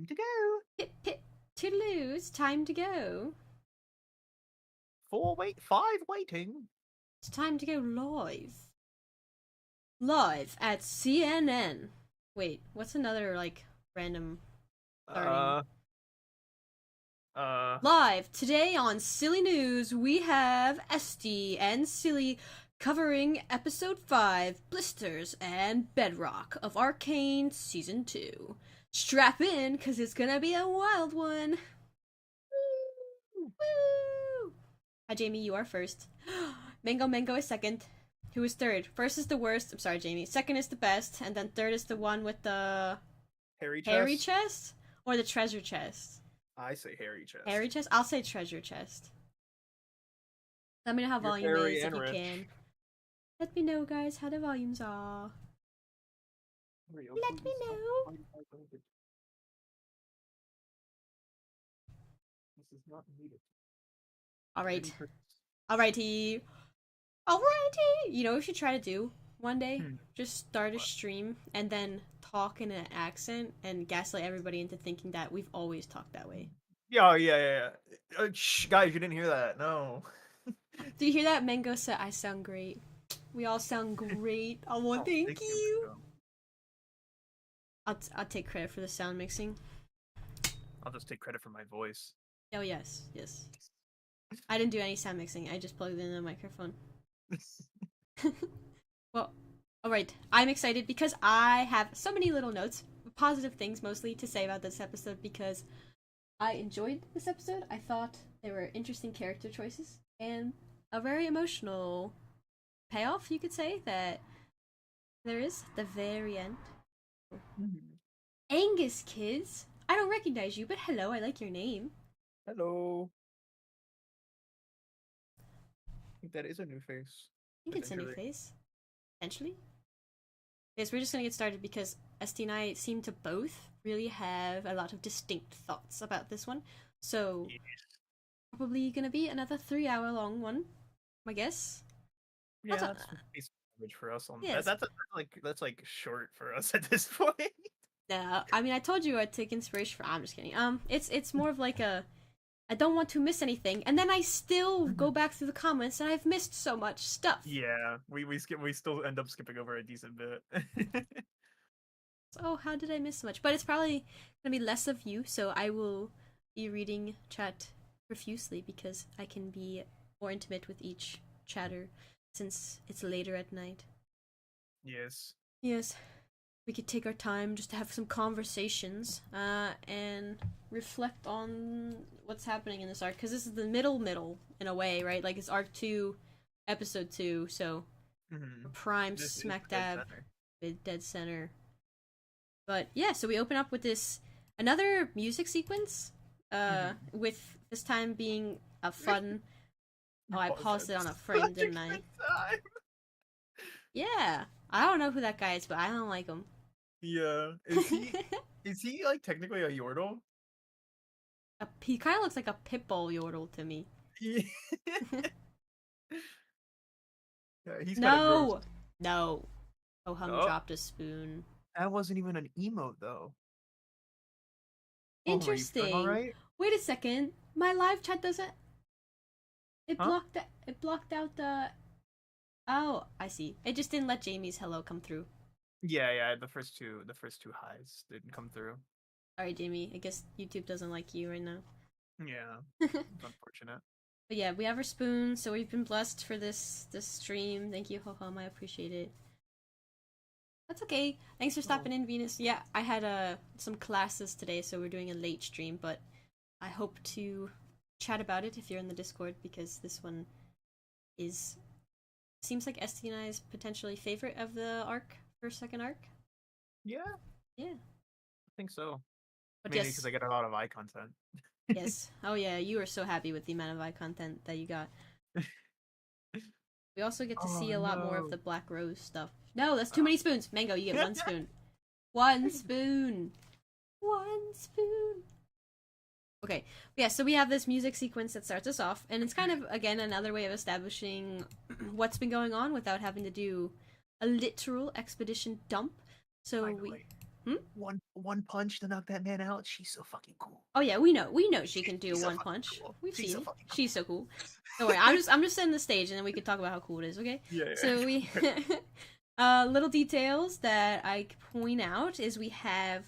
to go. Pip pip toodaloo, time to go. 5 waiting. It's time to go live. Live at CNN. Wait, what's another like random starting? Live today on Silly News, we have Esty and Silly covering episode 5, Blisters and Bedrock of Arcane Season 2. Strap in, cause it's gonna be a wild one. Woo! Hi Jamie, you are first. Mango is second. Who is third? First is the worst. I'm sorry, Jamie. Second is the best, and then third is the one with the hairy chest or the treasure chest. I say hairy chest. Hairy chest? I'll say treasure chest. Let me know how volume is if you can. Let me know, guys, how the volumes are. Let me know. This is not needed. Alright. Alrighty. You know what we should try to do one day? Just start a stream and then talk in an accent and gaslight everybody into thinking that we've always talked that way. Yeah. Shh, guys, you didn't hear that. No. Did you hear that? Mango said, I sound great. We all sound great. Oh, thank you. I'll take credit for the sound mixing. I'll just take credit for my voice. Oh, yes. I didn't do any sound mixing. I just plugged in the microphone. Well, alright. I'm excited because I have so many little notes, positive things mostly, to say about this episode because I enjoyed this episode. I thought there were interesting character choices and a very emotional payoff, you could say, that there is at the very end. Angus, kids! I don't recognize you, but hello, I like your name. Hello. I think that is a new face. I think it's a new face. Potentially. Yes, we're just gonna get started because ST and I seem to both really have a lot of distinct thoughts about this one. So, probably gonna be another 3-hour long one, I guess. Yeah, that's average for us. That's like short for us at this point. No, I mean I told you I'd take inspiration from. I'm just kidding. It's more of like a, I don't want to miss anything, and then I still go back through the comments, and I've missed so much stuff. Yeah, we still end up skipping over a decent bit. So how did I miss so much? But it's probably gonna be less of you, so I will be reading chat profusely because I can be more intimate with each chatter since it's later at night. Yes. We could take our time just to have some conversations and reflect on what's happening in this arc, because this is the middle in a way, right? Like it's arc 2 episode 2, so prime smack dab with dead center. But yeah, so we open up with this another music sequence with this time being a fun I paused it on a frame, didn't I? Yeah, I don't know who that guy is, but I don't like him. Yeah, is he like technically a Yordle? He kind of looks like a Pitbull Yordle to me. Yeah, he's no. Oh, Hum dropped a spoon. That wasn't even an emote though. Interesting. All right? Wait a second. My live chat doesn't. It blocked out the. Oh, I see. It just didn't let Jamie's hello come through. Yeah. The first two highs didn't come through. Alright, Jamie. I guess YouTube doesn't like you right now. Yeah, it's unfortunate. But yeah, we have our spoon, so we've been blessed for this stream. Thank you, Ho-Hum. I appreciate it. That's okay. Thanks for stopping in, Venus. Yeah, I had some classes today, so we're doing a late stream, but I hope to chat about it if you're in the Discord, because this one seems like ST and I's potentially favorite of the second arc. Yeah, I think so. But mainly because I get a lot of eye content. Yes. Oh yeah, you were so happy with the amount of eye content that you got. We also get to see a lot more of the Black Rose stuff. No, that's too many spoons. Mango, you get 1 spoon. 1 spoon. 1 spoon. Okay, yeah, so we have this music sequence that starts us off, and it's kind of, again, another way of establishing what's been going on without having to do a literal expedition dump. So One punch to knock that man out. She's so fucking cool. Oh yeah, we know she can do She's so one fucking punch. cool. We've She's seen so it. fucking cool. She's so cool. Don't worry, I'm just setting the stage, and then we can talk about how cool it is. Okay? Yeah. So we, little details that I point out is we have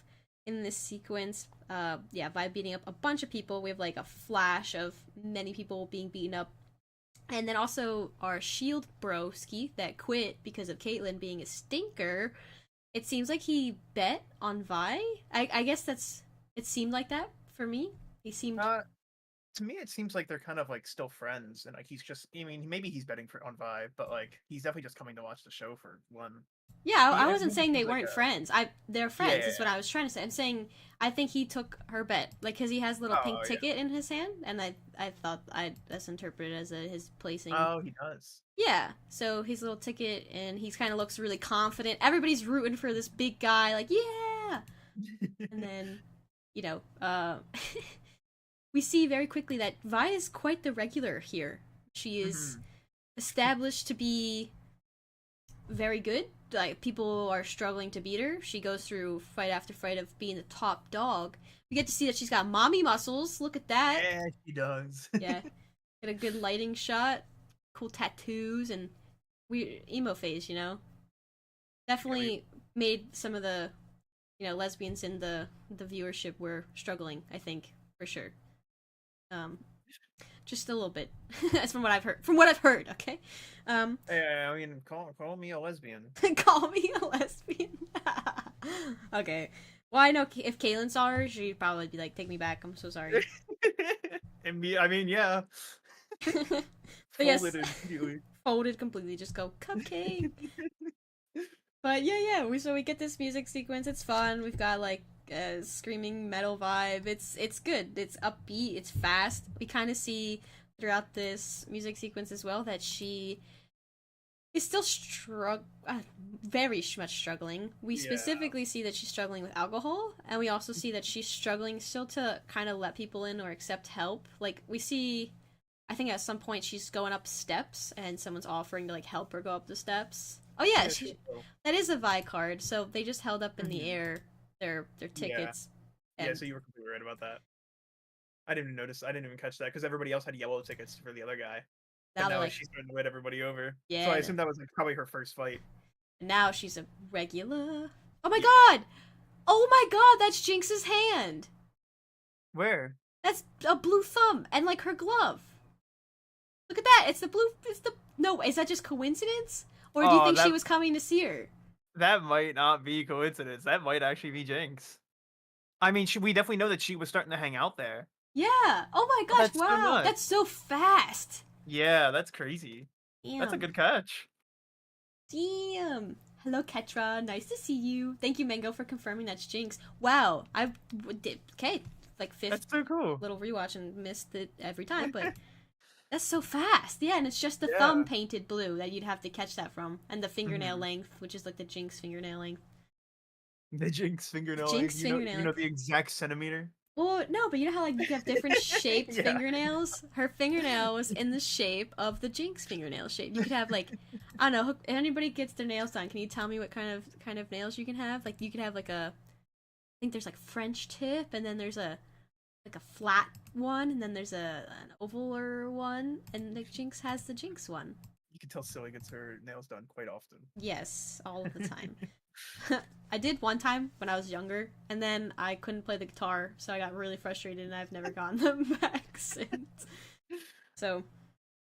in this sequence, Vi beating up a bunch of people. We have like a flash of many people being beaten up. And then also our shield broski that quit because of Caitlyn being a stinker. It seems like he bet on Vi. I guess it seemed like that for me. He seemed to me, it seems like they're kind of like still friends, and like he's just. I mean, maybe he's betting on Vi, but like he's definitely just coming to watch the show for one. Yeah, I He wasn't saying they seems like weren't a friends. They're friends. yeah. Is what I was trying to say. I'm saying I think he took her bet, like because he has a little pink Oh yeah. ticket in his hand, and I thought I just interpreted as his placing. Oh, he does. Yeah, so his little ticket, and he's kind of looks really confident. Everybody's rooting for this big guy, like yeah. And then, you know, we see very quickly that Vi is quite the regular here. She is established to be very good. Like people are struggling to beat her. She goes through fight after fight of being the top dog. We get to see that she's got mommy muscles. Look at that. Yeah, she does. Yeah, get a good lighting shot. Cool tattoos and weird emo phase. You know, definitely made some of the lesbians in the viewership were struggling. I think for sure. Just a little bit. That's from what I've heard. From what I've heard, okay. Yeah, I mean, call me a lesbian. Call me a lesbian. Okay. Well, I know if Kaylin saw her, she'd probably be like, "Take me back. I'm so sorry." And me, I mean, yeah. But yes, folded completely. Just go cupcake. But yeah. We get this music sequence. It's fun. We've got like a screaming metal vibe. It's good. It's upbeat. It's fast. We kind of see throughout this music sequence as well that she is still very much struggling. We specifically see that she's struggling with alcohol, and we also see that she's struggling still to kind of let people in or accept help. Like we see, I think at some point she's going up steps, and someone's offering to like help her go up the steps. Oh yeah, that is a Vi card. So they just held up in the air their tickets. Yeah, so you were completely right about that. I didn't even notice. I didn't even catch that because everybody else had yellow tickets for the other guy. But now she's starting to win everybody over. Yeah. So I assume that was like probably her first fight. Now she's a regular. Oh my god! Oh my god, that's Jinx's hand! Where? That's a blue thumb and like her glove. Look at that! No, is that just coincidence? Or do you think she was coming to see her? That might not be coincidence. That might actually be Jinx. I mean, we definitely know that she was starting to hang out there. Yeah. Oh my gosh, wow. That's so fast. Yeah, that's crazy. Damn. That's a good catch. Damn. Hello, Ketra. Nice to see you. Thank you, Mango, for confirming that's Jinx. Wow. I did. Okay. Like fifth. That's so cool. Little rewatch and missed it every time, but that's so fast. Yeah, and it's just the thumb painted blue that you'd have to catch that from. And the fingernail length, which is like the Jinx fingernail length. The Jinx fingernail length? You know the exact centimeter? Well, no, but you know how like you have different shaped fingernails? Her fingernail was in the shape of the Jinx fingernail shape. You could have like, I don't know, if anybody gets their nails done, can you tell me what kind of nails you can have? Like you could have like I think there's like French tip, and then there's a flat one, and then there's an ovaler one, and the Jinx has the Jinx one. You can tell Silly gets her nails done quite often. Yes, all of the time. I did one time when I was younger, and then I couldn't play the guitar, so I got really frustrated, and I've never gotten them back since. So,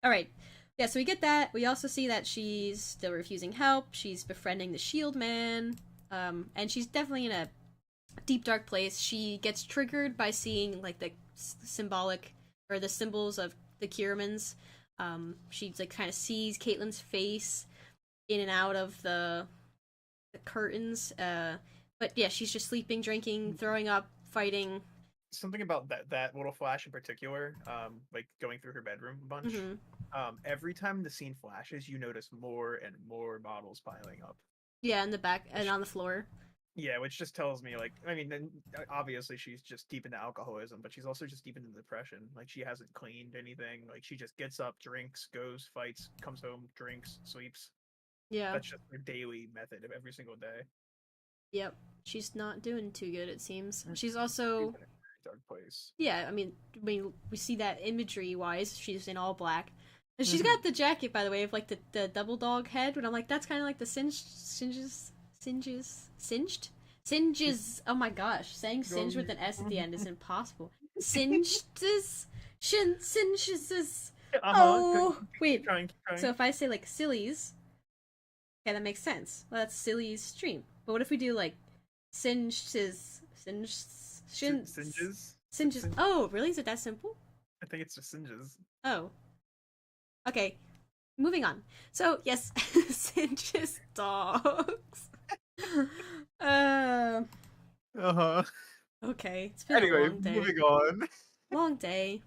alright. Yeah, so we get that. We also see that she's still refusing help. She's befriending the shield man, and she's definitely in a deep dark place. She gets triggered by seeing like the symbolic or the symbols of the Kieramans. She like kind of sees Caitlyn's face in and out of the curtains. But yeah, she's just sleeping, drinking, throwing up, fighting. Something about that little flash in particular, like going through her bedroom a bunch. Every time the scene flashes, you notice more and more bottles piling up. Yeah, in the back and on the floor. Yeah, which just tells me, like, I mean, obviously she's just deep into alcoholism, but she's also just deep into depression. Like, she hasn't cleaned anything. Like, she just gets up, drinks, goes, fights, comes home, drinks, sleeps. Yeah. That's just her daily method of every single day. Yep. She's not doing too good, it seems. She's also... dark place. Yeah, I mean, we see that imagery-wise, she's in all black. And she's got the jacket, by the way, of, like, the double dog head, but I'm like, that's kind of like the Singes. Oh my gosh, saying singe with an S at the end is impossible. Singes. Singes. Oh, wait. Keep trying. So if I say, like, sillies, okay, that makes sense. Well, that's silly's stream. But what if we do, like, singes? Singes. Oh, really? Is it that simple? I think it's just singes. Oh. Okay. Moving on. So, yes, singes dogs. Uh-huh. Okay. It's been a long day. Moving on. Long day.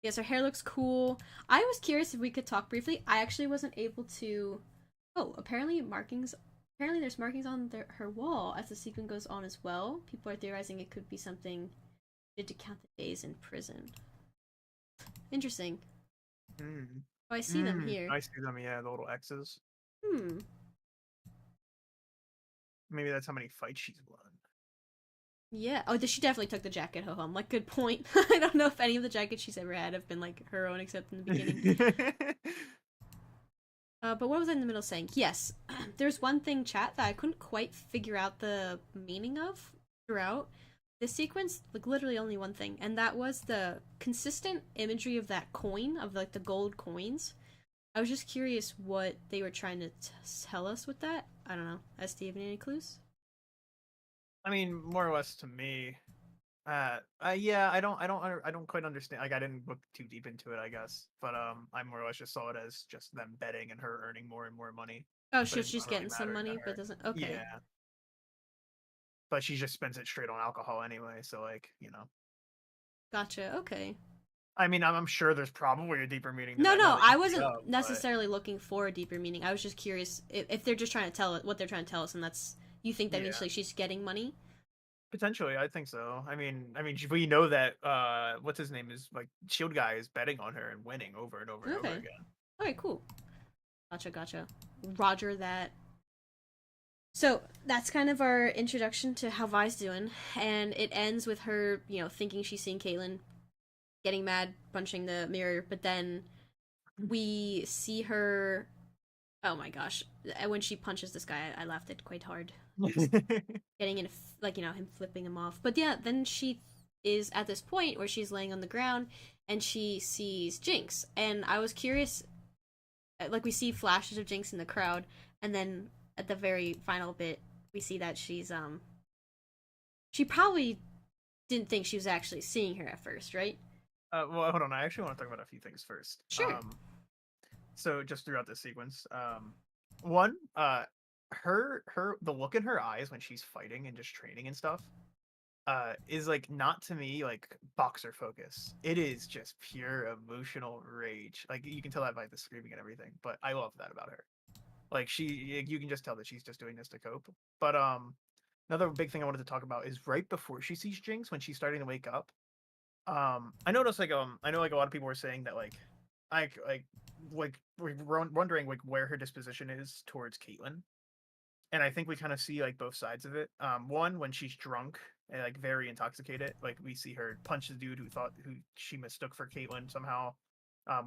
Yes, her hair looks cool. I was curious if we could talk briefly. I actually wasn't able to... Oh, apparently there's markings on her wall as the sequence goes on as well. People are theorizing it could be something to count the days in prison. Interesting. Oh, I see them here. I see them, yeah, the little X's. Maybe that's how many fights she's won. Yeah. Oh, she definitely took the jacket, ho-hum. Like, good point. I don't know if any of the jackets she's ever had have been, like, her own except in the beginning. But what was I in the middle saying? Yes. There's one thing, chat, that I couldn't quite figure out the meaning of throughout this sequence. Like, literally only one thing. And that was the consistent imagery of that coin, of, like, the gold coins. I was just curious what they were trying to tell us with that. I don't know. SD, have any clues? I mean, more or less to me. Yeah, I don't quite understand. Like, I didn't look too deep into it, I guess. But I more or less just saw it as just them betting and her earning more and more money. Oh, she's getting some money, but doesn't. Okay. Yeah. But she just spends it straight on alcohol anyway, so, like, you know. Gotcha. Okay. I mean, I'm sure there's probably a deeper meaning. No, I wasn't necessarily looking for a deeper meaning. I was just curious if they're just trying to tell it what they're trying to tell us, and that's you think that means like she's getting money. Potentially, I think so. I mean, we know that what's his name is like Shield Guy is betting on her and winning over and over and over again. Okay, cool. Gotcha. Roger that. So that's kind of our introduction to how Vi's doing, and it ends with her, thinking she's seeing Caitlyn, getting mad, punching the mirror, but then we see her. Oh my gosh! When she punches this guy, I laughed it quite hard. Getting in, him flipping him off. But yeah, then she is at this point where she's laying on the ground and she sees Jinx, and I was curious. Like, we see flashes of Jinx in the crowd, and then at the very final bit, we see that she's she probably didn't think she was actually seeing her at first, right? Well, hold on. I actually want to talk about a few things first. Sure. So just throughout this sequence, one, her the look in her eyes when she's fighting and just training and stuff, is like not to me like boxer focus. It is just pure emotional rage. Like, you can tell that by the screaming and everything. But I love that about her. Like, you can just tell that she's just doing this to cope. But another big thing I wanted to talk about is right before she sees Jinx, when she's starting to wake up. I noticed I know like a lot of people were saying that like we're wondering like where her disposition is towards Caitlyn, and I think we kind of see like both sides of it. One, when she's drunk and like very intoxicated, like we see her punch the dude who she mistook for Caitlyn somehow.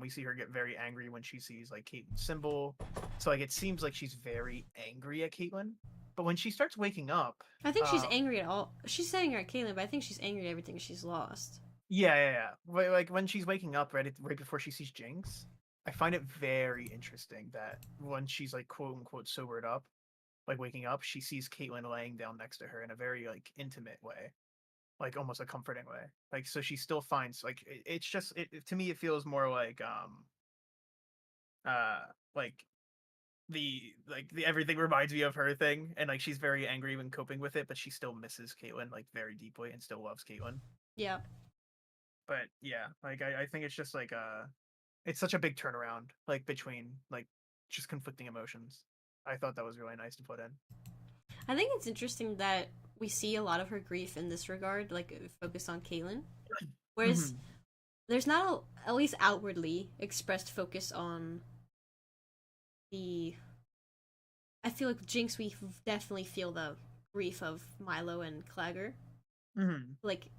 We see her get very angry when she sees like Caitlyn's symbol. So like it seems like she's very angry at Caitlyn. But when she starts waking up, I think she's angry at all. She's angry at Caitlyn, but I think she's angry at everything she's lost. Yeah. Like when she's waking up right before she sees Jinx, I find it very interesting that when she's like quote unquote sobered up, like waking up, she sees Caitlyn laying down next to her in a very like intimate way, like almost a comforting way. Like, so she still finds like it's just to me it feels more like the everything reminds me of her thing, and like she's very angry when coping with it, but she still misses Caitlyn like very deeply and still loves Caitlyn. Yeah. But yeah, like I think it's just like it's such a big turnaround, like between like just conflicting emotions. I thought that was really nice to put in. I think it's interesting that we see a lot of her grief in this regard, like focused on Caitlyn, whereas there's not at least outwardly expressed focus on the. I feel like Jinx, we definitely feel the grief of Milo and Clagger. Hmm. Like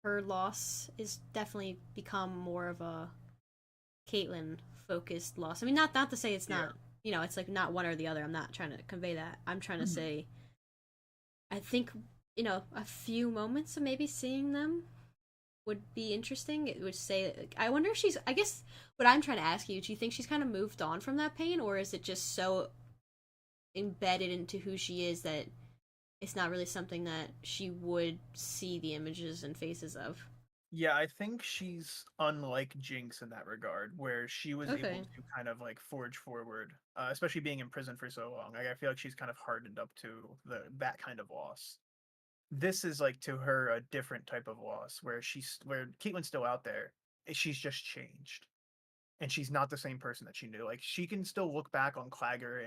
her loss is definitely become more of a Caitlyn focused loss. I mean, not to say it's Yeah. not, it's like not one or the other. I'm not trying to convey that. I'm trying to Hmm. say, I think, a few moments of maybe seeing them would be interesting. It would say, like, I wonder if she's, I guess what I'm trying to ask you, do you think she's kind of moved on from that pain, or is it just so embedded into who she is that it's not really something that she would see the images and faces of? Yeah, I think she's unlike Jinx in that regard, where she was able Okay. to kind of like forge forward, especially being in prison for so long. Like, I feel like she's kind of hardened up to that kind of loss. This is like to her a different type of loss, where Caitlyn's still out there. She's just changed, and she's not the same person that she knew. Like, she can still look back on Clagger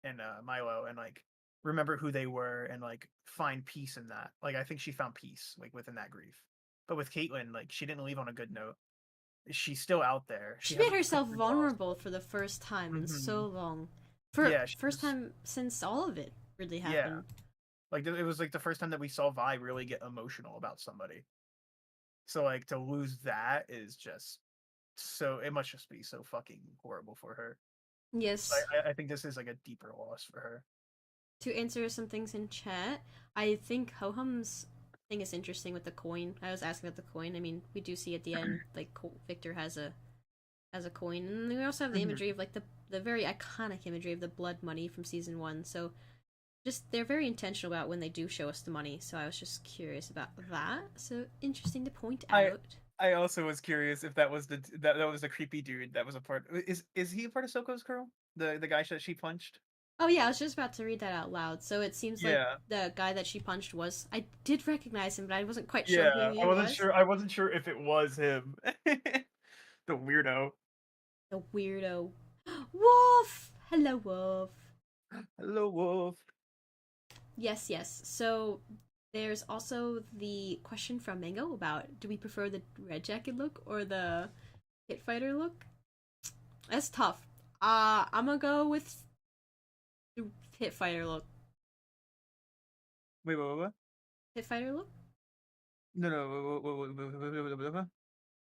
and Milo and like remember who they were and like find peace in that. Like, I think she found peace like within that grief. But with Caitlyn, like, she didn't leave on a good note. She's still out there. She She made hasn't herself picked her loss. vulnerable for the first time in Hmm. so long. For Yeah, first time since all of it really yeah. happened. Like, it was like the first time that we saw Vi really get emotional about somebody. So like to lose that is just so, it must just be so fucking horrible for her. So Yes. I think this is like a deeper loss for her. To answer some things in chat, I think Hoham's thing is interesting with the coin. I was asking about the coin. I mean, we do see at the end like Victor has a coin, and we also have the Hmm. imagery of like the very iconic imagery of the blood money from season 1. So just they're very intentional about when they do show us the money. So I was just curious about that. So interesting to point I out. I also was curious if that was that was the creepy dude that was a part. Is he a part of Soko's crew? The guy that she punched? Oh yeah, I was just about to read that out loud. So it seems like Yeah, the guy that she punched was. I did recognize him, but I wasn't quite sure who yeah. he was. I wasn't sure if it was him. The weirdo. The weirdo. Wolf! Hello, Wolf. Hello, Wolf. Yes, yes. So there's also the question from Mango about do we prefer the red jacket look or the hit fighter look? That's tough. I'm gonna go with the hit fighter look. Wait. Hit fighter look? No, no. Wait.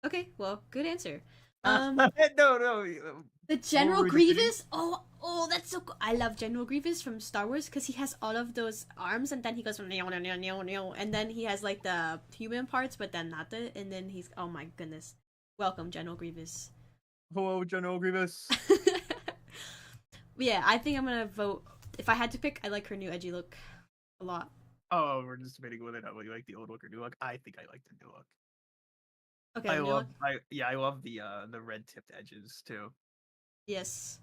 Okay, well, good answer. No, Um, no. The What were General we just saying? Grievous. Oh, that's so cool. I love General Grievous from Star Wars because he has all of those arms, and then he goes and then he has like the human parts, but then not the. And then he's oh my goodness, welcome General Grievous. Hello, General Grievous. Yeah, I think I'm gonna vote. If I had to pick, I like her new edgy look a lot. Oh, we're just debating whether or not we like the old look or new look. I think I like the new look. Okay, new look. I love the red tipped edges too. Yes,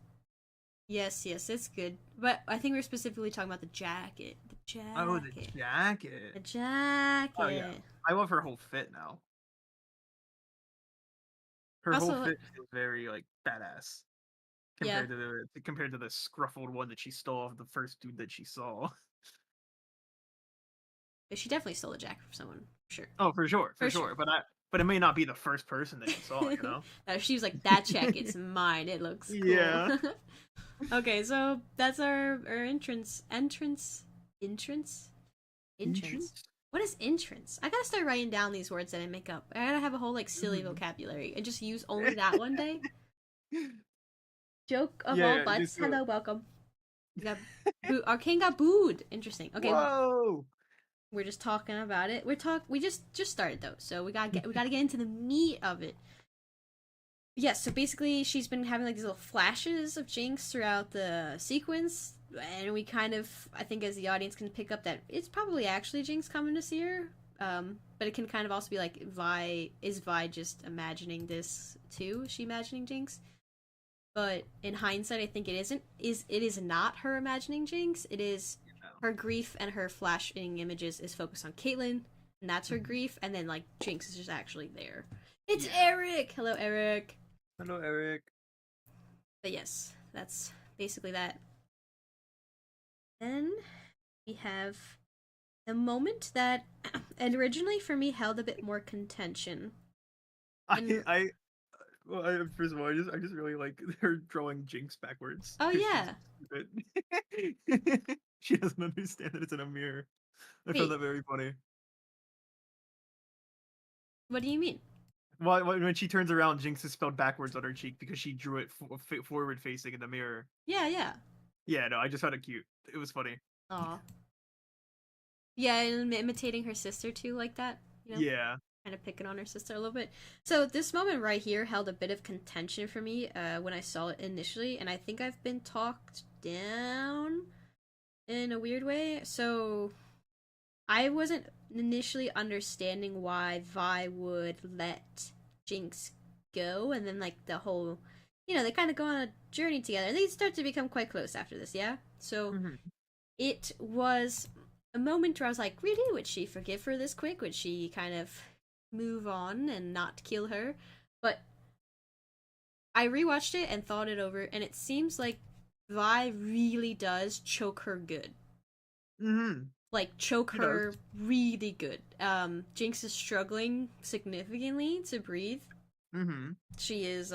yes, it's good. But I think we're specifically talking about the jacket. The Oh, the jacket. The jacket. Oh yeah, jacket. I love her whole fit now. Her whole Also, fit is very like badass yeah, compared to the scruffled one that she stole off the first dude that she saw. she definitely stole a jacket from someone, for sure. Oh, for For sure. sure. But it may not be the first person that you saw. You know. No, she was like, that jacket's mine. It looks cool. Yeah. Okay, so that's our entrance. Entrance? What is entrance? I gotta start writing down these words that I make up. I gotta have a whole like silly Mhm. vocabulary and just use only that one day. Joke of all Yeah, butts. just do Hello, welcome. We got Arcane got booed. Interesting. Okay, Whoa! we're just talking about it. We just started though, so we gotta get into the meat of it. Yes, so basically she's been having like these little flashes of Jinx throughout the sequence, and we kind of, I think, as the audience can pick up that it's probably actually Jinx coming to see her. But it can kind of also be like Vi just imagining this too? Is she imagining Jinx? But in hindsight, I think it is not her imagining Jinx. It is her grief, and her flashing images is focused on Caitlyn, and that's her Mhm. grief, and then like Jinx is just actually there. It's Yeah. Eric. Hello, Eric. Hello, Eric. But yes, that's basically that. Then we have the moment that and originally for me held a bit more contention. And I well, first of all, I just really like her drawing Jinx backwards oh because she's yeah, stupid. She doesn't understand that it's in a mirror. I found Wait, that very funny. what do you mean? When she turns around, Jinx is spelled backwards on her cheek because she drew it forward facing in the mirror. Yeah, yeah. Yeah, no, I just found it cute. It was funny. Aw. Yeah, and imitating her sister too, like that. You know, Yeah. kind of picking on her sister a little bit. So this moment right here held a bit of contention for me when I saw it initially, and I think I've been talked down in a weird way. So I wasn't initially understanding why Vi would let Jinx go, and then like the whole, they kind of go on a journey together. They start to become quite close after this, yeah. So Hmm. it was a moment where I was like, really, would she forgive her this quick? Would she kind of move on and not kill her? But I rewatched it and thought it over, and it seems like Vi really does choke her good. Hmm. Like choke She does. her really good. Jinx is struggling significantly to breathe. Hmm. She is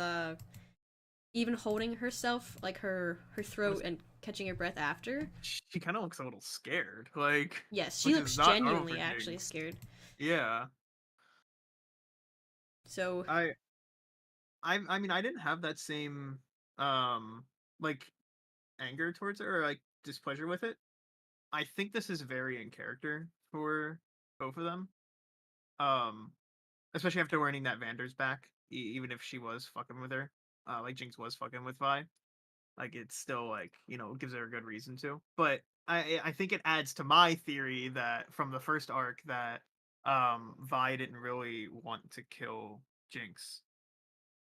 even holding herself, like her throat and catching her breath after. She kind of looks a little scared, like, Yes, she which is looks not normal for genuinely actually Jinx. scared. Yeah. So I I mean, I didn't have that same um like anger towards it or like displeasure with it. I think this is very in character for both of them. Um, Especially after learning that Vander's back, even if she was fucking with her, like Jinx was fucking with Vi. Like it's still like gives her a good reason to. But I think it adds to my theory that from the first arc that Vi didn't really want to kill Jinx.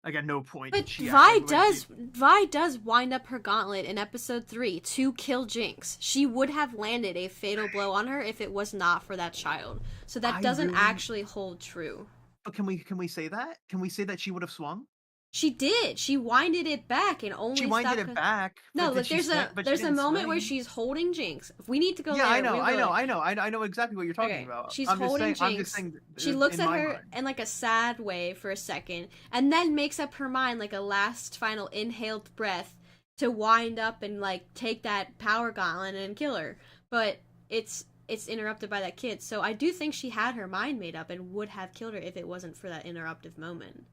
Like at no point did but she like Vi does wind up her gauntlet in episode 3 to kill Jinx. She would have landed a fatal blow on her if it was not for that child. So that I doesn't really. actually hold true. But can we say that? Can we say that she would have swung? She did. She winded it back and She only winded stopped. it back, No, but did look, she swing? But she there's a didn't moment where swing. she's holding Jinx. If we need to go Yeah, I there, know, we'll I go know, there. I know, I know exactly what you're talking Okay, about. she's I'm just holding saying. I'm just Jinx. saying. She looks In at my her mind. in like a sad way for a second, and then makes up her mind like a last final inhaled breath to wind up and like take that power gauntlet and kill her. But it's interrupted by that kid. So I do think she had her mind made up and would have killed her if it wasn't for that interruptive moment.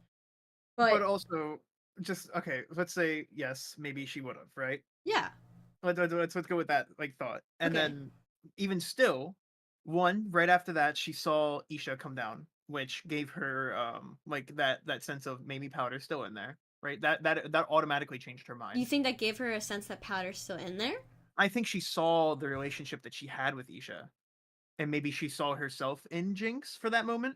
But But also, just okay. Let's say yes, maybe she would have, right? yeah, Let's go with that like thought, and okay. then even still, one right after that, she saw Isha come down, which gave her like that sense of maybe powder's still in there, right? That automatically changed her You mind. think that gave her a sense that powder's still in there? I think she saw the relationship that she had with Isha, and maybe she saw herself in Jinx for that moment.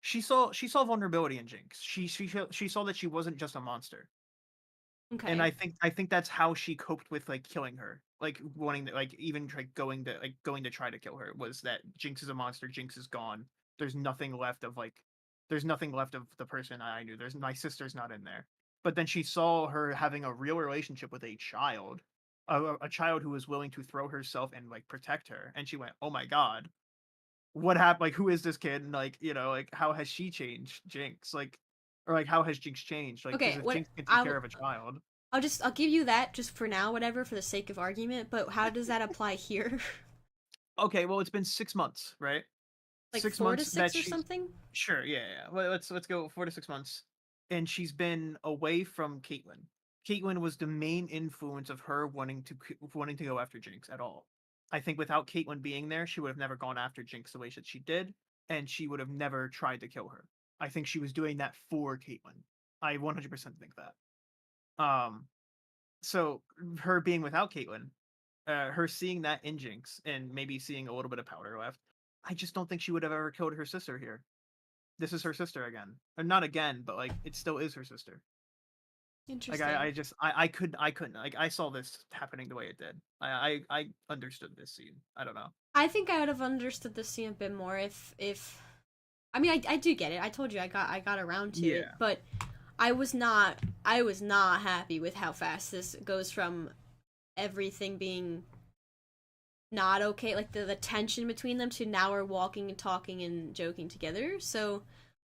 She saw vulnerability in Jinx. She saw that she wasn't just a monster, and Okay. I think that's how she coped with like killing her, like wanting to like even like going to try to kill her was that Jinx is a monster. Jinx is gone. There's nothing left of like, there's nothing left of the person I knew. There's my sister's not in there. But then she saw her having a real relationship with a child, a child who was willing to throw herself and like protect her, and she went, "Oh my god, what happened? Like, who is this kid? And like, like, how has she changed, Jinx? Like, or like, how has Jinx changed? Like, because Okay, if what Jinx can take care of a child, I'll give you that just for now, whatever, for the sake of argument. But how does that apply here? okay, well, it's been 6 months, right? Like Six four to months that six or she's something? sure, yeah, yeah. Well, let's go 4 to 6 months, and she's been away from Caitlyn. Caitlyn was the main influence of her wanting to go after Jinx at all. I think without Caitlyn being there, she would have never gone after Jinx the way that she did, and she would have never tried to kill her. I think she was doing that for Caitlyn. I 100% think that. Um, so her being without Caitlyn, her seeing that in Jinx and maybe seeing a little bit of powder left, I just don't think she would have ever killed her sister here. This is her sister again, or not again, but like it still is her sister. Like Interesting. I couldn't like I saw this happening the way it did. I understood this scene. I don't know. I think I would have understood this scene a bit more if I mean I do get it. I told you I got around to it, Yeah. but I was not happy with how fast this goes from everything being not okay, like the tension between them to now we're walking and talking and joking together. So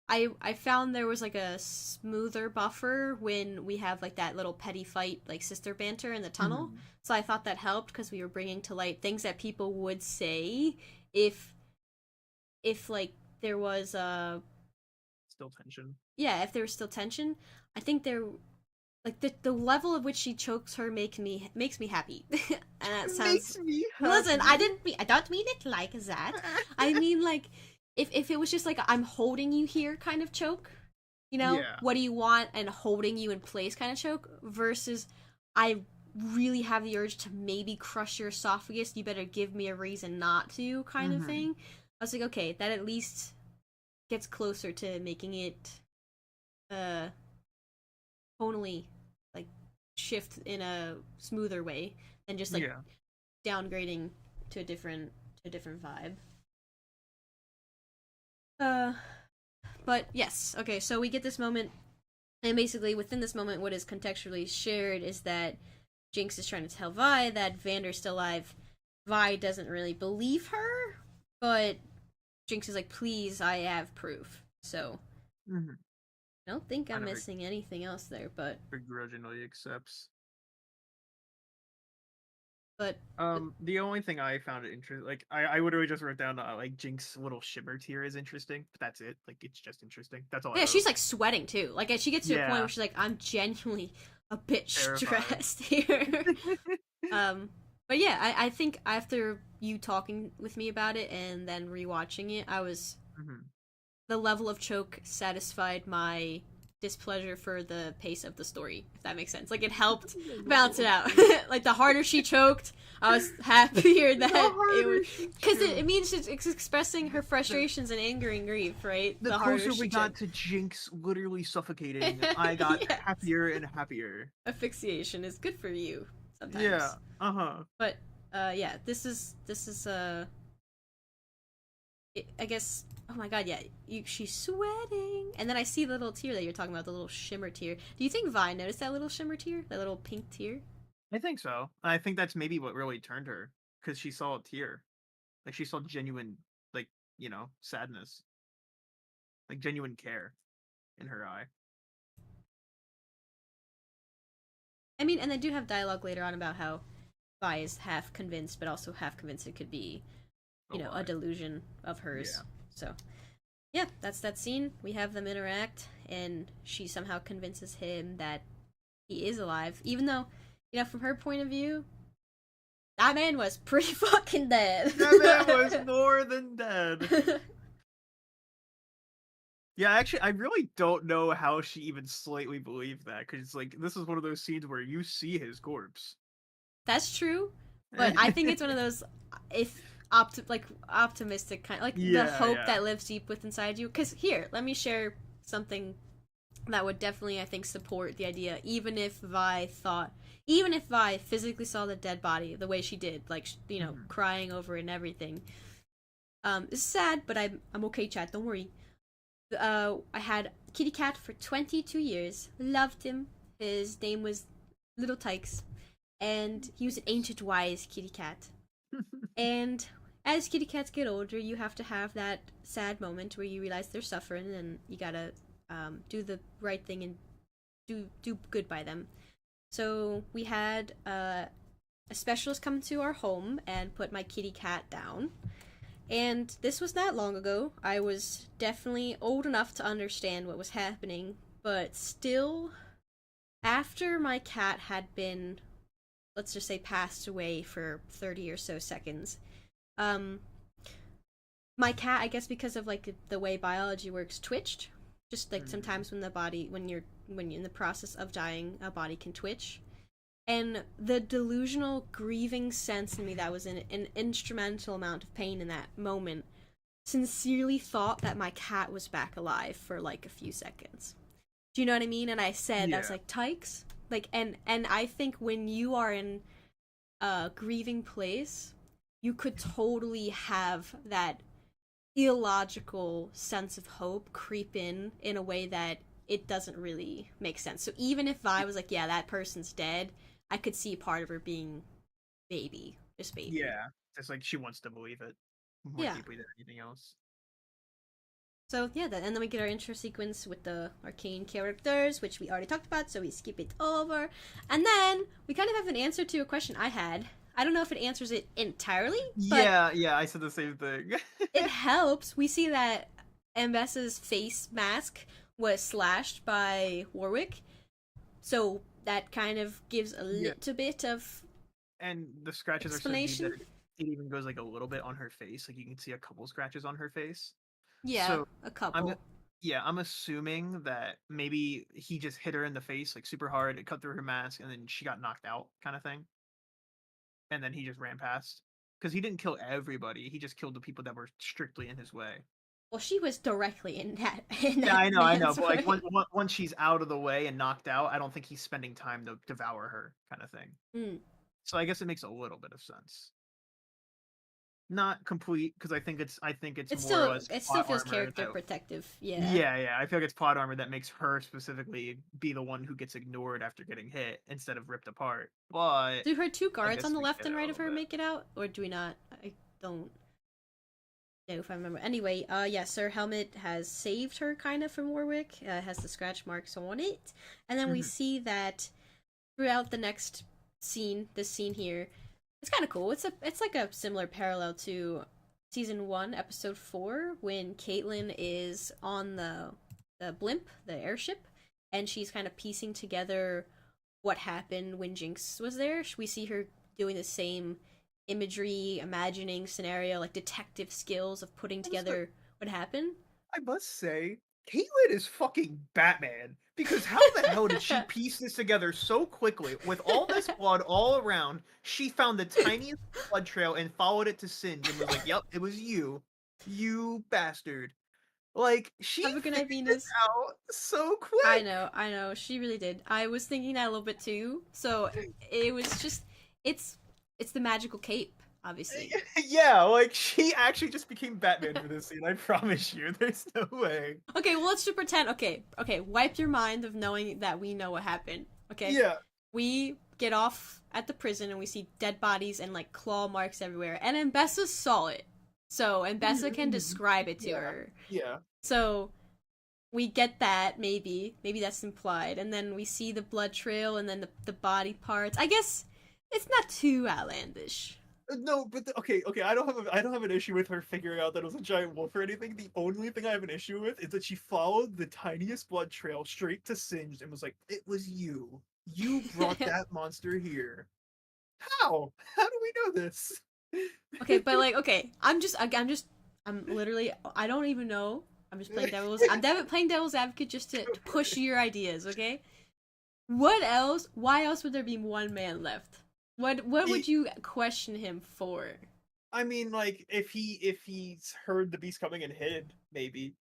I found there was like a smoother buffer when we have like that little petty fight, like sister banter in the tunnel. Mhm. So I thought that helped because we were bringing to light things that people would say if like there was Still tension. yeah, if there was still tension. I think there like the level of which she chokes her makes me happy. And that sounds Makes me listen, happy. I don't mean it like that. I mean like if it was just like a, I'm holding you here kind of choke, you know, Yeah. what do you want, and holding you in place kind of choke, versus I really have the urge to maybe crush your esophagus, you better give me a reason not to kind of Hmm. thing. I was like, okay, that at least gets closer to making it uh tonally like shift in a smoother way than just like Yeah. downgrading to a different vibe. Uh but yes, okay, so we get this moment, and basically within this moment what is contextually shared is that Jinx is trying to tell Vi that Vander's still alive. Vi doesn't really believe her, but Jinx is like, please, I have proof. So Hmm. I don't think I'm Kind of missing anything else there, begrudgingly accepts. but The only thing I found it interesting, like I literally just wrote down like Jinx' little shimmer tear is interesting, but that's it. Like it's just interesting. That's all I yeah, wrote. she's like sweating too. Like she gets to a point where Yeah, she's like, I'm genuinely a bit terrified. stressed here. um, but yeah, I think after you talking with me about it and then rewatching it, I was Hmm. the level of choke satisfied my displeasure for the pace of the story, if that makes sense. Like it helped balance it out. Like the harder she choked, I was happier The that it was harder she because choked. it means it's expressing her The frustrations and anger and grief, right? the The harder closer we she got choked. to Jinx literally suffocating, I got Yes. happier and happier. Asphyxiation is good for you Yeah. sometimes. Uh-huh. But yeah, this is I guess. Oh my god, yeah, she's sweating, and then I see the little tear that you're talking about, the little shimmer tear. Do you think Vi noticed that little shimmer tear, that little pink tear? I think so. I think that's maybe what really turned her, because she saw a tear. Like she saw genuine, like, sadness, like genuine care in her eye. I mean, and they do have dialogue later on about how Vi is half convinced, but also half convinced it could be, A a lie. delusion of hers. Yeah. So yeah, that's that scene. We have them interact, and she somehow convinces him that he is alive, even though, from her point of view, that man was pretty fucking dead. That man was more than dead. Yeah, actually, I really don't know how she even slightly believed that, because like this is one of those scenes where you see his corpse. That's true, but I think it's one of those if optimistic kind, like the Yeah, hope yeah. that lives deep within inside you. Because here, let me share something that would definitely, I think, support the idea. Even if Vi physically saw the dead body the way she did, like Mhm. crying over it and everything. It's sad, but I'm okay, chat. Don't worry. I had kitty cat for 22 years. Loved him. His name was Little Tykes, and he was an ancient wise kitty cat. And as kitty cats get older, you have to have that sad moment where you realize they're suffering, and you gotta do the right thing and do good by them. So we had a specialist come to our home and put my kitty cat down. And this was not long ago. I was definitely old enough to understand what was happening, but still, after my cat had been, let's just say, passed away for 30 or so seconds, um, my cat, I guess because of like the way biology works, twitched. Just like Mhm. sometimes when you're in the process of dying, a body can twitch. And the delusional grieving sense in me that was in an instrumental amount of pain in that moment sincerely thought that my cat was back alive for like a few seconds. Do you know what I mean? And I said, I was Yeah. like, Tykes? Like, and I think when you are in a grieving place, you could totally have that illogical sense of hope creep in a way that it doesn't really make sense. So even if I was like, yeah, that person's dead, I could see part of her being baby, just baby. Yeah. It's like she wants to believe it more Yeah. deeply than anything else. So yeah, and then we get our intro sequence with the Arcane characters, which we already talked about, so we skip it over. And then we kind of have an answer to a question I had. I don't know if it answers it entirely, but Yeah, yeah, I said the same thing. it helps. We see that Ambessa's face mask was slashed by Warwick, so that kind of gives a Yeah, little bit of and the scratches are so deep that explanation. it even goes like a little bit on her face. Like you can see a couple scratches on her face. Yeah, So a I'm couple. yeah, I'm assuming that maybe he just hit her in the face like super hard, it cut through her mask, and then she got knocked out, kind of thing. And then he just ran past because he didn't kill everybody. He just killed the people that were strictly in his way. Well, she was directly in that in Yeah, that I know, man's but like way. once she's out of the way and knocked out, I don't think he's spending time to devour her, kind of thing. Mm. So I guess it makes a little bit of sense. Not complete because I think it's more or less It still plot feels armor character that protective. Yeah. yeah, yeah. I feel like it's plot armor that makes her specifically be the one who gets ignored after getting hit instead of ripped apart. But Do her two I guards guess on the we left get and it a right of little her bit. make it out, or do we not? I don't know if I remember. Anyway, yes, her helmet has saved her kind of from Warwick. Has the scratch marks on it, and then we Mhm. see that throughout the next scene, this scene here, it's kind of cool. It's like a similar parallel to season 1, episode 4, when Caitlyn is on the blimp, the airship, and she's kind of piecing together what happened when Jinx was there. We see her doing the same imagery, imagining scenario, like detective skills of putting together what happened. I must say, Caitlyn is fucking Batman. Because how the hell did she piece this together so quickly with all this blood all around? She found the tiniest blood trail and followed it to Singe and was like, "Yep, it was you, you bastard." Like she Have a good night, figured this Venus. out so quick. I know, she really did. I was thinking that a little bit too. So it was just, it's, it's the magical cape, obviously. Yeah, like she actually just became Batman for this scene. I promise you. There's no way. Okay, well let's just pretend. Okay, okay, wipe your mind of knowing that we know what happened. Okay, Yeah. we get off at the prison and we see dead bodies and like claw marks everywhere, and Ambessa saw it, so Ambessa can describe it to Yeah. her. Yeah. So we get that, maybe that's implied, and then we see the blood trail and then the body parts. I guess it's not too outlandish. No, but okay, okay. I don't have an issue with her figuring out that it was a giant wolf or anything. The only thing I have an issue with is that she followed the tiniest blood trail straight to Singed and was like, "It was you. You brought that monster here. How? How do we know this?" Okay, but like, okay, I'm literally, I don't even know. I'm just playing playing devil's advocate just to push your ideas. Okay, what else? Why else would there be one man left? What would you question him for? I mean, like if he's heard the beast coming and hid, maybe.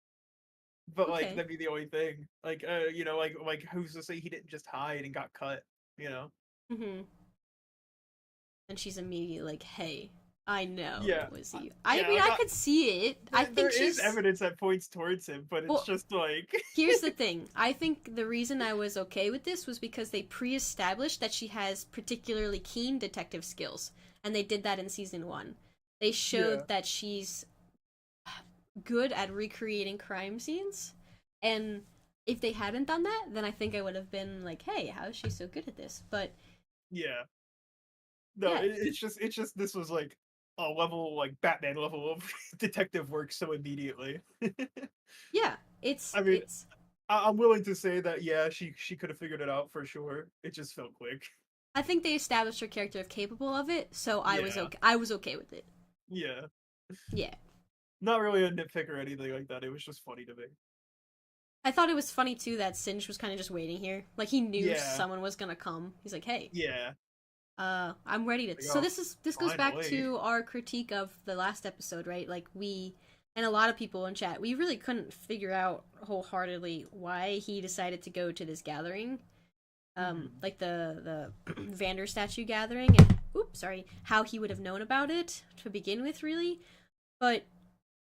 But like Okay. that'd be the only thing. Like like who's to say he didn't just hide and got cut? You know? Mm-hmm. And she's immediately like, "Hey, I know Yeah. it was you." I Yeah. mean, Like I could see it. I there think is she's evidence that points towards him, but it's well. just like Here's the thing. I think the reason I was okay with this was because they pre-established that she has particularly keen detective skills, and they did that in season 1. They yeah. showed that she's good at recreating crime scenes, and if they hadn't done that, then I think I would have been like, "Hey, how is she so good at this?" But Yeah. No, yeah, it's just this was like a level like Batman level of detective work so immediately. yeah, I mean, it's. I'm willing to say that yeah, she could have figured it out for sure. It just felt quick. I think they established her character as capable of it, so I was Yeah. okay. I was okay with it. Yeah. Yeah. Not really a nitpick or anything like that. It was just funny to me. I thought it was funny too that Singe was kind of just waiting here. Like he knew Yeah. someone was gonna come. He's like, "Hey, Yeah. I'm ready to." Like, So oh, this goes back finally. to our critique of the last episode, right? Like we and a lot of people in chat, we really couldn't figure out wholeheartedly why he decided to go to this gathering, Mhm. like the Vander statue gathering, and oops, sorry, how he would have known about it to begin with, really. But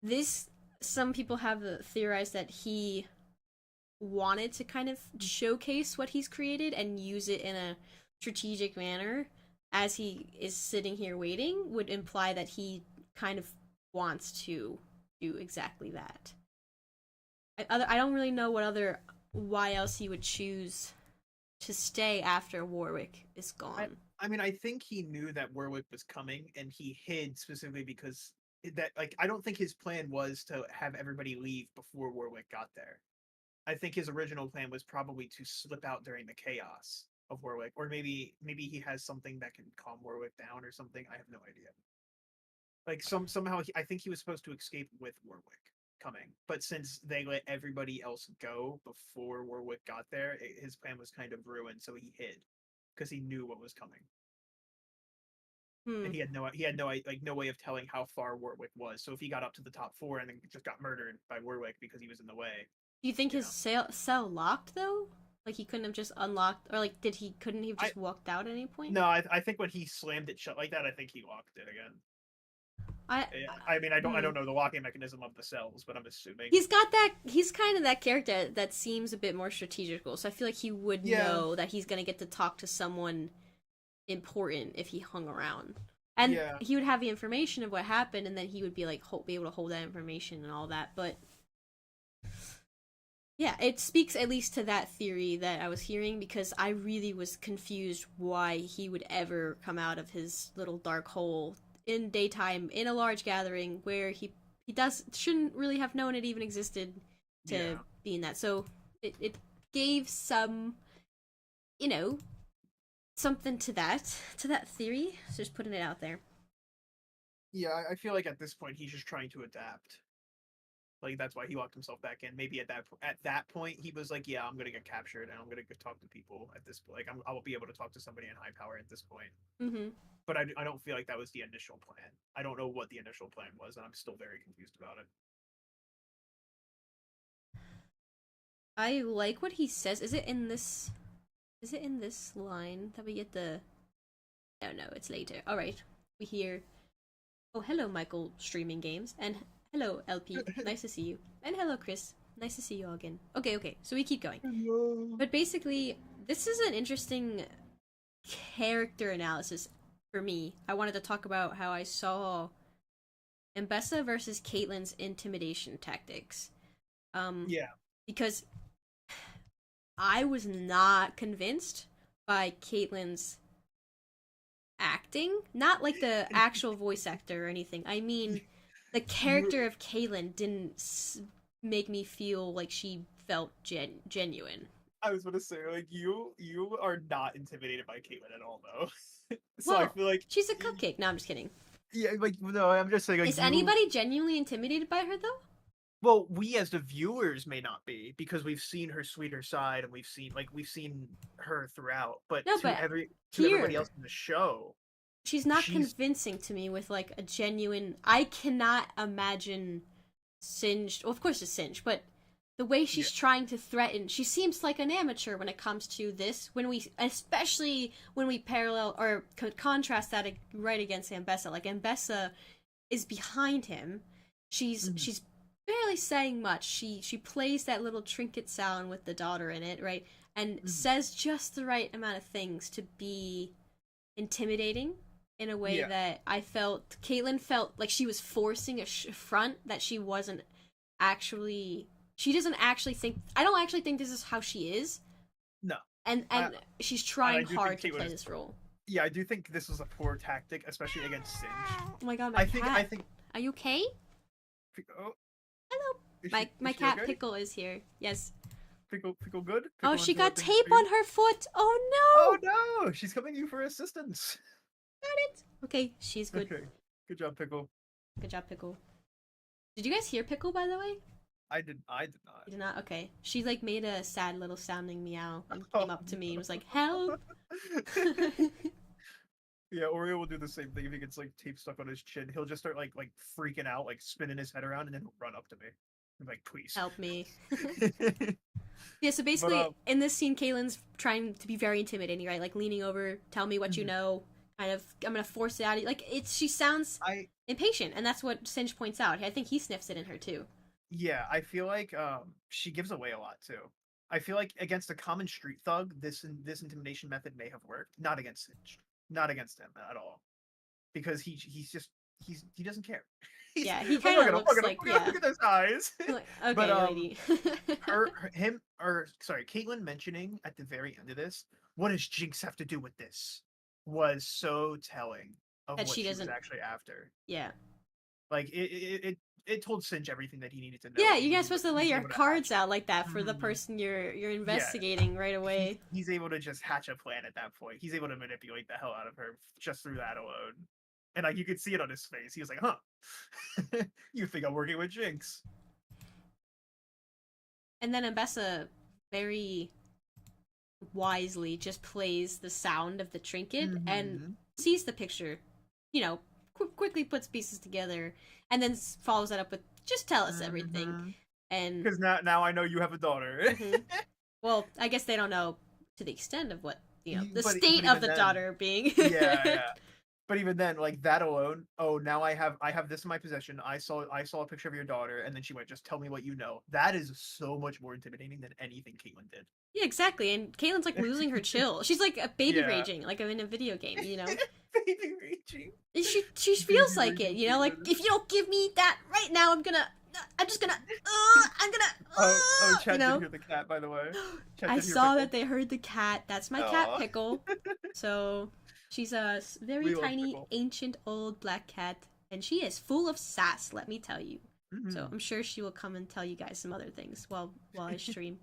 this, some people have theorized that he wanted to kind of showcase what he's created and use it in a strategic manner as he is sitting here waiting would imply that he kind of wants to do exactly that. I don't really know why else he would choose to stay after Warwick is gone. I mean, I think he knew that Warwick was coming, and he hid specifically because that, like, I don't think his plan was to have everybody leave before Warwick got there. I think his original plan was probably to slip out during the chaos of Warwick, or maybe he has something that can calm Warwick down or something. I have no idea. Like somehow I think he was supposed to escape with Warwick coming, but since they let everybody else go before Warwick got there, his plan was kind of ruined. So he hid because he knew what was coming, Hmm. and he had no like no way of telling how far Warwick was. So if he got up to the top four and then just got murdered by Warwick because he was in the way, Do you think you his know, cell locked though? Like he couldn't have just unlocked, or like couldn't he have I just walked out at any point? no, I think when he slammed it shut like that, I think he locked it again. I, I mean, I hmm. don't know the locking mechanism of the cells, but I'm assuming. He's got that. He's kind of that character that seems a bit more strategical. So I feel like he would Yeah, know that he's gonna get to talk to someone important if he hung around, and yeah, he would have the information of what happened, and then he would be like be able to hold that information and all that. But yeah, it speaks at least to that theory that I was hearing because I really was confused why he would ever come out of his little dark hole in daytime in a large gathering where he does shouldn't really have known it even existed to yeah. be in that. So it gave some, you know, something to that theory. So just putting it out there. Yeah, I feel like at this point he's just trying to adapt. Like that's why he locked himself back in. Maybe at that point he was like, "Yeah, I'm gonna get captured and I'm gonna go talk to people at this point. Like I will be able to talk to somebody in high power at this point." Mm-hmm. But I don't feel like that was the initial plan. I don't know what the initial plan was, and I'm still very confused about it. I like what he says. Is it in this? Is it in this line that we get the? Oh no, it's later. All right, we hear. Oh, hello, Michael, streaming games, and hello, LP. Nice to see you, and hello, Chris. Nice to see you all again. Okay, okay. So we keep going, Hello. but basically, this is an interesting character analysis for me. I wanted to talk about how I saw Ambessa versus Caitlyn's intimidation tactics. Um, Yeah, because I was not convinced by Caitlyn's acting, not like the actual voice actor or anything. I mean, the you. character of Caitlyn didn't make me feel like she felt genuine. I was gonna say like you are not intimidated by Caitlyn at all though. So I Well, feel like she's a cupcake. No, I'm just kidding. yeah, like no, I'm just saying like Is you. anybody genuinely intimidated by her though? Well, we as the viewers may not be because we've seen her sweeter side and we've seen her throughout. But No, but to everybody here else in the show, she's not she's convincing to me with like a genuine. I cannot imagine Singed. Well, of course it's Singed, but the way yeah. she's trying to threaten, she seems like an amateur when it comes to this. When we, especially when we parallel or contrast that right against Ambessa, like Ambessa is behind him. Mhm. She's barely saying much. She plays that little trinket sound with the daughter in it, right? And Mhm. says just the right amount of things to be intimidating in a way Yeah, that I felt Caitlyn felt like she was forcing a front that she wasn't actually. She doesn't actually think. I don't actually think this is how she is, no, I and she's and I trying do think hard to Caitlyn play is. this role. Yeah, I do think this was a poor tactic, especially against Singe. Oh my god, my I cat! think. Are you okay? Oh, Hello. is My she cat okay? Pickle is here. Yes. Pickle good? Oh, Pickle she got interrupting tape stream? on her foot. Oh Oh no! no! She's coming to you for assistance. Got it. Okay, she's good. Okay, good job, Pickle. Good job, Pickle. Did you guys hear Pickle by the way? I did not. You did not. Okay. She like made a sad little sounding meow and Oh, came up to me and no. was like, "Help!" Yeah, Oreo will do the same thing if he gets like tape stuck on his chin. He'll just start like freaking out, like spinning his head around, and then he'll run up to me. I'm like, please. Help me. Yeah, so But basically in this scene Kaylin's trying to be very intimidating, right? Like leaning over, tell me what you mhm. know, kind of I'm gonna force it out of you. Like it's she sounds I impatient, and that's what Singe points out. I think he sniffs it in her too. yeah, I feel like she gives away a lot too. I feel like against a common street thug, this intimidation method may have worked. Not against Singed. Not against him at all. Because he's just he doesn't care. He's Yeah, he I'm kind not of gonna looks like, yeah. look at those eyes. Like, But okay, lady. him or sorry, Caitlyn mentioning at the very end of this, what does Jinx have to do with this? Was so telling of That what she she was doesn't. actually after. Yeah. Like it told Singe everything that he needed to know, Yeah, and you're not supposed to lay he's your able to hatch cards out like that for the it. person you're Yeah, investigating right away. he's able to just hatch a plan at that point. He's able to manipulate the hell out of her just through that alone. And like you could see it on his face. He was like, "Huh, you think I'm working with Jinx?" And then Ambessa very wisely just plays the sound of the trinket and Mm-hmm. sees the picture, you know, quickly puts pieces together, and then follows that up with just tell us everything. Mm-hmm. And Because now I know you have a daughter. mhm. Well, I guess they don't know to the extent of what the But state of even the then, daughter being. yeah. But even then, like that alone, oh, now I have this in my possession. I saw a picture of your daughter, and then she went, just tell me what you know. That is so much more intimidating than anything Caitlyn did. Yeah, exactly. And Caitlin's like losing her chill. She's like a baby Yeah. raging, like I'm in a video game, you know? Baby raging. She feels Baby like it, raging you know? Like, Caitlyn. if you don't give me that right now, I'm just gonna, I'm Oh, gonna, you Chad did know? hear the cat, by the way. Chad I did hear saw Pickle. that they heard the cat. That's my cat, Aw. Pickle. So, she's a very We love tiny, Pickle. ancient, old black cat. And she is full of sass, let me tell you. So, Mhm. I'm sure she will come and tell you guys some other things while I stream.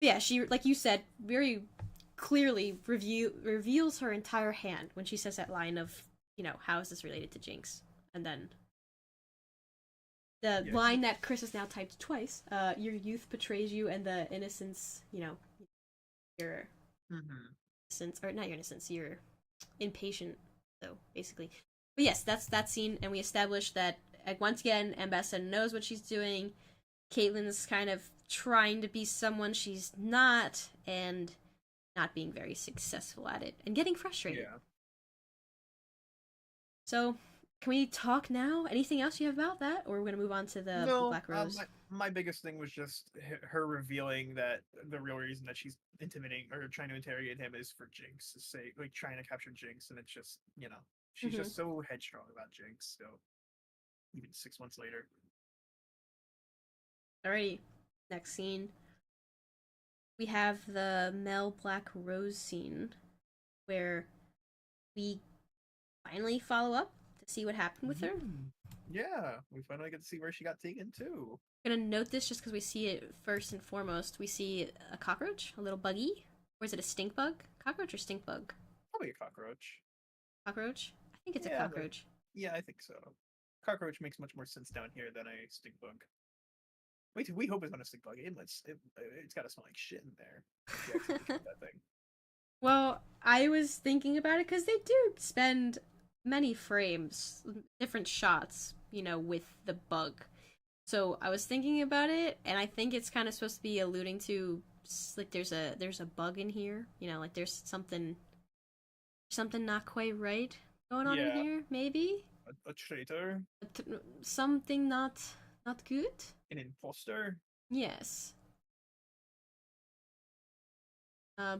Yeah, she, like you said, very clearly reveals her entire hand when she says that line of, how is this related to Jinx? And then the Yeah, line that Chris has now typed twice, your youth betrays you and the innocence, your mhm. innocence, or not your innocence, you're impatient, so basically. But yes, that's that scene, and we established that, once again, Ambessa knows what she's doing. Caitlyn's kind of trying to be someone she's not, and not being very successful at it, and getting frustrated. Yeah. So, can we talk now? Anything else you have about that, or we're gonna move on to the No, Black Rose? my biggest thing was just her revealing that the real reason that she's intimidating or trying to interrogate him is for Jinx's sake, like trying to capture Jinx, and it's just she's Mm-hmm. just so headstrong about Jinx. So even 6 months later, Alrighty, next scene. We have the Mel Black Rose scene, where we finally follow up to see what happened with her. Yeah, we finally get to see where she got taken too. I'm gonna note this just because we see it first and foremost. We see a cockroach, a little buggy. Or is it a stink bug? Cockroach or stink bug? Probably a cockroach. Cockroach? I think it's a Yeah, but cockroach. yeah, I think so. Cockroach makes much more sense down here than a stink bug. We hope it's not a stink bug. It's got to smell like shit in there. If you accidentally kill that thing. Well, I was thinking about it because they do spend many frames, different shots, with the bug. So I was thinking about it, and I think it's kind of supposed to be alluding to, like, there's a bug in here. Like there's something not quite right going on in Yeah, here. Maybe a traitor, something not good. an imposter. Yes.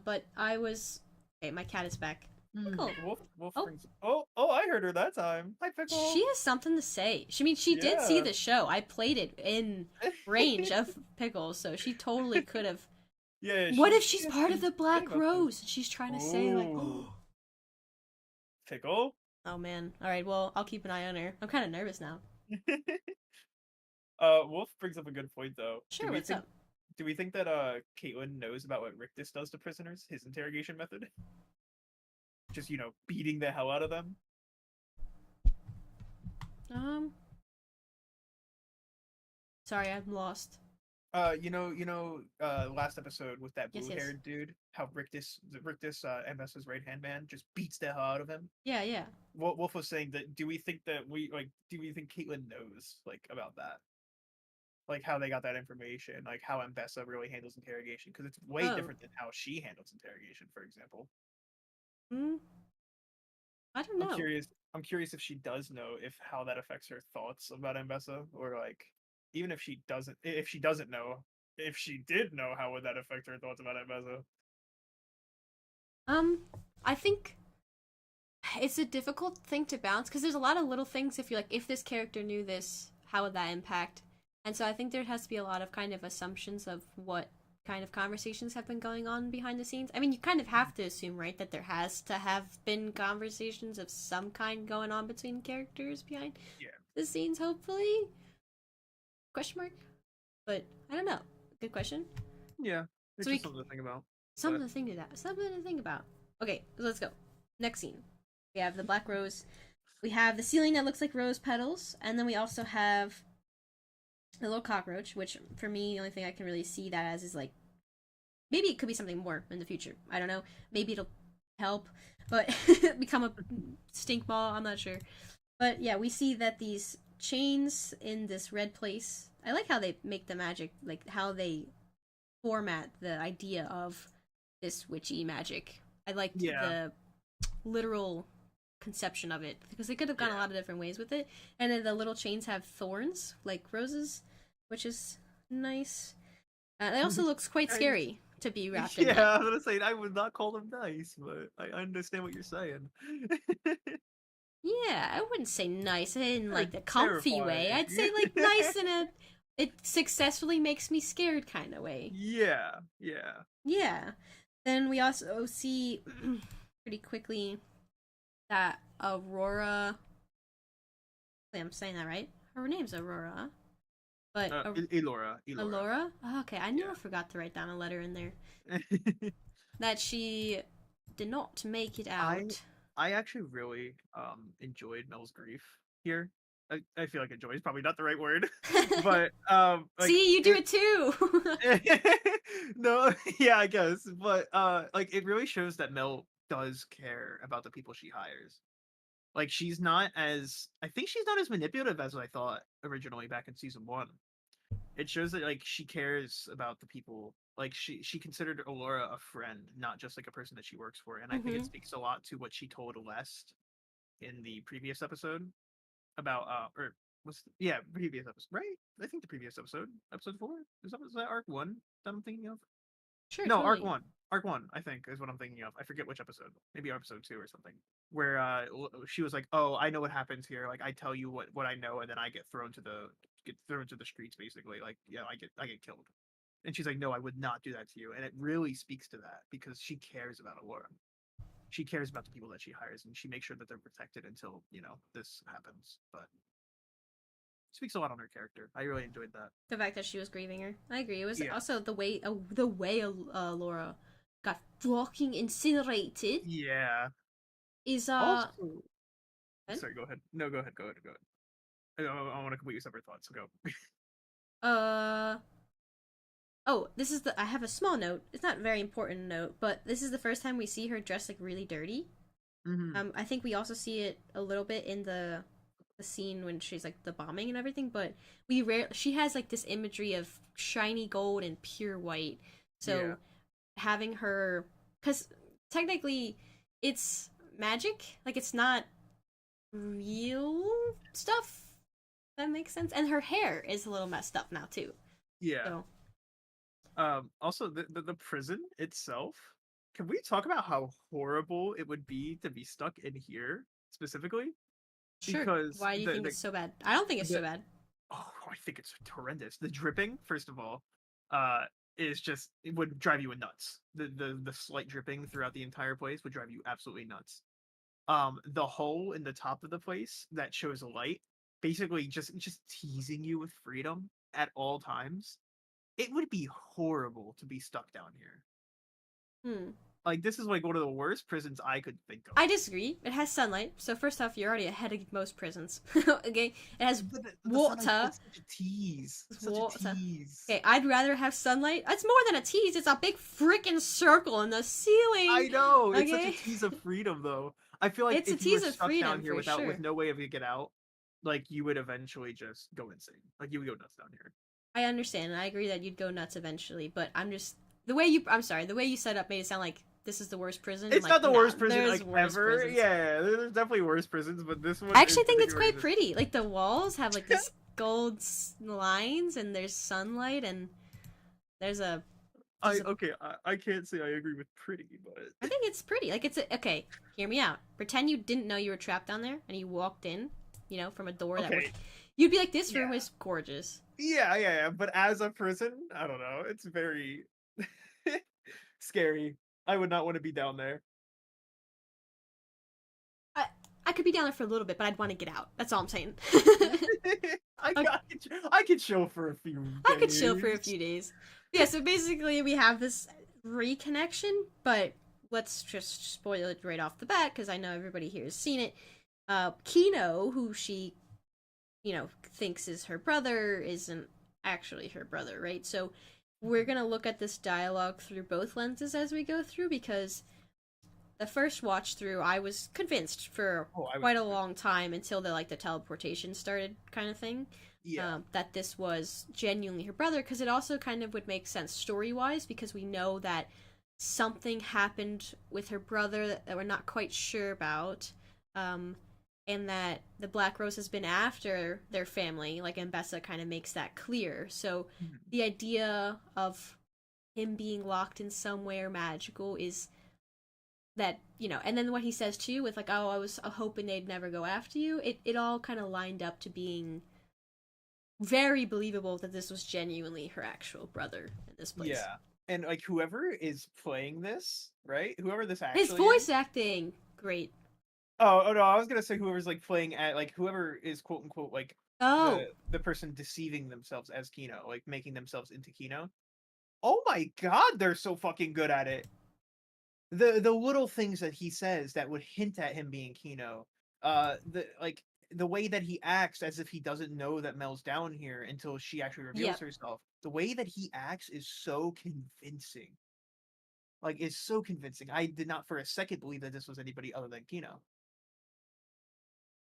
But I was. Okay, my cat is back. Pickle. Wolf Oh. brings. Oh, I heard her that time. Hi, Pickle. She has something to say. She did see Yeah. the show. I played it in range of Pickle, so she totally could have. Yeah. What if she's part of the good Black about this. Rose? She's trying to say like, Ooh. Pickle. oh man. All right, well I'll keep an eye on her. I'm kind of nervous now. Wolf brings up a good point though. Sure, what's up? Do we think that Caitlyn knows about what Rictus does to prisoners? His interrogation method. Just beating the hell out of them. Sorry, I'm lost. Last episode with that Yes, blue-haired dude, how Rictus, Ambessa's right-hand man, just beats the hell out of him. Yeah. Wolf was saying that. Do we think Caitlyn knows about that? Like how they got that information, like how Ambessa really handles interrogation, because it's way different than how she handles interrogation, for example. I don't know. I'm curious if she does know if how that affects her thoughts about Ambessa, or like even if she doesn't know, if she did know, how would that affect her thoughts about Ambessa? I think It's a difficult thing to balance because there's a lot of little things. If you're like, if this character knew this, how would that impact? And so I think there has to be a lot of kind of assumptions of what kind of conversations have been going on behind the scenes. I mean, you kind of have to assume, right, that there has to have been conversations of some kind going on between characters behind Yeah. the scenes, hopefully. Question mark? But I don't know. Good question. Yeah. It's So just something to think about. something But to think about. Something to think about. Okay, let's go. Next scene. We have the black rose. We have the ceiling that looks like rose petals, and then we also have the little cockroach, which for me, the only thing I can really see that as is like maybe it could be something more in the future. I don't know. Maybe it'll help, but become a stink ball. I'm not sure. But yeah, we see that these chains in this red place. I like how they make the magic, like how they format the idea of this witchy magic. I liked the literal conception of it because they could have gone a lot of different ways with it. And then the little chains have thorns like roses, which is nice. It also looks quite scary to be wrapped in. Yeah, I'm gonna say I would not call them nice, but I understand what you're saying. Yeah, I wouldn't say nice in like the comfy Terrifying. way. I'd say like nice in a it successfully makes me scared kind of way. Yeah, yeah. Yeah. Then we also see pretty quickly that Aurora. I'm saying that right? Her name's Aurora. But Elora. Alora? Oh, okay, I knew Yeah. I forgot to write down a letter in there. That she did not make it out. I actually really enjoyed Mel's grief here. I feel like enjoy is probably not the right word, but like, see, you do it too. no, yeah, I guess, but like it really shows that Mel does care about the people she hires. Like I think she's not as manipulative as I thought originally back in season 1. It shows that like she cares about the people. Like she considered Alora a friend, not just like a person that she works for. And I think it speaks a lot to what she told Lest in the previous episode about or previous episode, right? I think the previous episode 4, is that arc 1 that I'm thinking of? Sure. No, totally. arc 1 I think is what I'm thinking of. I forget which episode, maybe episode 2 or something, where she was like, oh, I know what happens here, like I tell you what I know, and then I get thrown to the streets, basically, like, yeah, I get killed. And she's like, no, I would not do that to you. And it really speaks to that because she cares about Alora. She cares about the people that she hires, and she makes sure that they're protected until, this happens. But it speaks a lot on her character. I really enjoyed that. The fact that she was grieving her. I agree. It was Yeah. also the way Laura got fucking incinerated Yeah. is Also, What? sorry, go ahead. No, go ahead. I want to complete your separate thoughts, so go. Oh, I have a small note. It's not a very important note, but this is the first time we see her dressed like really dirty. Mm-hmm. I think we also see it a little bit in the scene when she's like the bombing and everything, but she has like this imagery of shiny gold and pure white. So having her, because technically it's magic, like it's not real stuff. That makes sense. And her hair is a little messed up now too. Yeah. So. Also, the prison itself. Can we talk about how horrible it would be to be stuck in here specifically? Sure. Because why do you think it's so bad? I don't think it's so bad. Oh, I think it's horrendous. The dripping, first of all, is just, it would drive you nuts. The slight dripping throughout the entire place would drive you absolutely nuts. The hole in the top of the place that shows a light, basically just teasing you with freedom at all times. It would be horrible to be stuck down here. Like, this is like one of the worst prisons I could think of. I disagree. It has sunlight, so first off, you're already ahead of most prisons. Okay, it has water. It's such a tease. Water. Okay, I'd rather have sunlight. It's more than a tease. It's a big freaking circle in the ceiling. I know. It's okay? such a tease of freedom, though. I feel like it's if a you tease were of stuck freedom down here for sure. with no way of you get out, like, you would eventually just go insane. Like, you would go nuts down here. I understand. I agree that you'd go nuts eventually, but the way you set up made it sound like this is the worst prison. It's like, not the worst prison like ever. Prisons. Yeah, there's definitely worse prisons, but this one. I actually think it's quite pretty. Like the walls have like this gold lines, and there's sunlight, and there's a I okay. I can't say I agree with pretty, I but think it's pretty. Like okay. Hear me out. Pretend you didn't know you were trapped down there, and you walked in, from a door that would. okay. You'd be like, "This room Yeah, is gorgeous." yeah. But as a person, I don't know. It's very scary. I would not want to be down there. I I could be down there for a little bit, but I'd want to get out. That's all I'm saying. Okay, I could chill for a few I could chill for a days. few days. Yeah, so basically we have this reconnection, but let's just spoil it right off the bat because I know everybody here has seen it. Kino, who she, thinks is her brother, isn't actually her brother, right? So we're gonna look at this dialogue through both lenses as we go through because the first watch through I was convinced for Oh, I was quite a long time until the teleportation started kind of thing, yeah. that this was genuinely her brother, because it also kind of would make sense story wise because we know that something happened with her brother that we're not quite sure about, and that the Black Rose has been after their family. Like Ambessa kind of makes that clear. So Mhm. the idea of him being locked in somewhere magical is that, and then what he says too with like, oh, I was hoping they'd never go after you. It all kind of lined up to being very believable that this was genuinely her actual brother in this place. Yeah. And like whoever is playing this, right? Whoever this His actually voice is. acting, great. Oh no, I was gonna say whoever's like playing at like whoever is quote unquote like Oh, the person deceiving themselves as Kino, like making themselves into Kino. Oh my god, they're so fucking good at it. The little things that he says that would hint at him being Kino. The way that he acts as if he doesn't know that Mel's down here until she actually reveals yep. herself. The way that he acts is so convincing. Like is so convincing. I did not for a second believe that this was anybody other than Kino.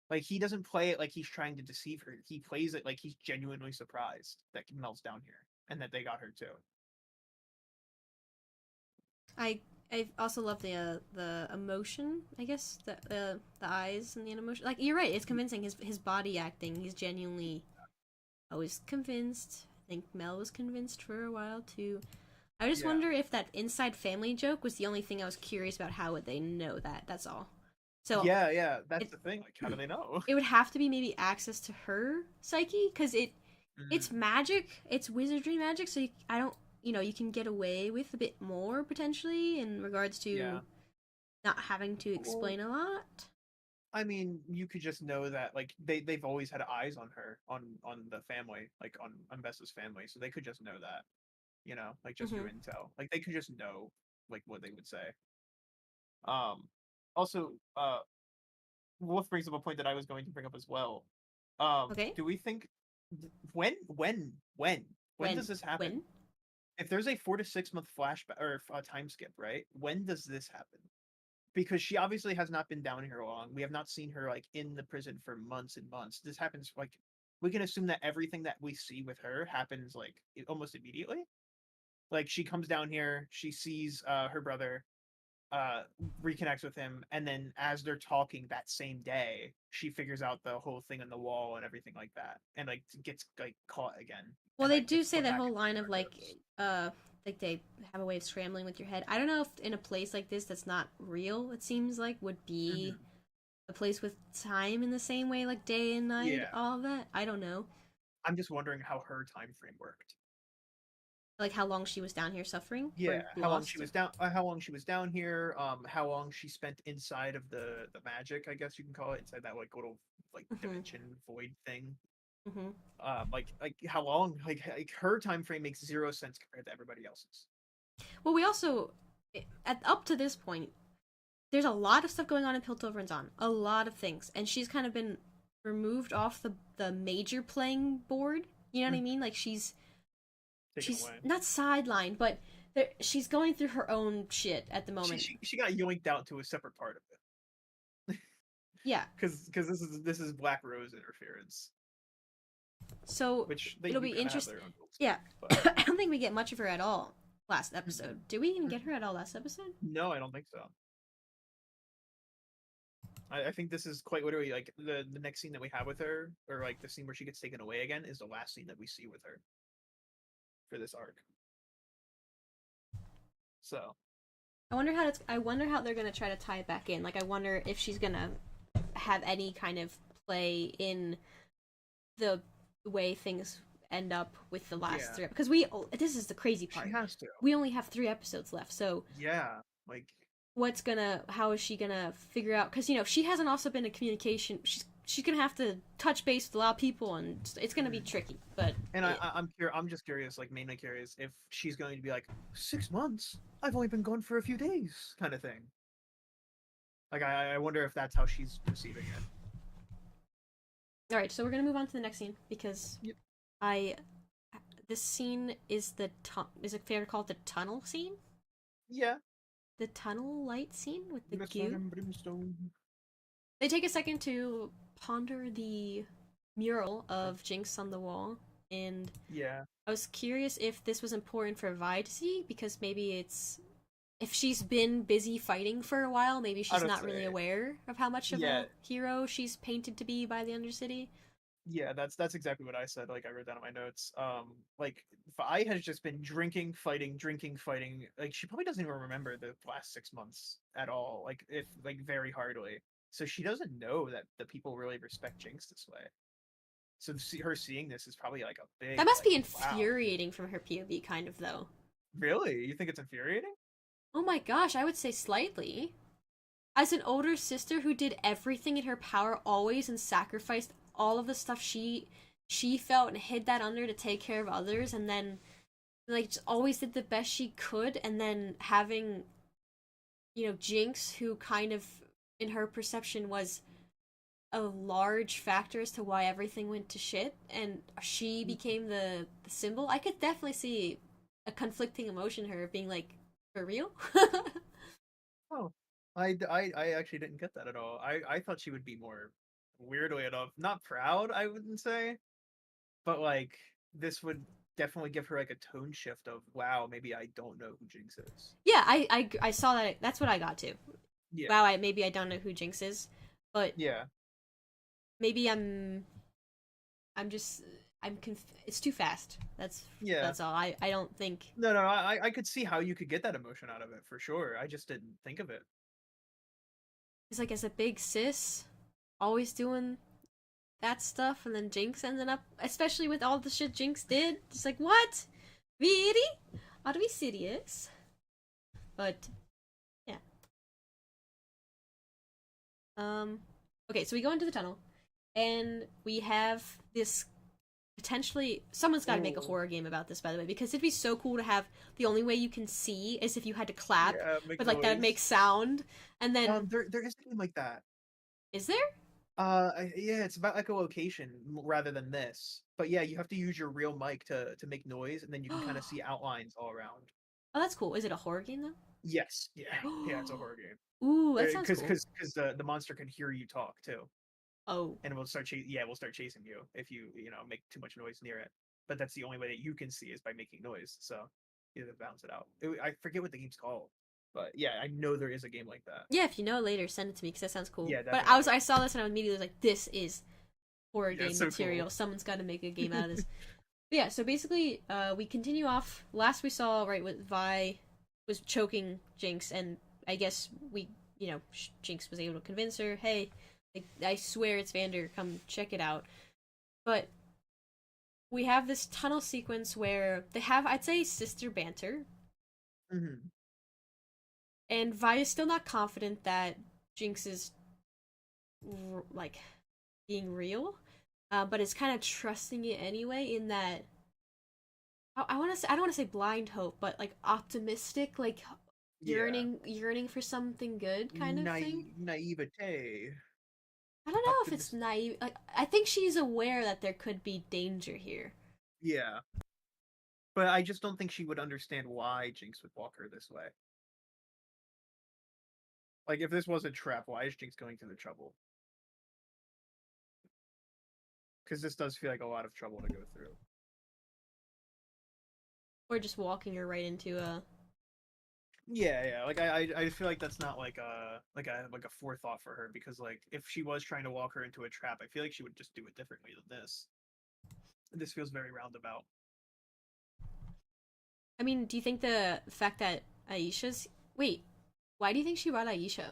Like he doesn't play it like he's trying to deceive her. He plays it like he's genuinely surprised that Mel's down here and that they got her too. I I also love the emotion. I guess the eyes and the emotion. Like you're right. It's convincing. His body acting. He's genuinely always convinced. I think Mel was convinced for a while too. I just Yeah. wonder if that inside family joke was the only thing I was curious about. How would they know that? That's all. So Yeah. That's it the thing. Like, how do they know? it would have to be maybe access to her psyche because it's Mm, magic, it's wizardry magic. So I don't, you can get away with a bit more potentially in regards yeah. to not having to Well, explain a lot. I mean, you could just know that like they've always had eyes on her on the family, like on Bessa's family, so they could just know that, like just through Hmm. intel. Like they could just know like what they would say. Um Also, Wolf brings up a point that I was going to bring up as well. Okay. Do we think when When does this happen? when If there's a 4 to 6 month flashback or a time skip, right? When does this happen? Because she obviously has not been down here long. We have not seen her like in the prison for months and months. This happens like we can assume that everything that we see with her happens like almost immediately. Like she comes down here, she sees her brother, uh reconnects with him, and then as they're talking that same day, she figures out the whole thing on the wall and everything like that, and like gets like caught again, well, and they like do gets say put that back whole into line of Narcos. like they have a way of scrambling with your head. I don't know if in a place like this that's not real, it seems like would be Hmm. a place with time in the same way, like day and night, Yeah, all of that. I don't know. I'm just wondering how her time frame worked. Like how long she was down here suffering Yeah, or lost. how long she was down here, how long she spent inside of the magic, I guess you can call it, inside that like little like Hmm. dimension void thing. Hmm. Like how long, like her time frame makes zero sense compared to everybody else's. Well, we also at up to this point, there's a lot of stuff going on in Piltover on, a lot of things, and she's kind of been removed off the major playing board. You know what I Mhm. mean? Like Taken she's away. not sidelined, but she's going through her own shit at the She, moment. she she got yoinked out to a separate part of it Yeah, because this is Black Rose interference, so which they it'll do be kind of have interesting. their own rules Yeah, against, but I don't think we get much of her at all last Mhm. episode. Did we even get Mhm. her at all last episode? No, I don't think so. I think this is quite literally like the next scene that we have with her, or like the scene where she gets taken away again, is the last scene that we see with her for this arc. So I wonder how they're gonna try to tie it back in. Like, I wonder if she's gonna have any kind of play in the way things end up with the last yeah, three. Because this is the crazy she part. has to. We only have 3 episodes left, so Yeah, like how is she gonna figure out? Because she hasn't also been in communication. She's gonna have to touch base with a lot of people, and it's gonna be mhm. tricky. But And I'm just curious, like mainly curious if she's going to be like 6 months. I've only been gone for a few days, kind of thing. Like I wonder if that's how she's perceiving it. all right, so we're gonna move on to the next scene because Yep. I this scene is is it fair to call it the tunnel scene? Yeah. The tunnel light scene with the Brimstone goo. and brimstone. They take a second to ponder the mural of Jinx on the wall, and Yeah. I was curious if this was important for Vi to see because maybe it's if she's been busy fighting for a while, maybe I she's don't not really say. aware of how much of Yeah. a hero she's painted to be by the Undercity. Yeah, that's exactly what I said. Like I wrote down in my notes. Like Vi has just been drinking, fighting. Like she probably doesn't even remember the last 6 months at all. Like if like very hardly. So she doesn't know that the people really respect Jinx this way. So her seeing this is probably like a That big must like be wow. infuriating from her POV, kind of though. Really? You think it's infuriating? Oh my gosh, I would say slightly. As an older sister who did everything in her power always and sacrificed all of the stuff she felt and hid that under to take care of others, and then like just always did the best she could, and then having Jinx, who kind of in her perception was a large factor as to why everything went to shit, and she became the symbol. I could definitely see a conflicting emotion in her being like, for real. Oh, I actually didn't get that at all. I thought she would be more weirdly enough, not proud, I wouldn't say, but like this would definitely give her like a tone shift of wow, maybe I don't know who Jinx is. Yeah, I saw that. That's what I got to. Yeah, Wow, maybe I don't know who Jinx is, but yeah, maybe I'm just it's too fast. yeah. That's all. I don't think No, no, I could see how you could get that emotion out of it for sure. I just didn't think of it. it's like as a big sis, always doing that stuff, and then Jinx ended up, especially with all the shit Jinx did, just like what? Really? Are we serious? But yeah. Okay, so we go into the tunnel, and we have this potentially someone's got to make a Oh, horror game about this, by the way, because it'd be so cool to have the only way you can see is if you had to clap, yeah, make but like that would make noise. sound, and then There is a game like that. is there? Yeah, it's about echolocation rather than this. But yeah, you have to use your real mic to make noise, and then you can kind of see outlines all around. Oh, that's cool. Is it a horror game Yes, yeah, yeah, it's a though? horror game. Ooh, that sounds Because cool. the monster can hear you talk too, Oh, and it will start yeah, it will start chasing you if you know make too much noise near it. But that's the only way that you can see is by making noise. So you have to balance it out. I forget what the game's called, but yeah, I know there is a game like that. yeah. If you know later, send it to me because that sounds cool. Yeah, But definitely. I saw this and I immediately was like, this is horror Yeah, game it's so cool. material. Someone's got to make a game out of this. But yeah, so basically, we continue off. Last we saw, right, with Vi was choking Jinx, and I guess Jinx was able to convince her, hey, I swear it's Vander, come check it out. But we have this tunnel sequence where they have, I'd say, sister banter, Hmm. and Vi is still not confident that Jinx is, like, being real, but is kind of trusting it anyway, in that I want to say I don't want to say blind hope, but like optimistic, like Yeah, yearning for something good kind of thing. naivete, I don't know if it's optimist. naive. Like I think she's aware that there could be danger here. Yeah, but I just don't think she would understand why Jinx would walk her this way. Like, if this was a trap, why is Jinx going through the trouble? Because this does feel like a lot of trouble to go through. Or just walking her right into a Yeah, yeah. Like I feel like that's not like a forethought for her because like if she was trying to walk her into a trap, I feel like she would just do it differently than this. This feels very roundabout. I mean, do you think the fact that Aisha's. Wait, why do you think she brought Aisha?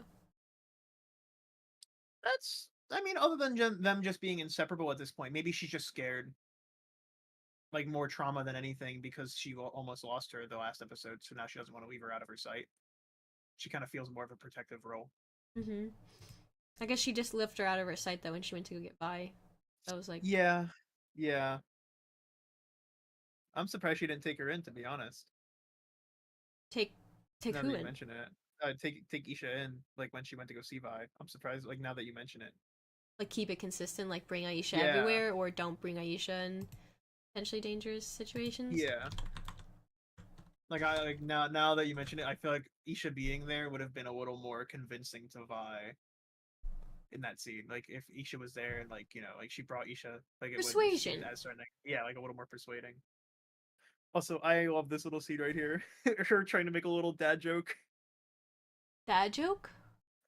That's, I mean, other than them just being inseparable at this point, maybe she's just scared. Like more trauma than anything because she almost lost her the last episode, so now she doesn't want to leave her out of her sight. She kind of feels more of a protective role. Mm-hmm. I guess she just left her out of her sight though when she went to go get Vi. I was like, yeah, yeah. I'm surprised she didn't take her in, to be honest. take Now who that you in? mention it, take Isha in, like when she went to go see Vi. I'm surprised, like now that you mention it. Like keep it consistent, like bring Aisha Yeah, everywhere, or don't bring Aisha in potentially dangerous situations. yeah. Like I like now that you mention it, I feel like Isha being there would have been a little more convincing to Vi in that scene. Like if Isha was there and like like she brought Isha, like it would seem Persuasion. as certain. Yeah, like a little more persuading. Also, I love this little scene right here. Her trying to make a little dad joke. Dad joke?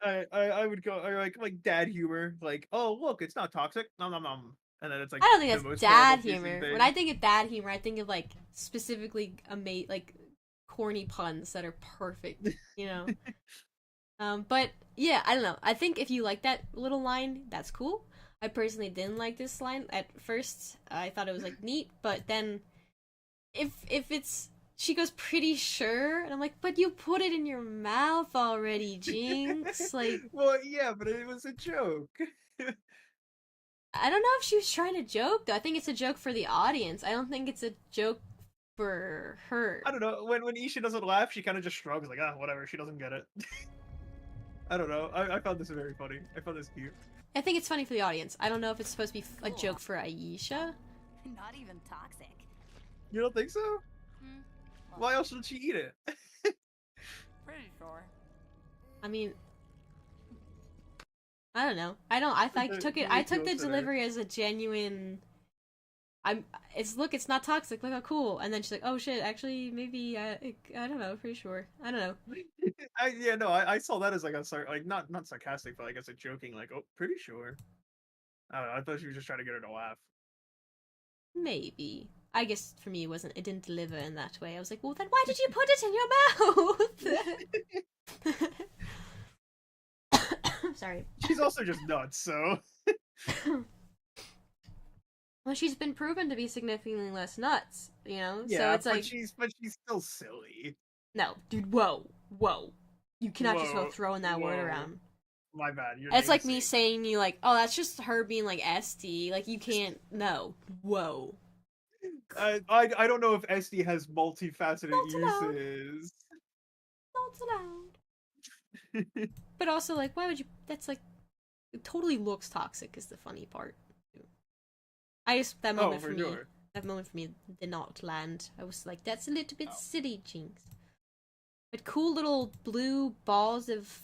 I would go like dad humor, like oh look, it's not toxic, nom nom nom, and then it's like I don't think the that's most dad normal facing humor. When thing. I think of dad humor, I think of like specifically like corny puns that are perfect. You know. But yeah, I don't know. I think if you like that little line, that's cool. I personally didn't like this line at first. I thought it was like neat, but then if it's she goes pretty sure, and I'm like, but you put it in your mouth already, Jinx. Like, Well, yeah, but it was a joke. I don't know if she was trying to joke though. I think it's a joke for the audience. I don't think it's a joke for her. I don't know. When Isha doesn't laugh, she kind of just shrugs like whatever. She doesn't get it. I don't know. I found this very funny. I found this cute. I think it's funny for the audience. I don't know if it's supposed to be a Cool. joke for Aisha. Not even toxic. You don't think so? Hmm. Why else would she eat it? Pretty sure. I mean, I don't know. I don't. I took it. I took the delivery as a genuine. It's not toxic. Look how cool. And then she's like, oh shit. Actually, maybe I don't know. Pretty sure. I don't know. I saw that as like like not sarcastic, but I guess a joking like oh pretty sure. I don't know. I thought she was just trying to get her to laugh. Maybe. I guess for me it didn't deliver in that way. I was like, well then why did you put it in your mouth? Sorry. She's also just nuts, so. Well, she's been proven to be significantly less nuts, you know? Yeah, So it's but like she's still silly. no, dude, whoa. You cannot just go Whoa, throwing that word whoa. around. My bad. It's like me saying you like, oh, that's just her being like SD. Like you can't. No. Whoa. I don't know if SD has multifaceted Not allowed. uses. Not allowed. But also, like, why would you? That's like, it totally looks toxic. Is the funny part. That moment for me. Sure. That moment for me did not land. I was like, that's a little bit silly, Jinx. But cool little blue balls of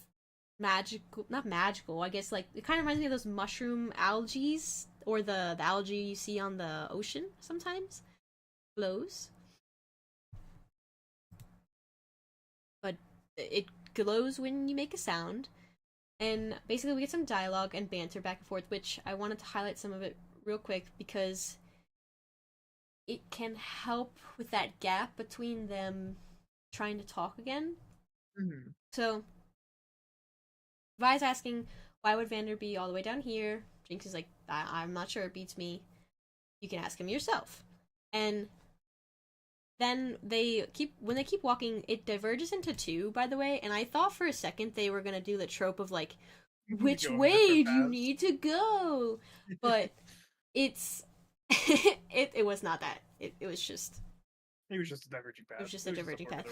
not magical, I guess, like, it kind of reminds me of those mushroom algae, or the algae you see on the ocean sometimes. Glows. But it glows when you make a sound. And basically we get some dialogue and banter back and forth, which I wanted to highlight some of it real quick because it can help with that gap between them trying to talk again. Mm-hmm. So Vi's asking, why would Vander be all the way down here? Jinx is like, I'm not sure, it beats me. You can ask him yourself. And then when they keep walking, it diverges into two, by the way, and I thought for a second they were gonna do the trope of like, which way do you need to go? But it's it was not that. It was just It was just a diverging path. It was just a diverging path.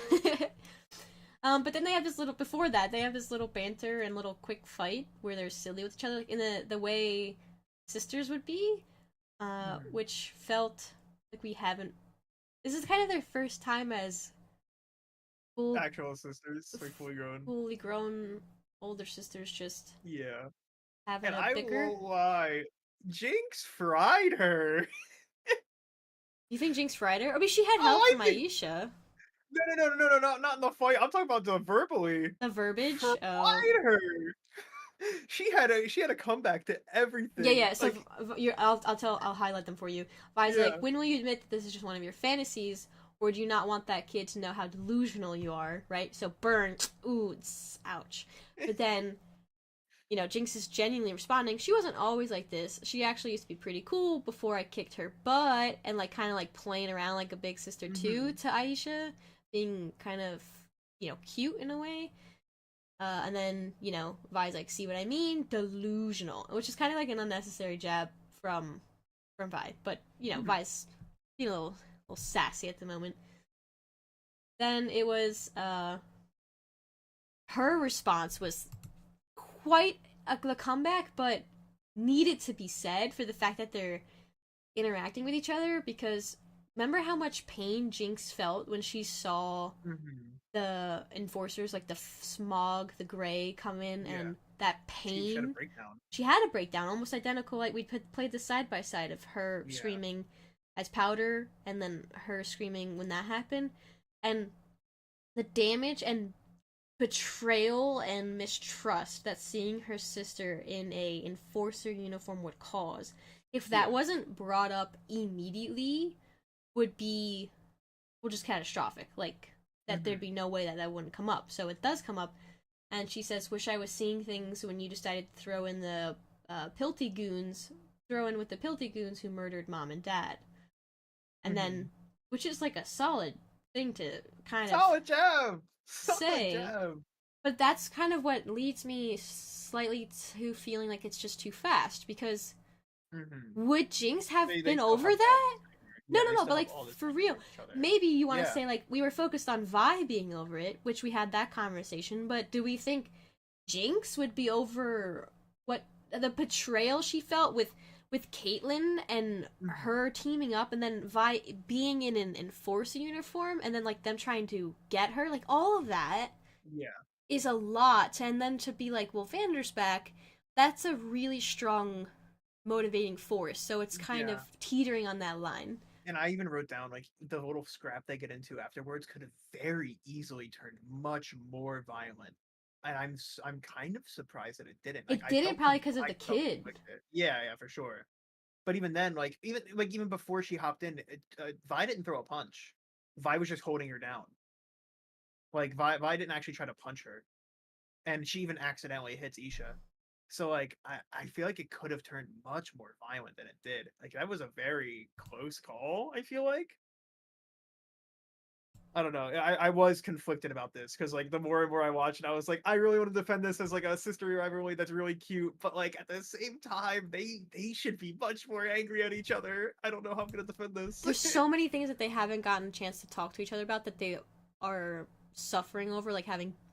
But then they have this little before that they have this little banter and little quick fight where they're silly with each other, like in the way sisters would be, which felt like we haven't. This is kind of their first time as actual sisters, like fully grown older sisters, just having and a I bicker. won't lie, Jinx fried her. You think Jinx fried her? I mean, she had help from Aisha. No, not in the fight. I'm talking about the verbally. The verbiage. Fried her. She had a comeback to everything. Yeah. So I'll highlight them for you. Vi's like, when will you admit that this is just one of your fantasies, Or do you not want that kid to know how delusional you are, right? So burn, ooh, it's, ouch. But then, you know, Jinx is genuinely responding. She wasn't always like this. She actually used to be pretty cool before I kicked her butt, and like kind of like playing around like a big sister too to Aisha, being kind of, you know, cute in a way. And then, you know, Vi's like, see what I mean? Delusional. Which is kind of like an unnecessary jab from Vi. But, you know, Vi's, you know, a little sassy at the moment. Then it was, her response was quite the comeback, but needed to be said for the fact that they're interacting with each other, because remember how much pain Jinx felt when she saw the enforcers, like the smog, the gray, come in, and that pain. She had a breakdown. She had a breakdown, almost identical. Like we played the side by side of her screaming as Powder, and then her screaming when that happened, and the damage and betrayal and mistrust that seeing her sister in a enforcer uniform would cause, if that wasn't brought up immediately, would be, well, just catastrophic. Like, that there'd be no way that that wouldn't come up. So it does come up, and she says, wish I was seeing things when you decided to throw in the Pilty goons, throw in with the Pilty goons who murdered mom and dad. And then, which is like a solid thing to kind of solid job! say. But that's kind of what leads me slightly to feeling like it's just too fast, because would Jinx have been over that? No, but like, for real. Maybe you want to say, like, we were focused on Vi being over it, which we had that conversation, but do we think Jinx would be over what the betrayal she felt with Caitlyn and her teaming up, and then Vi being in an enforcer uniform, and then, like, them trying to get her? Like, all of that is a lot, and then to be like, well, Vander's back, that's a really strong motivating force, so it's kind of teetering on that line. And I even wrote down, like, the little scrap they get into afterwards could have very easily turned much more violent. And I'm kind of surprised that it didn't. Like, it didn't, probably because of the kid. Yeah, for sure. But even then, like, even before she hopped in, Vi didn't throw a punch. Vi was just holding her down. Like, Vi didn't actually try to punch her. And she even accidentally hits Isha. So, like, I feel like it could have turned much more violent than it did. Like, that was a very close call, I feel like. I don't know. I was conflicted about this, because, like, the more and more I watched it, I was like, I really want to defend this as, like, a sister rivalry that's really cute, but, like, at the same time, they should be much more angry at each other. I don't know how I'm going to defend this. There's so many things that they haven't gotten a chance to talk to each other about that they are suffering over, like,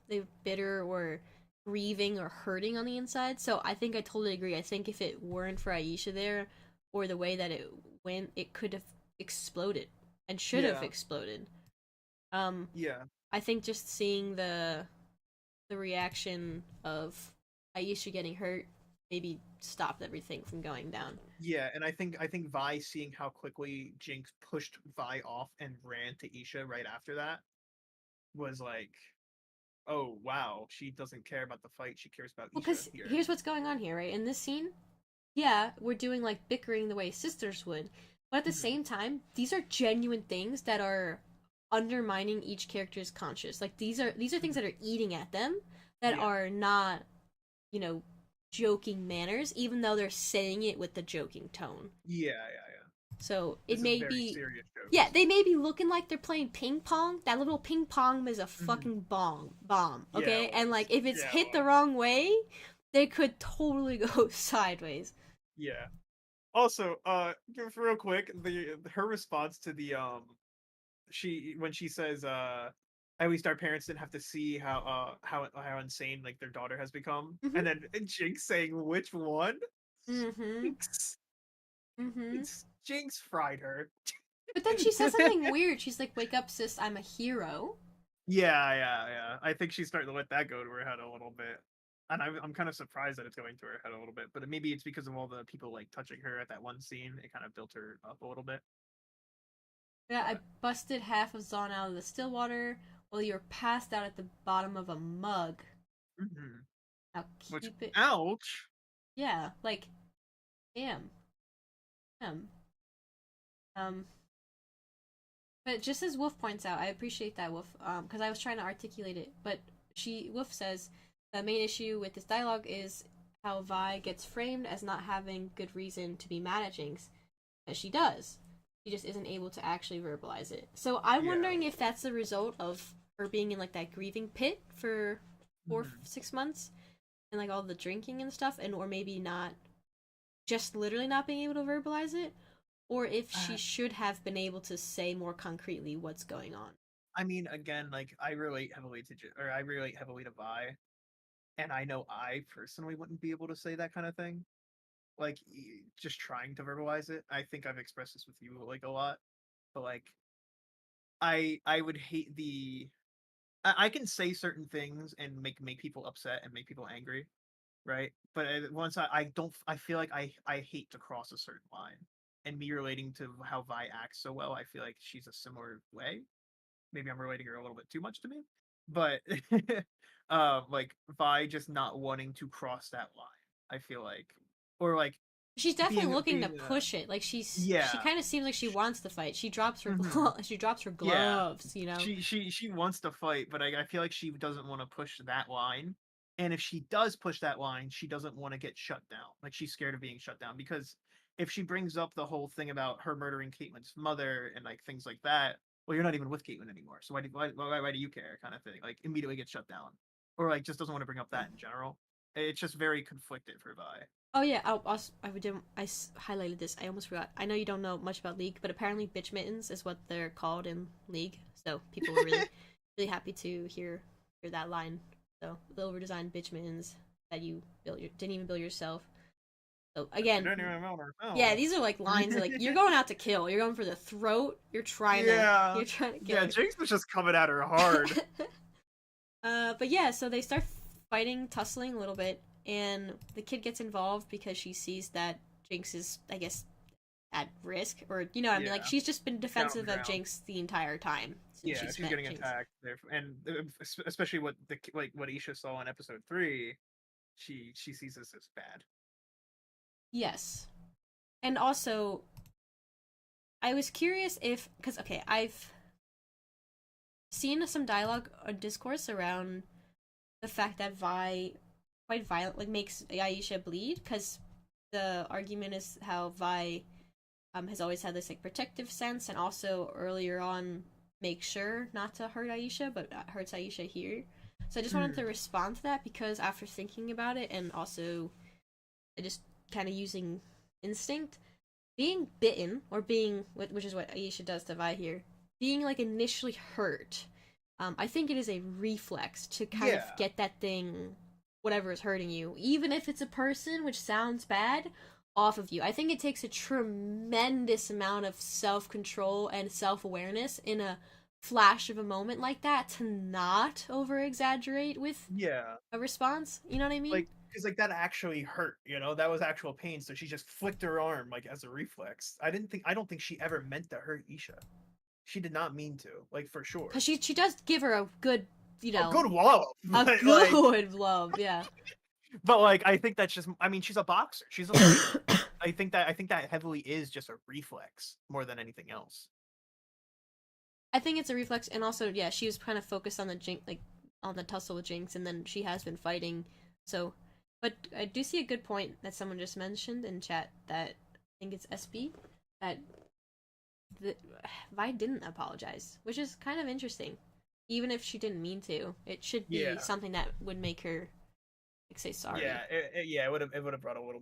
they're bitter or grieving or hurting on the inside. So I think I totally agree. I think if it weren't for Aisha there, or the way that it went, it could have exploded and should have exploded. I think just seeing the reaction of Aisha getting hurt maybe stopped everything from going down. Yeah, and I think Vi seeing how quickly Jinx pushed Vi off and ran to Isha right after that was like, oh wow, she doesn't care about the fight, she cares about Isha. Because here's what's going on here, right? In this scene, we're doing like bickering the way sisters would, but at the same time, these are genuine things that are undermining each character's conscience. Like, these are things that are eating at them, that are not, you know, joking manners, even though they're saying it with the joking tone. So it may be, they may be looking like they're playing ping pong. That little ping pong is a fucking bomb, okay? And, like, if it's hit the wrong way, they could totally go sideways. Yeah. Also, real quick, her response to the when she says, at least our parents didn't have to see how insane, like, their daughter has become, and then Jinx saying, which one? Jinx. Jinx fried her. But then she says something weird. She's like, wake up, sis, I'm a hero. Yeah. I think she's starting to let that go to her head a little bit. And I'm kind of surprised that it's going to her head a little bit. But maybe it's because of all the people, like, touching her at that one scene. It kind of built her up a little bit. Yeah, I busted half of Zon out of the still water while you were passed out at the bottom of a mug. Now keep it. Ouch! Yeah, like, damn. But just as Wolf points out, I appreciate that, Wolf, because I was trying to articulate it, but Wolf says the main issue with this dialogue is how Vi gets framed as not having good reason to be mad at Jinx, as she does. She just isn't able to actually verbalize it. So I'm wondering if that's the result of her being in like that grieving pit for 6 months, and like all the drinking and stuff, and or maybe not, just literally not being able to verbalize it, or if she should have been able to say more concretely what's going on. I mean, again, like I relate heavily to Vi, and I know I personally wouldn't be able to say that kind of thing. Like just trying to verbalize it. I think I've expressed this with you like a lot, but like I would hate I can say certain things and make people upset and make people angry, right? But once I don't, I feel like I hate to cross a certain line. And me relating to how Vi acts so well, I feel like she's a similar way. Maybe I'm relating her a little bit too much to me, but like Vi just not wanting to cross that line. I feel like, or like she's definitely looking to push it. Like she kind of seems like she wants to fight. She drops her she drops her gloves. You know, she wants to fight, but I feel like she doesn't want to push that line. And if she does push that line, she doesn't want to get shut down. Like she's scared of being shut down because if she brings up the whole thing about her murdering Caitlyn's mother and like things like that, well, you're not even with Caitlyn anymore, so why do you care? Kind of thing. Like immediately gets shut down, or like just doesn't want to bring up that in general. It's just very conflicted for Vi. Oh yeah, I highlighted this. I almost forgot. I know you don't know much about League, but apparently bitch mittens is what they're called in League. So people were really really happy to hear that line. So the overdesigned bitch mittens that you didn't even build yourself. So again, yeah, these are like lines that, like you're going out to kill. You're going for the throat. You're trying to kill. Yeah, Jinx was just coming at her hard. But yeah, so they start fighting, tussling a little bit, and the kid gets involved because she sees that Jinx is, I guess, at risk, or you know what I mean? Like she's just been defensive of Jinx the entire time. Yeah, she's getting attacked there, and especially what Isha saw in episode 3, she sees this as bad. Yes. And also, I was curious if, because, okay, I've seen some dialogue or discourse around the fact that Vi quite violent, like, makes Aisha bleed, because the argument is how Vi has always had this, like, protective sense, and also earlier on makes sure not to hurt Aisha, but hurts Aisha here. So I just wanted to respond to that, because after thinking about it, and also just kind of using instinct, being bitten, or being, which is what Aisha does to Vi here, being like initially hurt, I think it is a reflex to kind of get that thing, whatever is hurting you, even if it's a person, which sounds bad, off of you. I think it takes a tremendous amount of self-control and self-awareness in a flash of a moment like that to not over-exaggerate with a response. You know what I mean? Like, because like that actually hurt, you know, that was actual pain. So she just flicked her arm like as a reflex. I don't think she ever meant to hurt Isha. She did not mean to, like for sure. Because she does give her a good, you know, a good wallop. A good love, yeah. But like, I think that's just. I mean, she's a boxer. She's a. I think that heavily is just a reflex more than anything else. I think it's a reflex, and also, yeah, she was kind of focused on the Jinx, like on the tussle with Jinx, and then she has been fighting. So, but I do see a good point that someone just mentioned in chat, that I think it's SB, that Vi didn't apologize, which is kind of interesting. Even if she didn't mean to, it should be something that would make her like say sorry. Yeah, it would have brought a little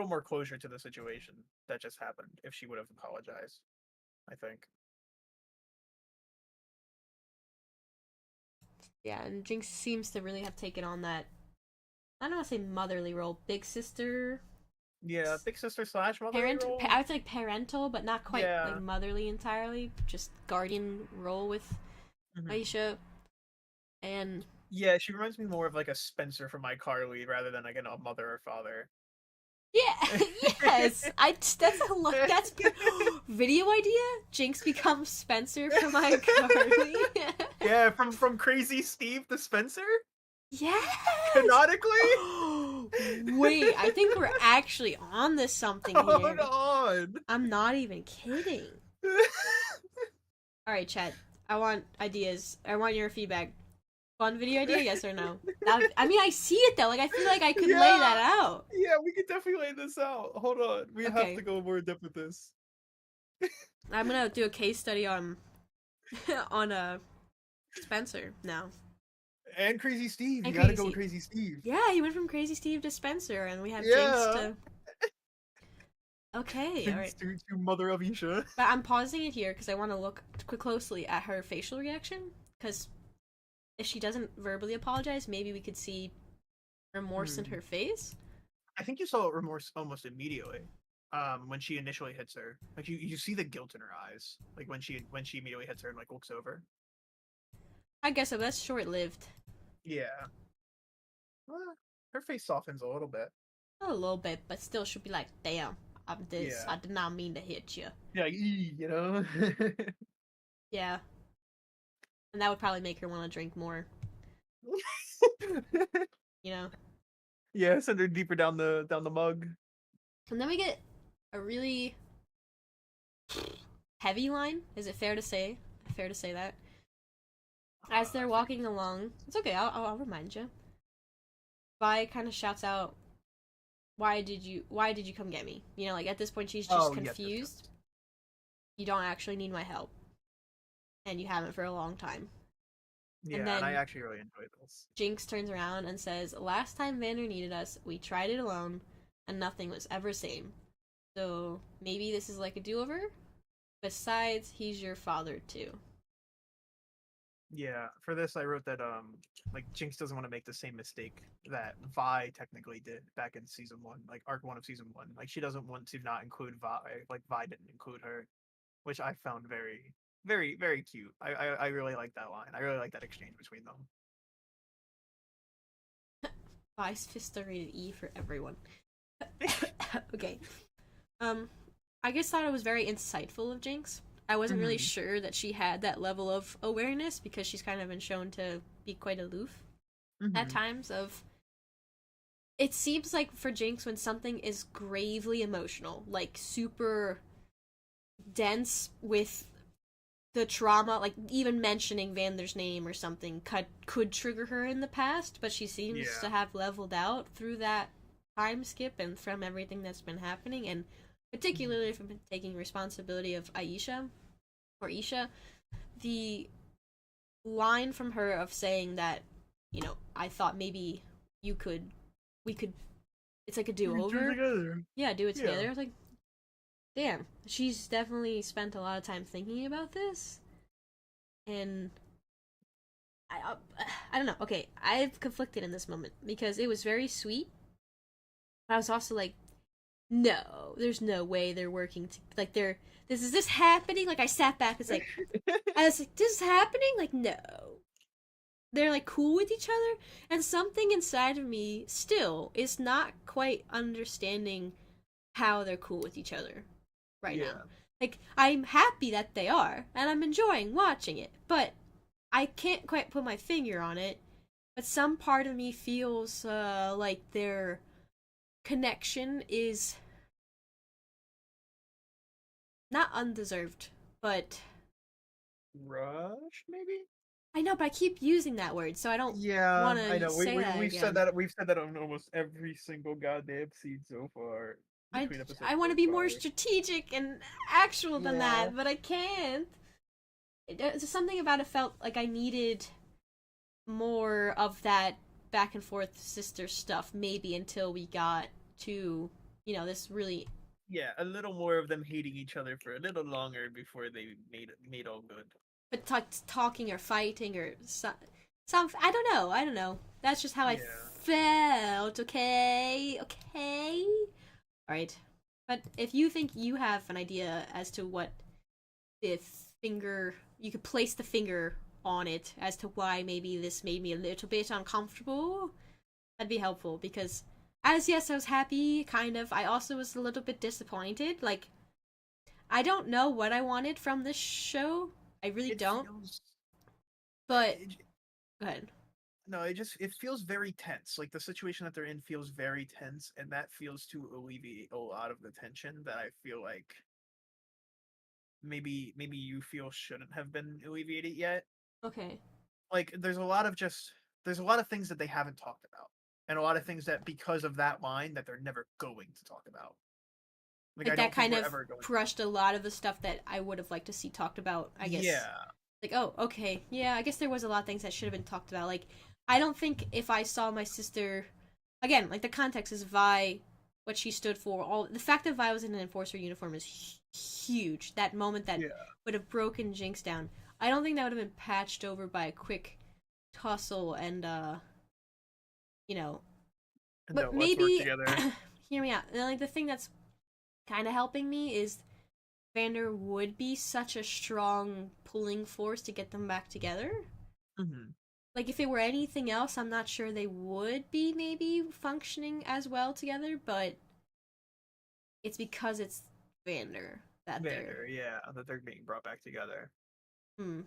more closure to the situation that just happened if she would have apologized, I think. Yeah, and Jinx seems to really have taken on that, I don't want to say motherly role, big sister. Yeah, big sister / motherly role. I would say parental, but not quite like motherly entirely. Just guardian role with Aisha. And yeah, she reminds me more of like a Spencer from iCarly rather than like a mother or father. Yeah, yes. That's video idea. Jinx becomes Spencer from iCarly. Yeah, from Crazy Steve to Spencer. Yes! Canonically? Wait, I think we're actually on this something Hold here. on. I'm not even kidding. Alright, Chad. I want ideas. I want your feedback. Fun video idea, yes or no? I mean, I see it though. Like, I feel like I could lay that out. Yeah, we could definitely lay this out. Hold on. We have Okay. to go more in depth with this. I'm gonna do a case study on on Spencer now. And Crazy Steve. And You gotta Crazy go with Steve. Crazy Steve. Yeah, he went from Crazy Steve to Spencer, and we have Yeah. Jinx to. Okay, alright. To Mother of Isha. But I'm pausing it here because I want to look closely at her facial reaction. Because if she doesn't verbally apologize, maybe we could see remorse in her face. I think you saw remorse almost immediately. When she initially hits her, like you see the guilt in her eyes, like when she immediately hits her and like looks over. I guess so. That's short lived. Yeah. Well, her face softens a little bit. A little bit, but still should be like, damn, I'm this. Yeah. I did not mean to hit you. Yeah, you know. Yeah. And that would probably make her want to drink more. You know. Yeah, send her deeper down the mug. And then we get a really heavy line. Is it fair to say? Fair to say that? As they're walking along, it's okay. I'll remind you. Vi kind of shouts out, "Why did you come get me?" You know, like at this point she's just confused. Yes. You don't actually need my help, and you haven't for a long time. Yeah, and I actually really enjoyed this. Jinx turns around and says, "Last time Vander needed us, we tried it alone, and nothing was ever same. So maybe this is like a do-over. Besides, he's your father too." Yeah, for this I wrote that like Jinx doesn't want to make the same mistake that Vi technically did back in season 1, like arc 1 of season 1. Like she doesn't want to not include Vi, like Vi didn't include her, which I found very, very, very cute. I really like that line. I really like that exchange between them. Vi's fist are rated E for everyone. Okay. I just thought it was very insightful of Jinx. I wasn't really sure that she had that level of awareness because she's kind of been shown to be quite aloof at times. It seems like for Jinx, when something is gravely emotional, like super dense with the trauma, like even mentioning Vander's name or something could trigger her in the past, but she seems to have leveled out through that time skip and from everything that's been happening, and particularly from taking responsibility of Isha, the line from her of saying that, you know, I thought maybe we could, it's like a do-over. Yeah, do it together. I was like, damn, she's definitely spent a lot of time thinking about this, and I don't know. Okay, I've conflicted in this moment because it was very sweet, but I was also like, no, there's no way they're working like they're is this happening? Like I sat back, it's like I was like, this is happening? Like no. They're like cool with each other, and something inside of me still is not quite understanding how they're cool with each other right now. Like I'm happy that they are, and I'm enjoying watching it, but I can't quite put my finger on it. But some part of me feels like their connection is not undeserved, but rush, maybe. I know, but I keep using that word, so I don't want to. I know. Say that we've again. said that. We've said that on almost every single goddamn scene so far. I want to be more strategic and actual than that, but I can't. There's something about it felt like I needed more of that back and forth sister stuff, maybe until we got to, you know, this really. Yeah, a little more of them hating each other for a little longer before they made all good. But talking or fighting or some I don't know. That's just how I felt. Okay. All right. But if you think you have an idea as to what the finger, you could place the finger on it as to why maybe this made me a little bit uncomfortable, that'd be helpful, because as yes, I was happy, kind of, I also was a little bit disappointed. Like, I don't know what I wanted from this show. I really don't. But, go ahead. No, it feels very tense. Like the situation that they're in feels very tense, and that feels to alleviate a lot of the tension that I feel like maybe you feel shouldn't have been alleviated yet. Okay. Like there's a lot of things that they haven't talked about, and a lot of things that because of that line that they're never going to talk about. Like Like I that don't think kind we're of ever going. crushed a lot of the stuff that I would have liked to see talked about, I guess. Yeah. Like, oh, okay. Yeah, I guess there was a lot of things that should have been talked about. Like, I don't think if I saw my sister again, like the context is Vi, what she stood for, all the fact that Vi was in an enforcer uniform is huge. That moment that Yeah. would have broken Jinx down. I don't think that would have been patched over by a quick tussle and you know, And but let's work maybe together. hear me out. And, like the thing that's kind of helping me is Vander would be such a strong pulling force to get them back together. Hmm. Like if it were anything else, I'm not sure they would be maybe functioning as well together, but it's because it's Vander that Vander, yeah, that they're being brought back together. Hmm.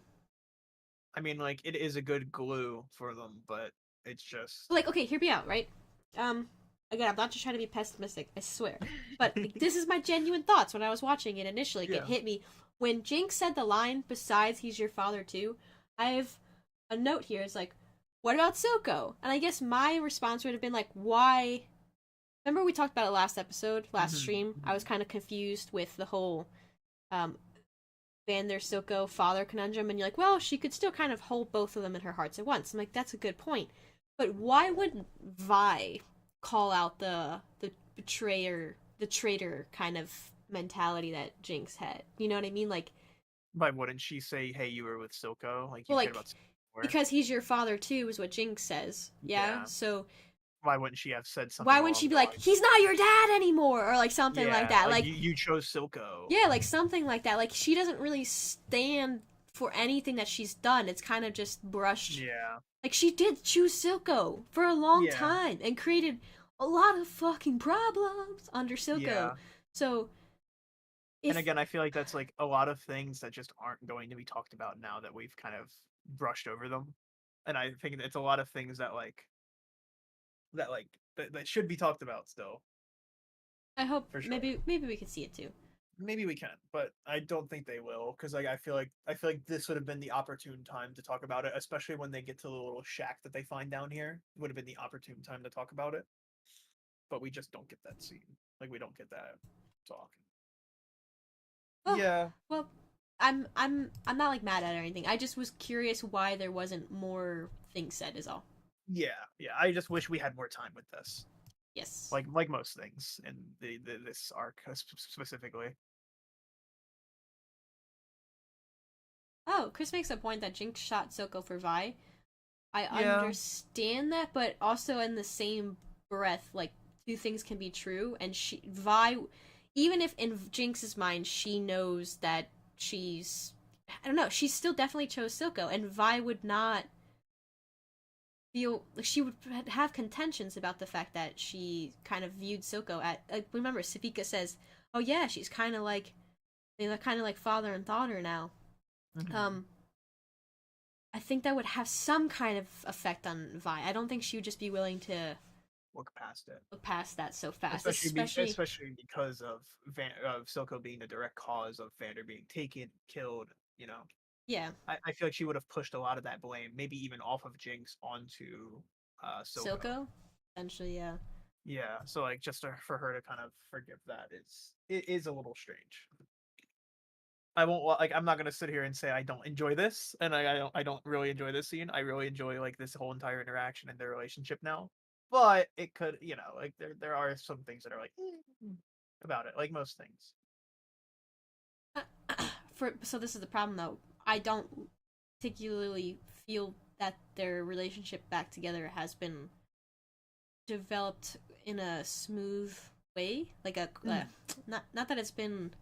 I mean, like it is a good glue for them, but it's just Like, okay, hear me out, right? Um, again, I'm not just trying to be pessimistic, I swear. But like, this is my genuine thoughts when I was watching it initially. It Yeah. hit me when Jinx said the line, "Besides, he's your father too." I have a note here. It's like, what about Silco? And I guess my response would have been like, why? Remember we talked about it last episode, last Mhm, stream. I mhm. was kind of confused with the whole um, Vander Silco father conundrum, and you're like, well, she could still kind of hold both of them in her hearts at once. I'm like, that's a good point. But why would Vi call out the betrayer, the traitor kind of mentality that Jinx had? You know what I mean? Like, Why wouldn't she say, "Hey, you were with Silco, like you well, cared like about Silco more?" because he's your father too, is what Jinx says. Yeah. Yeah. So Why wouldn't she have said why something wouldn't she along be the like, lines he's of, not your dad anymore, or like something like "Yeah, that? like Like, you chose Silco." yeah, like something like that. Like she doesn't really stand for anything that she's done. It's kind of just brushed. Yeah. Like she did choose Silco for a long Yeah. time and created a lot of fucking problems under Silco. Yeah. So And if again, I feel like that's like a lot of things that just aren't going to be talked about now that we've kind of brushed over them. And I think it's a lot of things that that should be talked about still, I hope for sure. maybe we could see it too. Maybe we can, but I don't think they will because like I feel like this would have been the opportune time to talk about it, especially when they get to the little shack that they find down here. It would have been the opportune time to talk about it, but we just don't get that scene. Like we don't get that talk. Oh, Yeah, well, I'm not like mad at it or anything. I just was curious why there wasn't more things said. Is all. yeah. I just wish we had more time with this, Yes. like most things in this arc specifically. Oh, Chris makes a point that Jinx shot Silco for Vi. I Yeah, understand that, but also in the same breath, like two things can be true, and Vi, even if in Jinx's mind she knows that she's, I don't know, she still definitely chose Silco, and Vi would not feel like she would have contentions about the fact that she kind of viewed Silco at. Like, remember, Savika says, "Oh yeah, she's kind of like they're kind of like father and daughter now." mhm. Um, I think that would have some kind of effect on Vi. I don't think she would just be willing to Look past it. look past that so fast. Especially, Especially because of of Silco being the direct cause of Vander being taken, killed. You know, yeah, I feel like she would have pushed a lot of that blame, maybe even off of Jinx onto Silco. Silco. Eventually, yeah. Yeah, so like just for her to kind of forgive that is a little strange. I won't like I'm not gonna sit here and say I don't enjoy this, and I don't really enjoy this scene. I really enjoy like this whole entire interaction and their relationship now. But it could, like there are some things that are like about it, like most things. For so this is the problem though. I don't particularly feel that their relationship back together has been developed in a smooth way. Like not that it's been.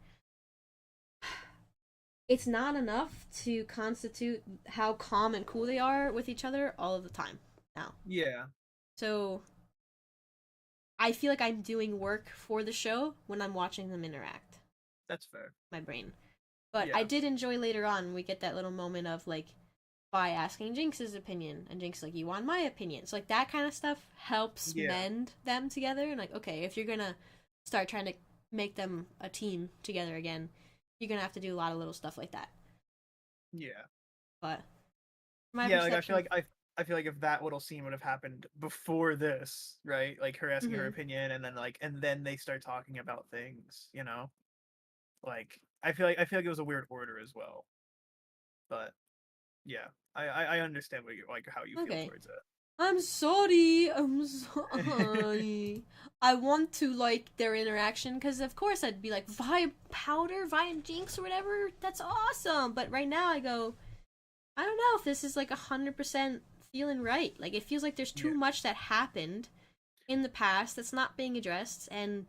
It's not enough to constitute how calm and cool they are with each other all of the time now. Yeah, So I feel like I'm doing work for the show when I'm watching them interact. that's fair. My brain. But I Yeah. did enjoy later on we get that little moment of like by asking Jinx's opinion, and Jinx is like, you want my opinion. So like that kind of stuff helps mend them together, and like, okay, if you're gonna start trying to make them a team together again, you're gonna have to do a lot of little stuff like that. Yeah. But my like perception... I feel like if that little scene would have happened before this, right? Like her asking her opinion, and then they start talking about things, you know? Like I feel like it was a weird order as well. But yeah, I understand what you like how you feel towards it. I'm sorry. I want to like their interaction, because of course I'd be like, Vi Powder, Vi and Jinx or whatever, that's awesome. But right now I go, I don't know if this is like 100% feeling right. Like it feels like there's too much that happened in the past that's not being addressed, and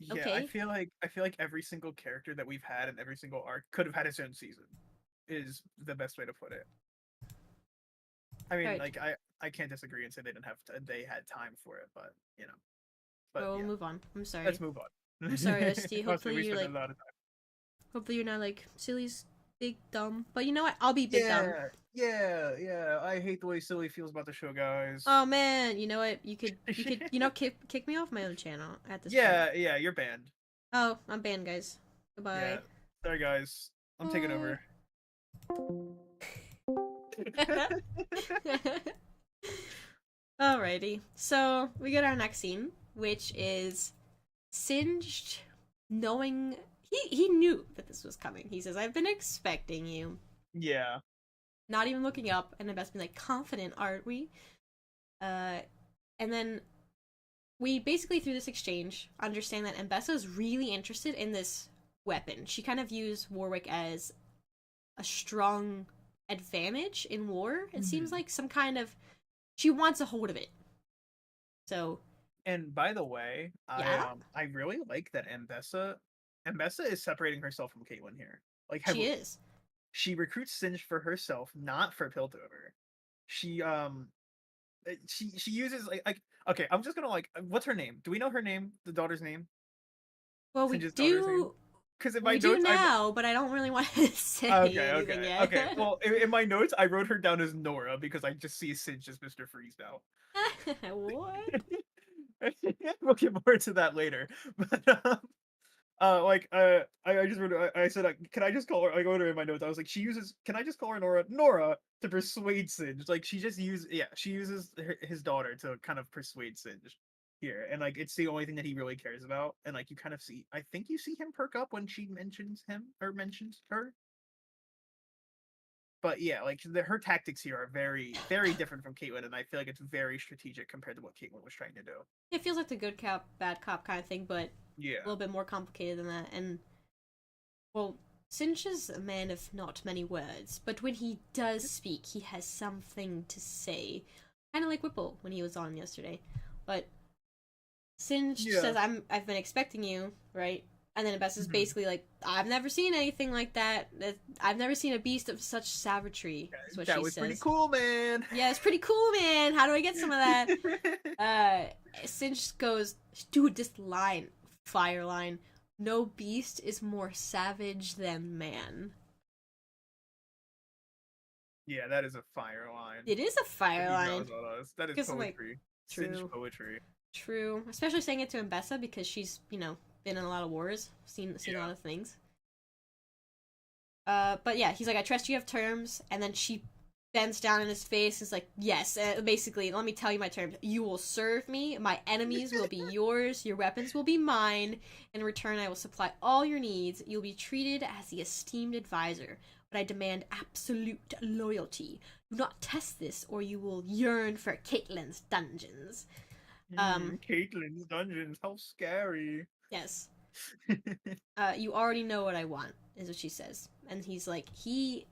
yeah, I feel like every single character that we've had in every single arc could have had its own season, is the best way to put it. I mean, right. like I can't disagree and say they had time for it, but you know. But we'll move on. I'm sorry. Let's move on. I'm sorry, ST. Hopefully you're like, a lot of time. Hopefully you're not like Silly's big dumb. But you know what? I'll be big dumb. Yeah. I hate the way Silly feels about the show, guys. Oh man, you know what? You could kick me off my own channel at this point. Yeah, you're banned. Oh, I'm banned, guys. Goodbye. Yeah. Sorry, guys. I'm taking over. Alrighty, so we get our next scene, which is Singed knowing he knew that this was coming. He says, "I've been expecting you." Yeah. Not even looking up, and Ambessa being like, "Confident, aren't we?" And then we basically, through this exchange, understand that Ambessa is really interested in this weapon. She kind of views Warwick as a strong advantage in war. It seems like some kind of, she wants a hold of it. So, and by the way, I really like that Ambessa is separating herself from Caitlyn here. Like she is. She recruits Singed for herself, not for Piltover. She uses like okay, I'm just gonna like, what's her name? Do we know her name? The daughter's name? Well, we do. Because in my notes, do now, but I don't really want to say anything yet. Okay. Well, in my notes, I wrote her down as Nora because I just see Singed as Mr. Freeze now. What? We'll get more into that later. But I just wrote, I said, can I just call her? I wrote her in my notes. I was like, can I just call her Nora to persuade Singed? Like she uses his daughter to kind of persuade Singed here, and like it's the only thing that he really cares about, and like you kind of see, I think you see him perk up when she mentions her. But yeah, like her tactics here are very, very different from Caitlyn, and I feel like it's very strategic compared to what Caitlyn was trying to do. It feels like the good cop, bad cop kind of thing, but yeah, a little bit more complicated than that. And well, Singed is a man of not many words, but when he does speak, he has something to say, kind of like Whipple when he was on yesterday. But Singed says, I've been expecting you, right? And then Ambessa's basically like, I've never seen anything like that. I've never seen a beast of such savagery, is what she says. That was pretty cool, man. Yeah, it's pretty cool, man. How do I get some of that? Singed goes, dude, this line, fire line, no beast is more savage than man. Yeah, that is a fire line. It is a fire line. That is poetry. Like, Singed poetry. True. Especially saying it to Ambessa because she's, been in a lot of wars, seen a lot of things. But yeah, he's like, I trust you have terms, and then she bends down in his face and is like, yes, basically, let me tell you my terms. You will serve me, my enemies will be yours, your weapons will be mine, in return I will supply all your needs, you'll be treated as the esteemed advisor, but I demand absolute loyalty. Do not test this, or you will yearn for Caitlyn's dungeons. Caitlyn's dungeons, how scary. Yes. You already know what I want, is what she says. And he's like, he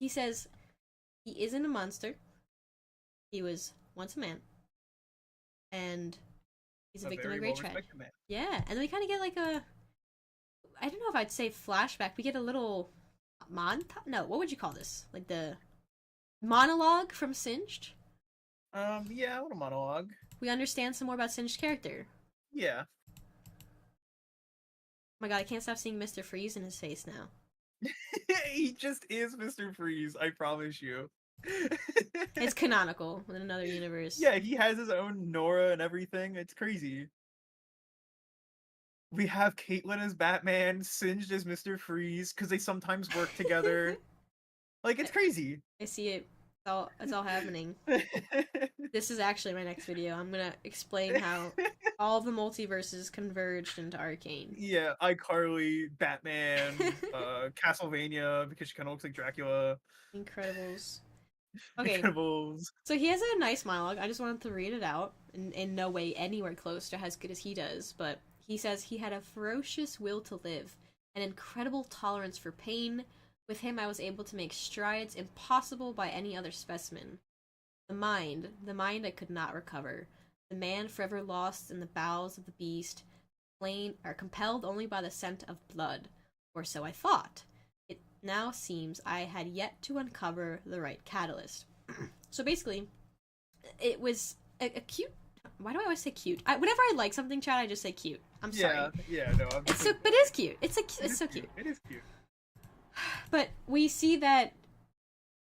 says he isn't a monster. He was once a man. And he's a victim of great tragedy. Yeah, and then we kind of get like a, I don't know if I'd say flashback. We get a little montage. No, what would you call this? Like the monologue from Singed? Yeah, a little monologue. We understand some more about Singed's character. Yeah. Oh my god, I can't stop seeing Mr. Freeze in his face now. He just is Mr. Freeze, I promise you. It's canonical in another universe. Yeah, he has his own Nora and everything. It's crazy. We have Caitlyn as Batman, Singed as Mr. Freeze, because they sometimes work together. Like, it's crazy. I see it. It's all happening. This is actually my next video. I'm gonna explain how all of the multiverses converged into Arcane. Yeah, iCarly, Batman, Castlevania, because she kind of looks like Dracula. Incredibles. Okay, Incredibles. so he has a nice monologue. I just wanted to read it out. In no way anywhere close to as good as he does, but he says he had a ferocious will to live, an incredible tolerance for pain. With him, I was able to make strides impossible by any other specimen. The mind I could not recover. The man forever lost in the bowels of the beast, plain are compelled only by the scent of blood, or so I thought. It now seems I had yet to uncover the right catalyst. So basically, it was a cute. Why do I always say cute? Whenever I like something, Chad, I just say cute. I'm sorry. Yeah, no. It's so, but it is cute. It's so cute. It is cute. But we see that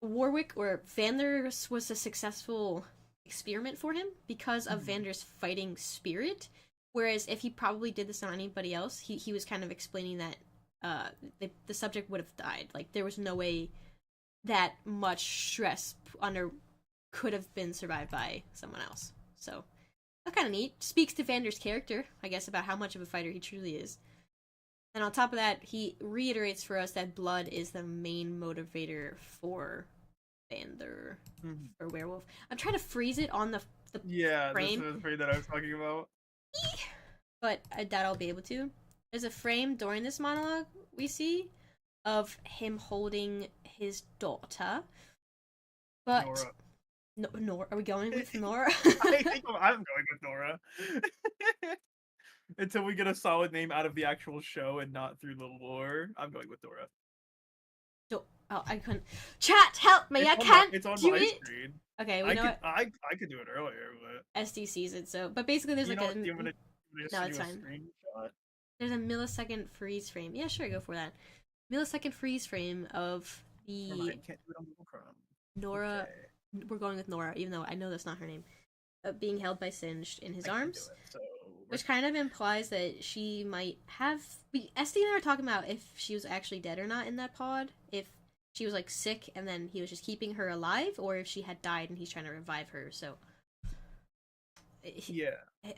Warwick or Vander was a successful experiment for him because of Vander's fighting spirit. Whereas if he probably did this on anybody else, he was kind of explaining that the subject would have died. Like, there was no way that much stress could have been survived by someone else. So that's kind of neat. Speaks to Vander's character, I guess, about how much of a fighter he truly is. And on top of that, he reiterates for us that blood is the main motivator for Vander, or werewolf. I'm trying to freeze it on the frame. This is the frame that I was talking about. But I doubt I'll be able to. There's a frame during this monologue we see of him holding his daughter. But Nora. Nora, are we going with Nora? I think I'm going with Nora. Until we get a solid name out of the actual show and not through the lore, I'm going with Nora. Oh, I couldn't. Chat, help me! I can't. It's on do my it. screen. Okay, we know it. I could do it earlier, but SD sees it. So, but basically, there's like a. No, it's fine. There's a millisecond freeze frame. Yeah, sure, go for that. Millisecond freeze frame of the can't do it on Google Chrome. Nora. Okay. We're going with Nora, even though I know that's not her name. Being held by Singed in his arms. Which kind of implies that she might have. SD and I were talking about if she was actually dead or not in that pod. If she was like sick and then he was just keeping her alive, or if she had died and he's trying to revive her. So. Yeah.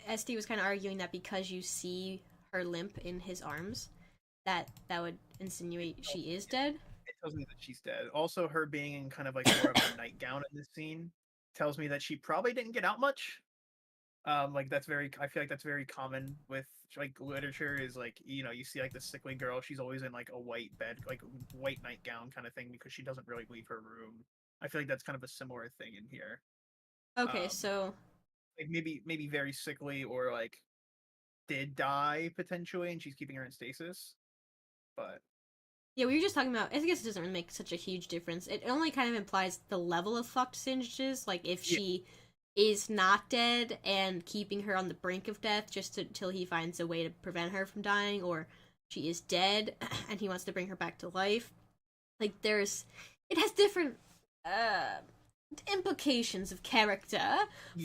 SD was kind of arguing that because you see her limp in his arms, that would insinuate she is dead. It tells me that she's dead. Also, her being in kind of like more of a nightgown in this scene tells me that she probably didn't get out much. Like I feel like that's very common with like literature is like, you see like the sickly girl, she's always in like a white bed, like white nightgown kind of thing because she doesn't really leave her room. I feel like that's kind of a similar thing in here. Okay, so like maybe very sickly or like did die potentially and she's keeping her in stasis. But yeah, we were just talking about, I guess it doesn't really make such a huge difference. It only kind of implies the level of fucked Singed is, like if she is not dead and keeping her on the brink of death just until he finds a way to prevent her from dying, or she is dead and he wants to bring her back to life. Like it has different implications of character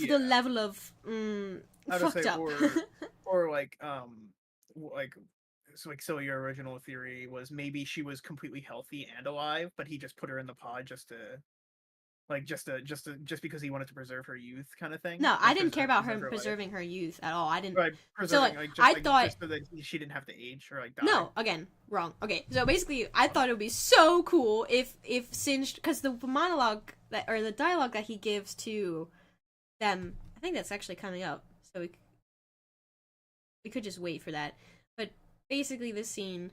for the level of fucked up. or so your original theory was maybe she was completely healthy and alive, but he just put her in the pod just because he wanted to preserve her youth, kind of thing. No, I didn't care about her preserving her youth at all. I didn't. Right, so I thought just so that she didn't have to age or like die. No, again, wrong. Okay, so basically, I thought it would be so cool if Singed, because the monologue the dialogue that he gives to them, I think that's actually coming up. So we could just wait for that. But basically, this scene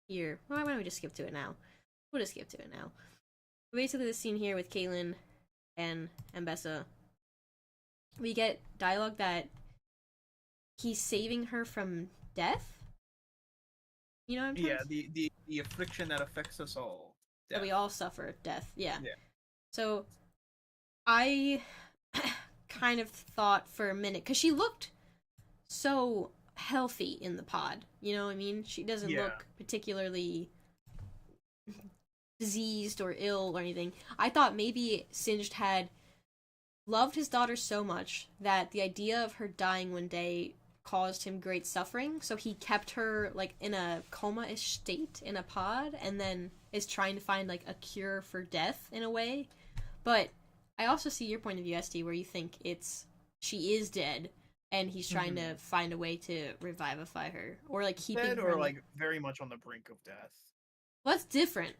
here. Why don't we just skip to it now? We'll just skip to it now. Basically, this scene here with Caitlyn and Ambessa, we get dialogue that he's saving her from death. You know what I'm talking about? Yeah, the affliction that affects us all. Death. That we all suffer death. Yeah. So, I kind of thought for a minute, because she looked so healthy in the pod. You know what I mean? She doesn't look particularly diseased or ill or anything. I thought maybe Singed had loved his daughter so much that the idea of her dying one day caused him great suffering, so he kept her like in a coma-ish state in a pod, and then is trying to find like a cure for death in a way. But I also see your point of view, ST, where you think she is dead, and he's trying to find a way to revivify her, or like keeping dead, her or like very much on the brink of death. Well, that's different.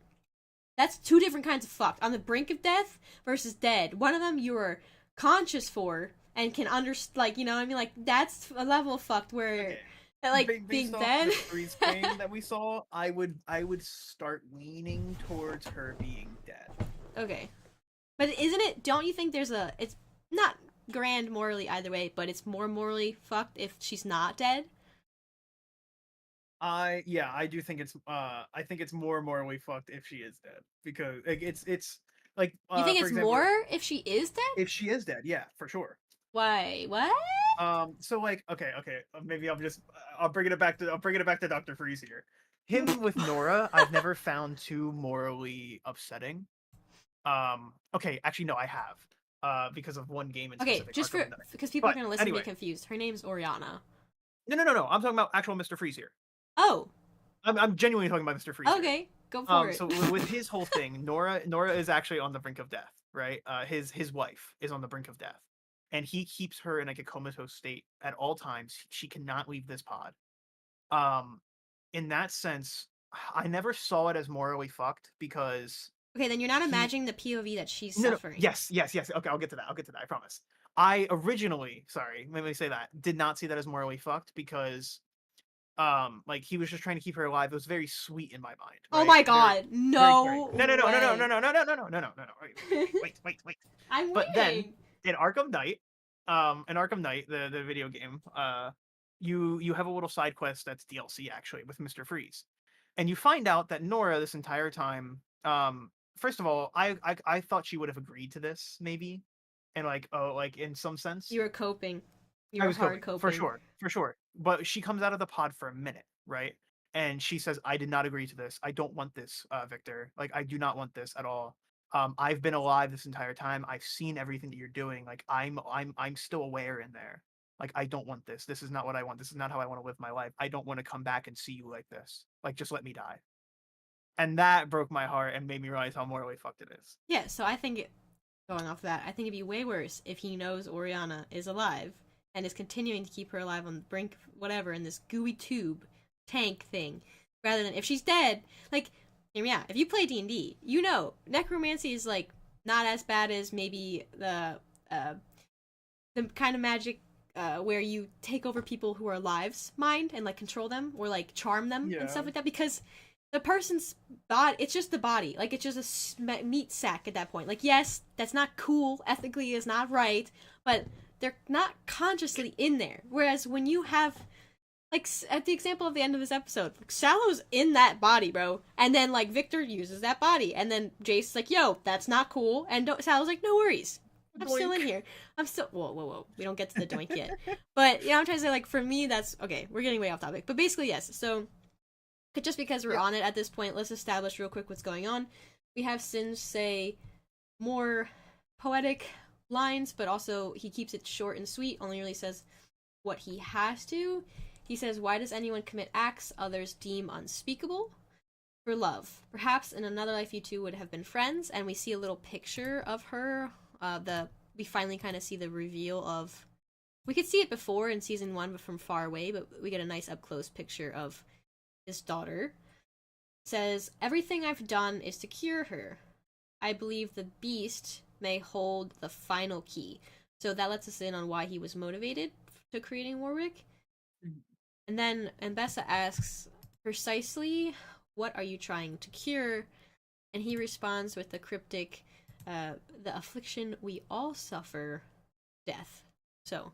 That's two different kinds of fucked. On the brink of death versus dead. One of them you are conscious for and can understand, like, you know what I mean? Like, that's a level of fucked where, like, being dead. The freeze frame that we saw, I would start leaning towards her being dead. Okay. But isn't it, don't you think it's not grand morally either way, but it's more morally fucked if she's not dead? I do think I think it's more morally fucked if she is dead, because like it's like you think for it's example, more if she is dead? if she is dead, yeah, for sure. Why? What? So like okay, maybe I'll bring it back to Dr. Freeze here. Him with Nora, I've never found too morally upsetting. Okay, actually no, I have. Because of one game in specific. Okay, just because people are gonna listen to me confused. Her name's Oriana. No. I'm talking about actual Mr. Freeze here. Oh. I'm genuinely talking about Mr. Freeze. Okay, go for it. So with his whole thing, Nora is actually on the brink of death, right? His wife is on the brink of death, and he keeps her in like a comatose state at all times. She cannot leave this pod. In that sense, I never saw it as morally fucked because. Okay, then you're not imagining the POV that she's suffering. Yes. Okay, I'll get to that. I promise. I originally, sorry, let me say that, did not see that as morally fucked because. Like he was just trying to keep her alive. It was very sweet in my mind. Right? Oh my god, no! No. Wait. I'm but waiting. Then in Arkham Knight, the video game, you have a little side quest that's DLC actually with Mr. Freeze, and you find out that Nora this entire time, first of all, I thought she would have agreed to this maybe, and like in some sense you were coping. I was coping for sure. But she comes out of the pod for a minute, right? And she says, "I did not agree to this. I don't want this, Victor. Like, I do not want this at all. I've been alive this entire time. I've seen everything that you're doing. Like, I'm still aware in there. Like, I don't want this. This is not what I want. This is not how I want to live my life. I don't want to come back and see you like this. Like, just let me die." And that broke my heart and made me realize how morally fucked it is. Yeah. So I think, going off that, I think it'd be way worse if he knows Oriana is alive and is continuing to keep her alive on the brink of whatever in this gooey tube tank thing, rather than if she's dead. Like, hear me out. If you play D&D, you know necromancy is like not as bad as maybe the kind of magic where you take over people who are alive's mind and like control them or like charm them and stuff like that, because the person's body, it's just the body, like it's just a meat sack at that point. Like, yes, that's not cool, ethically is not right, but they're not consciously in there. Whereas when you have, like, at the example of the end of this episode, like, Shallow's in that body, bro. And then, like, Victor uses that body. And then Jayce's like, yo, that's not cool. And Shallow's like, no worries. I'm still in here. I'm still... Whoa. We don't get to the doink yet. But, you know, I'm trying to say, like, for me, that's... Okay, we're getting way off topic. But basically, yes. So, just because we're on it at this point, let's establish real quick what's going on. We have Singed say more poetic lines, but also he keeps it short and sweet, only really says what he has to. He says, "Why does anyone commit acts others deem unspeakable? For love. Perhaps in another life you two would have been friends." And we see a little picture of her. We finally kind of see the reveal of... We could see it before in season 1, but from far away, but we get a nice up-close picture of his daughter. It says, "Everything I've done is to cure her. I believe the beast may hold the final key." So that lets us in on why he was motivated to creating Warwick. Mm-hmm. And then Ambessa asks, "Precisely, what are you trying to cure?" And he responds with the cryptic, "The affliction we all suffer, death." So,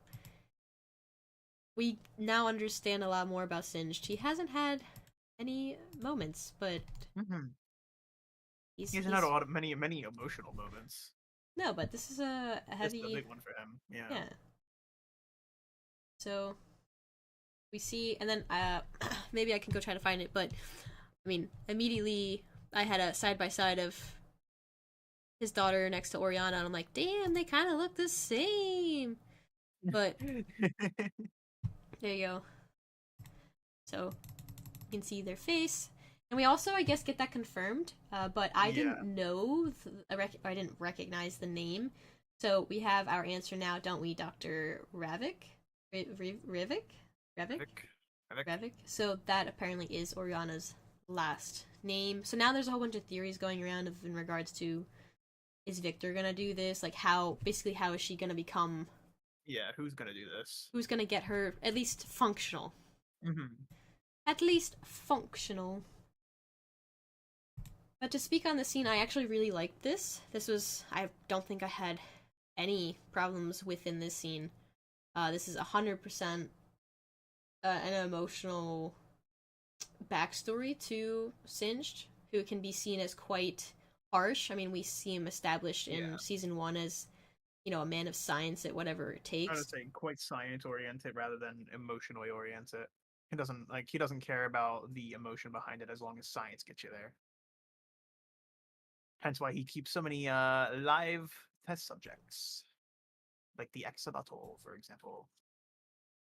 we now understand a lot more about Singed. He hasn't had any moments, but... Mm-hmm. He hasn't had many emotional moments. No, but this is a heavy... It's a big one for him, yeah. So, we see, and then maybe I can go try to find it, but I mean, immediately I had a side by side of his daughter next to Oriana, and I'm like, damn, they kind of look the same. But there you go. So you can see their face, and we also, I guess, get that confirmed. But I didn't know, I didn't recognize the name. So we have our answer now, don't we, Dr. Ravik? Ravik. So that apparently is Oriana's last name. So now there's a whole bunch of theories going around in regards to, is Victor gonna do this? Like, how is she gonna become? Yeah, who's gonna do this? Who's gonna get her at least functional? Mm-hmm. At least functional. But to speak on the scene, I actually really liked this. I don't think I had any problems within this scene. This is 100% an emotional backstory to Singed, who can be seen as quite harsh. I mean, we see him established in season 1 as, you know, a man of science at whatever it takes. I would say quite science-oriented rather than emotionally oriented. He doesn't care about the emotion behind it as long as science gets you there. Hence why he keeps so many live test subjects, like the Exabatol, for example.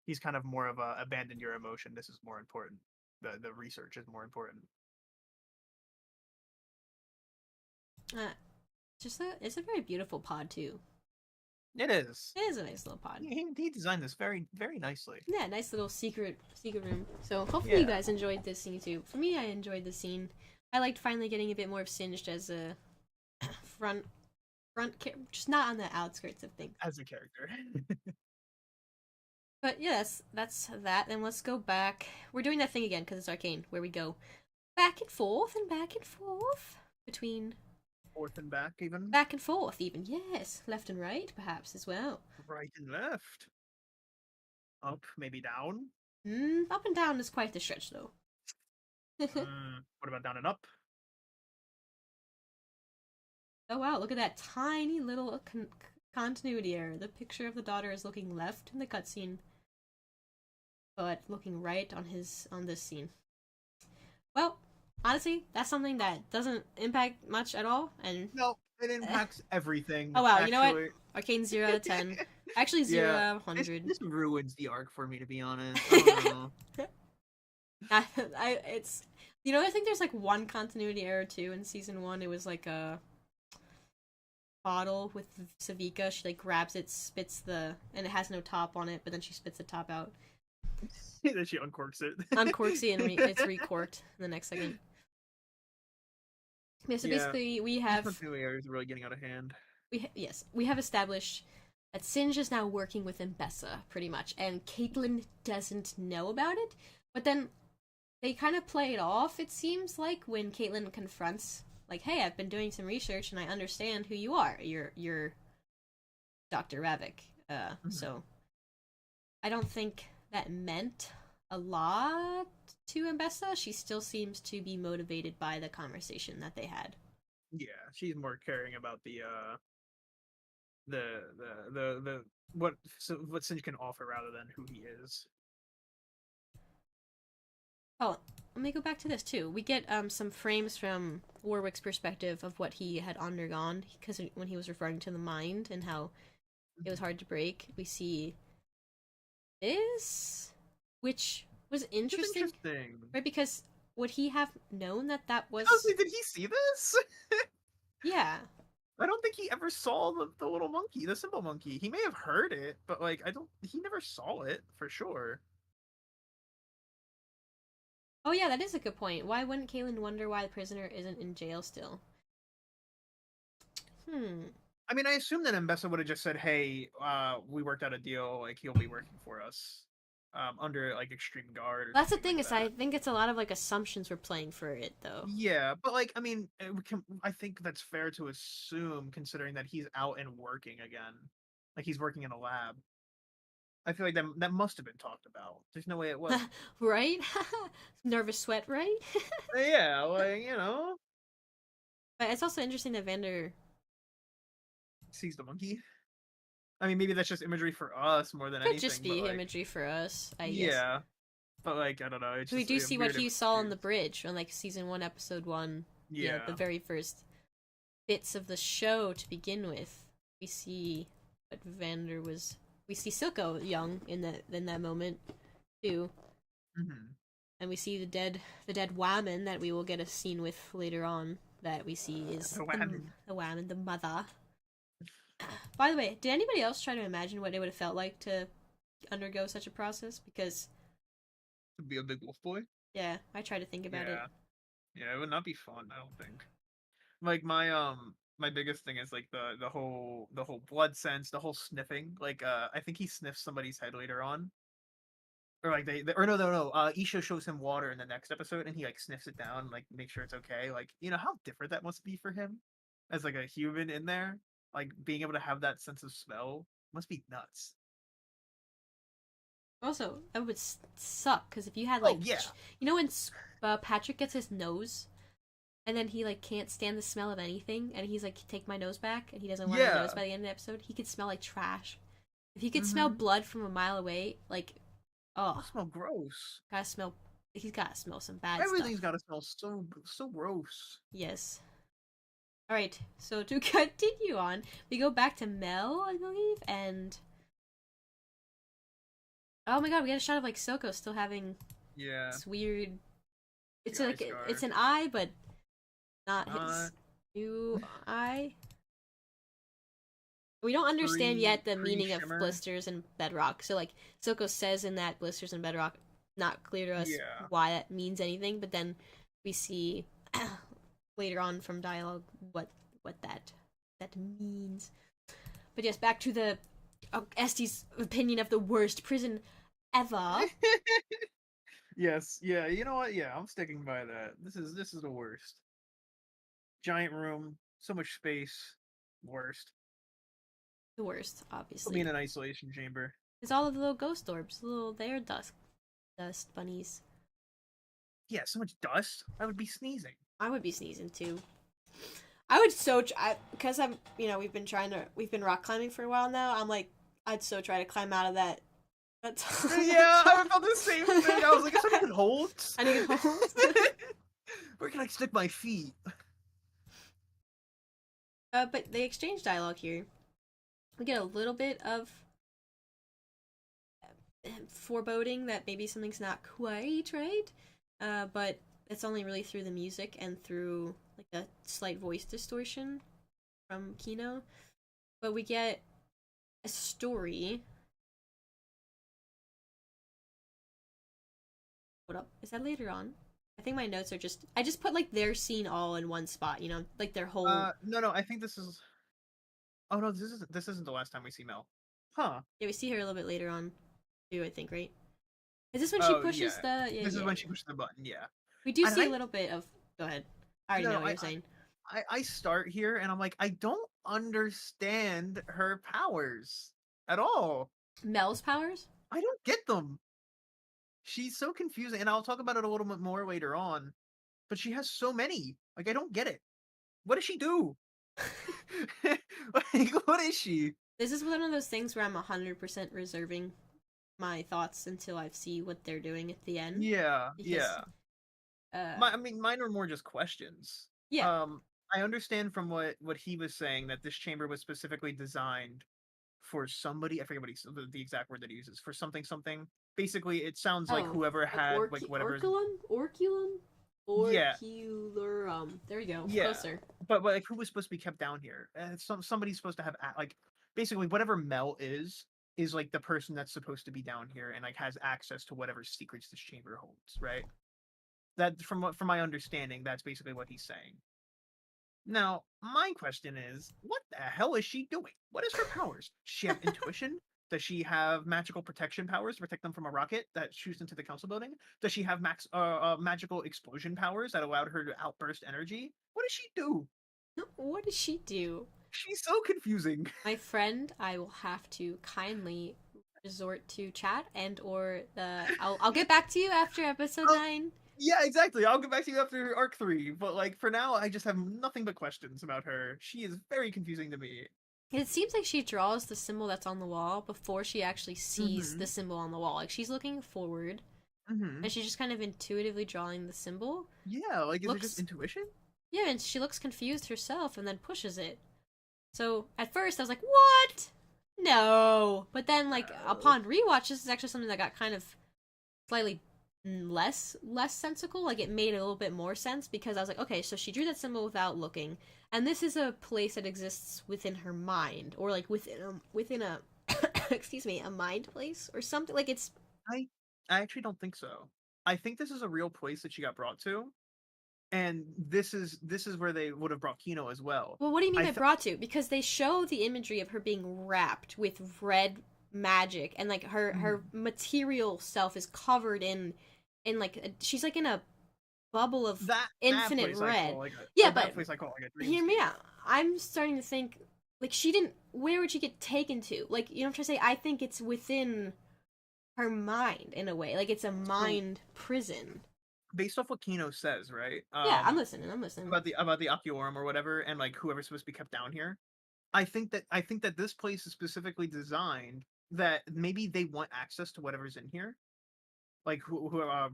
He's kind of more of a abandon your emotion. This is more important. The research is more important. It's a very beautiful pod too. It is. It is a nice little pod. He designed this very, very nicely. Yeah, nice little secret room. So hopefully you guys enjoyed this scene too. For me, I enjoyed the scene. I liked finally getting a bit more of Singed as a front, just not on the outskirts of things. As a character. But yes, that's that. And let's go back. We're doing that thing again because it's Arcane, where we go back and forth between. Forth and back, even. Back and forth, even. Yes, left and right, perhaps as well. Right and left. Up, maybe down. Up and down is quite the stretch, though. What about down and up? Oh wow, look at that tiny little continuity error. The picture of the daughter is looking left in the cutscene, but looking right on this scene. Well, honestly, that's something that doesn't impact much at all, and no, it impacts everything. Oh wow, actually. You know what? Arcane 0 out of 10. Actually 0 out of 100. This ruins the arc for me, to be honest. I don't know. It's, you know, I think there's like one continuity error too in season 1. It was like a bottle with Savika. She like grabs it, and it has no top on it, but then she spits the top out. Then she uncorks it. Uncorks it, and it's recorked in the next second. Yeah, so basically we have continuity error is really getting out of hand. We have established that Singed is now working with Ambessa, pretty much, and Caitlyn doesn't know about it, but then they kind of play it off, it seems like, when Caitlyn confronts, like, hey, I've been doing some research and I understand who you are. You're Dr. Ravik. So I don't think that meant a lot to Ambessa. She still seems to be motivated by the conversation that they had. Yeah, she's more caring about the what Singed can offer rather than who he is. Oh, let me go back to this too. We get some frames from Warwick's perspective of what he had undergone, because when he was referring to the mind and how it was hard to break, we see this, which was interesting. Right? Because would he have known that was? Honestly, did he see this? Yeah. I don't think he ever saw the little monkey, the simple monkey. He may have heard it, but like he never saw it for sure. Oh yeah, that is a good point. Why wouldn't Caitlyn wonder why the prisoner isn't in jail still? I mean, I assume that Ambessa would have just said, "Hey, we worked out a deal. Like, he'll be working for us, under like extreme guard." That's the thing, is I think it's a lot of like assumptions we're playing for it, though. Yeah, but like, I mean, I think that's fair to assume, considering that he's out and working again. Like, he's working in a lab. I feel like that must have been talked about. There's no way it was. Right? Nervous sweat, right? Yeah, like, you know. But it's also interesting that Vander sees the monkey. I mean, maybe that's just imagery for us more than anything. Could just be imagery for us, I guess. Yeah. But, like, I don't know. It's we do see what he saw on the bridge on, like, season 1, episode 1. the very first bits of the show to begin with. We see what Vander was. We see Silco young in that moment too, and we see the dead woman that we will get a scene with later on. That we see is the woman, the mother. By the way, did anybody else try to imagine what it would have felt like to undergo such a process? Because to be a big wolf boy. Yeah, I try to think about it. Yeah, it would not be fun, I don't think. Like my biggest thing is like the whole blood sense, the whole sniffing. Like I think he sniffs somebody's head later on. Or like Isha shows him water in the next episode and he like sniffs it down, like make sure it's okay. Like, you know how different that must be for him as like a human in there? Like being able to have that sense of smell must be nuts. Also, that would suck because if you had like, you know when Patrick gets his nose, and then he like can't stand the smell of anything, and he's like, "Take my nose back," and he doesn't want his nose by the end of the episode. He could smell like trash. If he could smell blood from a mile away, like, oh, smell gross. He's gotta smell some bad Everything's stuff. gotta smell so gross. Yes. All right. So to continue on, we go back to Mel, I believe, and. Oh my god, we got a shot of like Silco still having this weird. It's like it's an eye, but not his new eye. We don't understand yet the meaning of Blisters and Bedrock. So like Silco says in that Blisters and Bedrock, not clear to us why that means anything. But then we see later on from dialogue what that means. But yes, back to the Este's opinion of the worst prison ever. Yes, yeah, you know what? Yeah, I'm sticking by that. This is the worst. Giant room, so much space, worst. The worst, obviously. Put me in an isolation chamber. There's all of the little ghost orbs, they're dust bunnies. Yeah, so much dust. I would be sneezing. I would be sneezing too. I would because I'm, we've been rock climbing for a while now. I'm like, I'd so try to climb out of that. Yeah, I felt the same thing. I was like, is there any holds? Any holds? Where can I stick my feet? But they exchange dialogue here. We get a little bit of foreboding that maybe something's not quite right. But it's only really through the music and through like a slight voice distortion from Kino. But we get a story. What up? Is that later on? I think my notes are I just put like their scene all in one spot, like their whole. No, I think this is. Oh no, this isn't the last time we see Mel. Huh? Yeah, we see her a little bit later on, too. I think, right? Is this when she pushes the? Yeah, this is when she pushes the button. Yeah. We do see a little bit of. Go ahead. I already know what you're saying. I start here and I'm like, I don't understand her powers at all. Mel's powers? I don't get them. She's so confusing, and I'll talk about it a little bit more later on. But she has so many. Like, I don't get it. What does she do? Like, what is she? This is one of those things where I'm 100% reserving my thoughts until I see what they're doing at the end. Yeah, yeah. Mine are more just questions. Yeah. I understand from what he was saying that this chamber was specifically designed for somebody. I forget what the exact word that he uses for something. Basically, it sounds like whoever had like whatever. Orculum. Yeah. There you go. Yeah. Closer. But like, who was supposed to be kept down here? Somebody's supposed to have like basically whatever Mel is like the person that's supposed to be down here and like has access to whatever secrets this chamber holds, right? That from my understanding, that's basically what he's saying. Now, my question is, what the hell is she doing? What is her powers? Does she have intuition? Does she have magical protection powers to protect them from a rocket that shoots into the council building? Does she have magical explosion powers that allowed her to outburst energy? What does she do? What does she do? She's so confusing. My friend, I will have to kindly resort to chat or I'll get back to you after episode 9. Yeah, exactly. I'll get back to you after Arc 3. But like for now, I just have nothing but questions about her. She is very confusing to me. It seems like she draws the symbol that's on the wall before she actually sees the symbol on the wall. Like, she's looking forward, and she's just kind of intuitively drawing the symbol. Yeah, like, is it just intuition? Yeah, and she looks confused herself and then pushes it. So at first I was like, what? No. But then like upon rewatch, this is actually something that got kind of slightly less sensical. Like it made a little bit more sense because I was like, okay, so she drew that symbol without looking, and this is a place that exists within her mind, or like within a excuse me, a mind place or something. Like it's I I actually don't think so. I think this is a real place that she got brought to, and this is where they would have brought Kino as well. well, what do you mean I by th- brought to? Because they show the imagery of her being wrapped with red magic, and like her material self is covered in like she's like in a bubble of that infinite place red. I call like a Yeah, that but place I call like a hear me dreamscape. out. I'm starting to think like she didn't. Where would she get taken to? Like you know what I'm trying to say? I think it's within her mind in a way. Like it's a So mind prison. based off what Kino says, right? Yeah, I'm listening. I'm listening. About the Akiorum or whatever, and like whoever's supposed to be kept down here. I think that this place is specifically designed that maybe they want access to whatever's in here. Like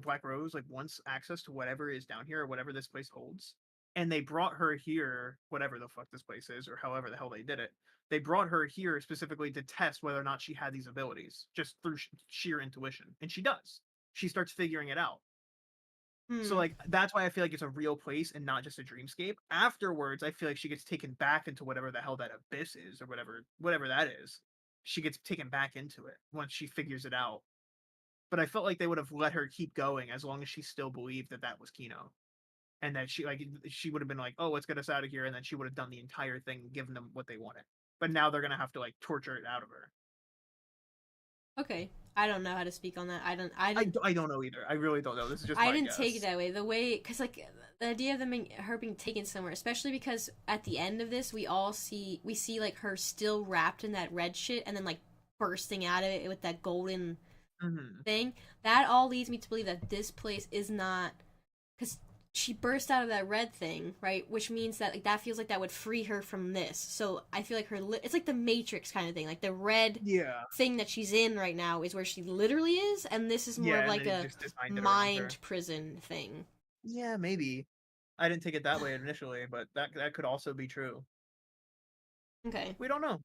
Black Rose like wants access to whatever is down here or whatever this place holds, and they brought her here, whatever the fuck this place is or however the hell they did it. They brought her here specifically to test whether or not she had these abilities just through sheer intuition, and she does. She starts figuring it out. So Hmm. like that's why I feel like it's a real place and not just a dreamscape. Afterwards, I feel like she gets taken back into whatever the hell that abyss is or whatever that is. She gets taken back into it once she figures it out. But I felt like they would have let her keep going as long as she still believed that that was Kino, and that she would have been like, "Oh, let's get us out of here," and then she would have done the entire thing, and given them what they wanted. But now they're gonna have to like torture it out of her. Okay. I don't know how to speak on that. I didn't. I don't know either. I really don't know. This is just I my didn't take it guess. that way. The way, because like the idea of her being taken somewhere, especially because at the end of this, we see like her still wrapped in that red shit, and then like bursting out of it with that golden Hmm. thing. That all leads me to believe that this place is not, because she burst out of that red thing, right? Which means that like that feels like that would free her from this. So I feel like it's like the Matrix kind of thing. Like the red Yeah, thing that she's in right now is where she literally is, and this is more yeah, of and like they a just designed it around her. mind prison thing. Yeah, maybe. I didn't take it that way initially, but that could also be true. Okay. We don't know.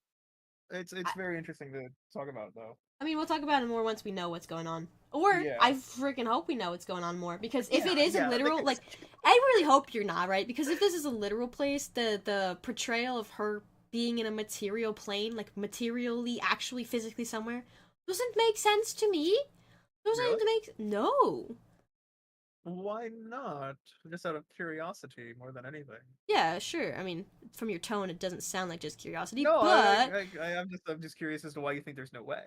It's I, very interesting to talk about though. I mean, we'll talk about it more once we know what's going on. Or Yeah. I freaking hope we know what's going on more, because if Yeah, it is a yeah. literal, like, I really hope you're not, right? Because if this is a literal place, the portrayal of her being in a material plane, like materially, actually, physically somewhere, doesn't make sense to me. Really? Doesn't make no. Why not? Just out of curiosity more than anything. Yeah, sure. I mean, from your tone, it doesn't sound like just curiosity, No, but I'm just curious as to why you think there's no way.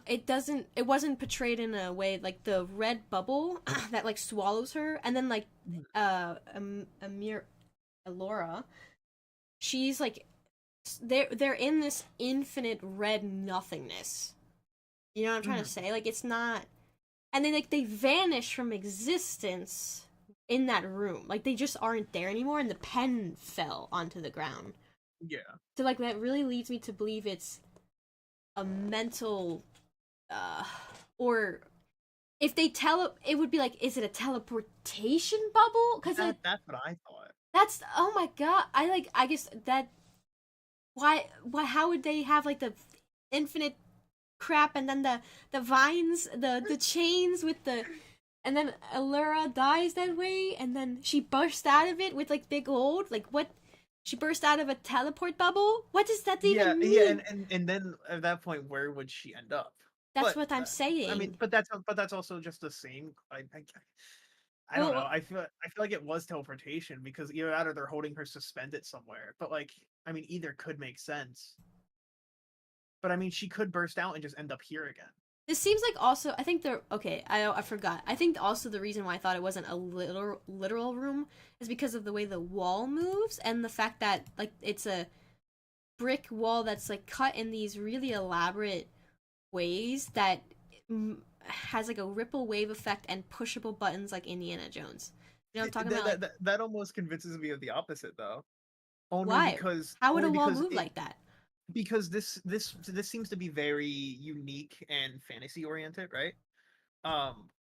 it wasn't portrayed in a way like the red bubble that like swallows her, and then like Amir Elora, she's like they're in this infinite red nothingness. You know what I'm trying to Mhm. say? Like it's not, and then like they vanish from existence in that room. Like they just aren't there anymore, and the pen fell onto the ground. Yeah. So like that really leads me to believe it's a mental uh or if they it would be like, is it a teleportation bubble? Because like That's what I thought. that's, oh my god, I guess that, why how would they have like the infinite crap, and then the vines, the chains with the, and then Allura dies that way, and then she bursts out of it with like big old, like what, she burst out of a teleport bubble? What does that Yeah, even yeah, mean? and then at that point, where would she end up? That's But what I'm I mean, saying. but that's also just the same. I don't know. Well, I feel like it was teleportation because either that or they're holding her suspended somewhere. But like, I mean, either could make sense. But I mean, she could burst out and just end up here again. this seems like also, I think they're okay. I forgot. I think also the reason why I thought it wasn't a literal room is because of the way the wall moves, and the fact that like it's a brick wall that's like cut in these really elaborate ways that has like a ripple wave effect and pushable buttons like Indiana Jones. You know what I'm talking about? Like That almost convinces me of the opposite, though. why? How would Only a wall because move like that? this seems to be very unique and fantasy oriented, right?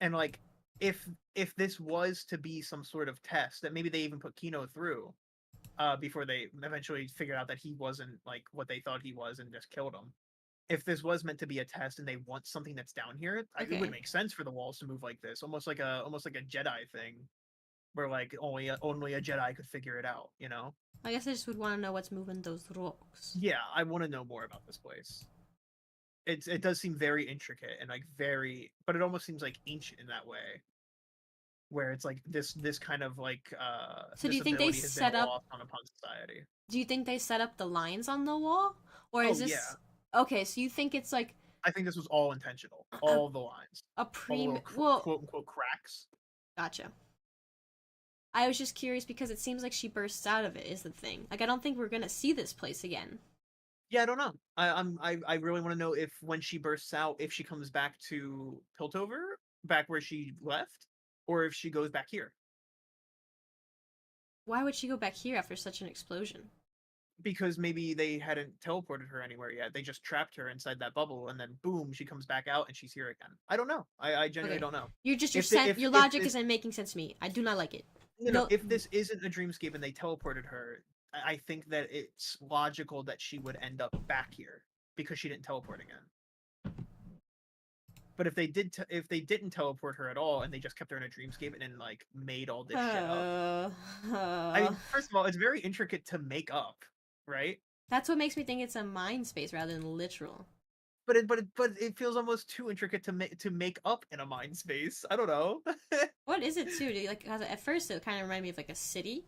And like if this was to be some sort of test that maybe they even put Kino through, before they eventually figured out that he wasn't like what they thought he was and just killed him. If this was meant to be a test and they want something that's down here, it would make sense for the walls to move like this, almost like a Jedi thing, where like only a Jedi could figure it out. You know? I guess I just would want to know what's moving those rocks. Yeah, I want to know more about this place. It does seem very intricate and like but it almost seems like ancient in that way, where it's like this kind of like So do this you think they ability has set been up? lost upon society. Do you think they set up the lines on the wall, or is Oh, this yeah. okay? So you think it's like I think this was all intentional, all the lines, a all the little well, quote unquote cracks. gotcha. I was just curious because it seems like she bursts out of it is the thing. Like I don't think we're gonna see this place again. Yeah, I don't know. I really want to know if when she bursts out, if she comes back to Piltover, back where she left, or if she goes back here. Why would she go back here after such an explosion? Because maybe they hadn't teleported her anywhere yet. They just trapped her inside that bubble, and then boom, she comes back out and she's here again. I don't know. I genuinely Okay. don't know. You're just If your logic isn't making sense to me. I do not like it. No, if this isn't a dreamscape and they teleported her, I think that it's logical that she would end up back here because she didn't teleport again. But if they didn't teleport her at all and they just kept her in a dreamscape and then like made all this shit up. I mean, first of all, it's very intricate to make up, right? That's what makes me think it's a mind space rather than literal. But it feels almost too intricate to make up in a mind space. I don't know. What is it too? Dude? Like, 'cause at first it kind of reminded me of like a city,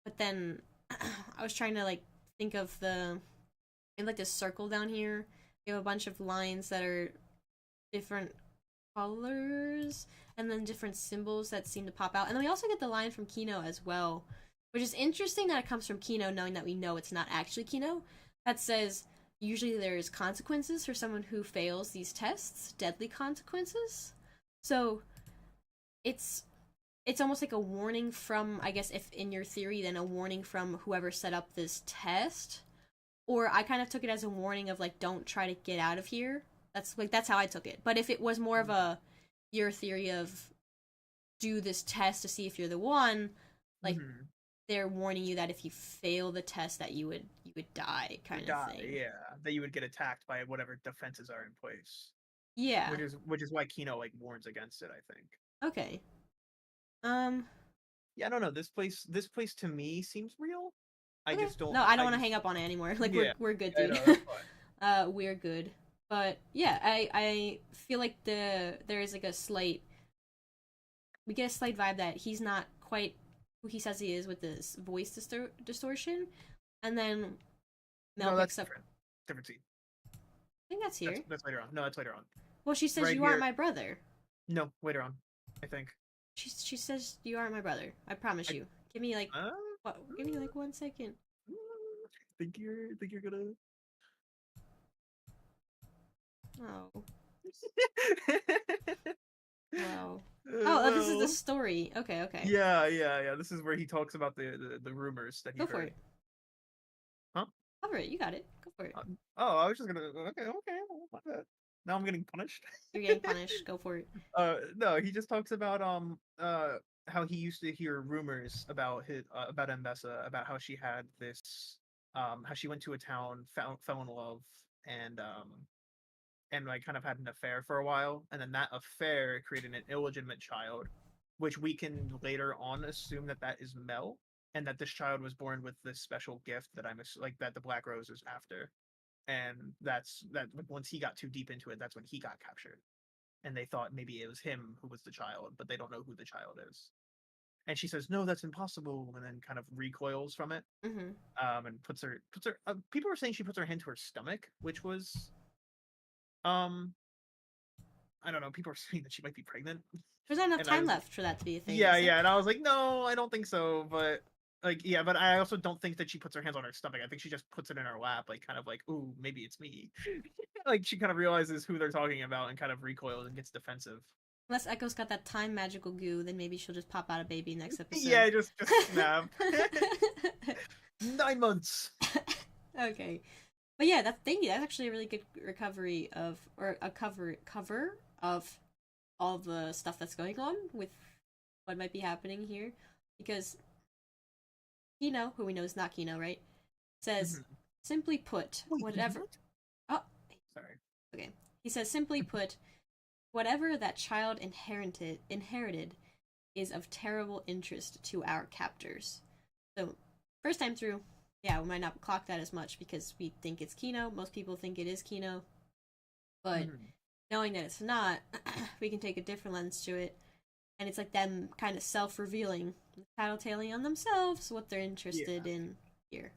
but then I was trying to like think of in like this circle down here. You have a bunch of lines that are different colors, and then different symbols that seem to pop out. And then we also get the line from Kino as well, which is interesting that it comes from Kino, knowing that we know it's not actually Kino. That says usually there's consequences for someone who fails these tests, deadly consequences. So it's almost like a warning from, I guess, if in your theory, then a warning from whoever set up this test. Or I kind of took it as a warning of like, don't try to get out of here. That's how I took it. But if it was more of your theory of do this test to see if you're the one, like they're warning you that if you fail the test that you would die kind of thing. Yeah, that you would get attacked by whatever defenses are in place. Yeah. Which is why Kino like warns against it, I think. Okay. Yeah, I don't know. This place to me seems real. I okay. just don't. No, I don't want to hang up on it anymore. Like we're good, dude. We're good. But yeah, I feel like there is like we get a slight vibe that he's not quite who he says he is with this voice distortion, and then Mel picks up. Different scene. I think that's here. That's later on. No, that's later on. Well, she says you aren't my brother. No, later on. I think. She says you aren't my brother. I promise you. Give me like give me like 1 second. Think you're gonna. Oh. Wow. Oh, this is the story. Okay. Yeah. This is where he talks about the rumors that he heard. Go for it. Huh? Cover it. You got it. Go for it. I was just gonna. Okay. My bad. Now I'm getting punished. You're getting punished. Go for it. No, he just talks about how he used to hear rumors about about Ambessa, about how she had this how she went to a town, fell in love, and like kind of had an affair for a while, and then that affair created an illegitimate child, which we can later on assume that is Mel, and that this child was born with this special gift that that the Black Rose is after, and that once he got too deep into it, that's when he got captured, and they thought maybe it was him who was the child, but they don't know who the child is. And she says, "No, that's impossible," and then kind of recoils from it, and puts her. People were saying she puts her hand to her stomach, which was I don't know. People are saying that she might be pregnant. There's not enough time left for that to be a thing. Yeah, and I was like, no, I don't think so. But but I also don't think that she puts her hands on her stomach. I think she just puts it in her lap, like kind of like, ooh, maybe it's me. Like she kind of realizes who they're talking about and kind of recoils and gets defensive. Unless Echo's got that time magical goo, then maybe she'll just pop out a baby next episode. Yeah, just snap. 9 months. Okay. But yeah, thank you. That's actually a really good recovery of, or a cover of all the stuff that's going on with what might be happening here, because Kino, who we know is not Kino, right, says, simply put, Wait, whatever. Oh, sorry. okay. He says, simply put, whatever that child inherited is of terrible interest to our captors. So, first time through, yeah, we might not clock that as much because we think it's Kino. Most people think it is Kino. But knowing that it's not, we can take a different lens to it. And it's like them kind of self-revealing, tattletaling on themselves, what they're interested in here.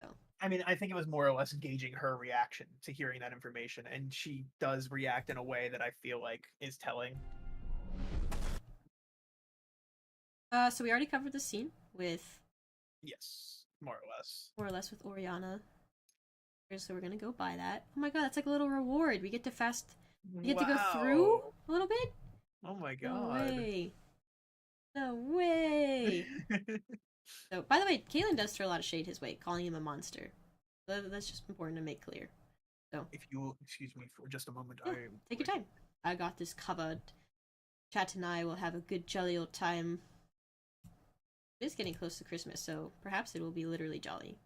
So. I mean, I think it was more or less gauging her reaction to hearing that information, and she does react in a way that I feel like is telling. So we already covered the scene with... Yes, more or less. More or less with Oriana. So we're gonna go by that. Oh my god, that's like a little reward. We get to We get to go through a little bit? Oh my god. No way. No way. So, by the way, Kaylin does throw a lot of shade his way, calling him a monster. That's just important to make clear. So, if you will excuse me for just a moment, yeah, take your time. I got this covered. Chat and I will have a good jolly old time. It is getting close to Christmas, so perhaps it will be literally jolly.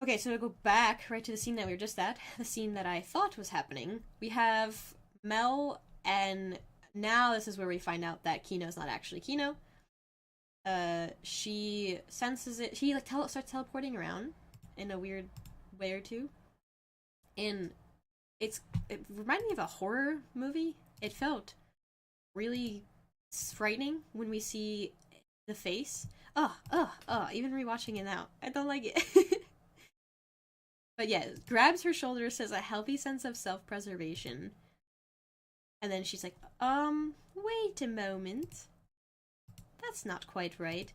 Okay, so to go back right to the scene that we were just at, the scene that I thought was happening, we have Mel, and now this is where we find out that Kino's not actually Kino. She senses it. She like starts teleporting around in a weird way or two, and it reminded me of a horror movie. It felt really frightening when we see the face. Even rewatching it now, I don't like it. But yeah, grabs her shoulder, says a healthy sense of self-preservation. And then she's like, wait a moment. That's not quite right.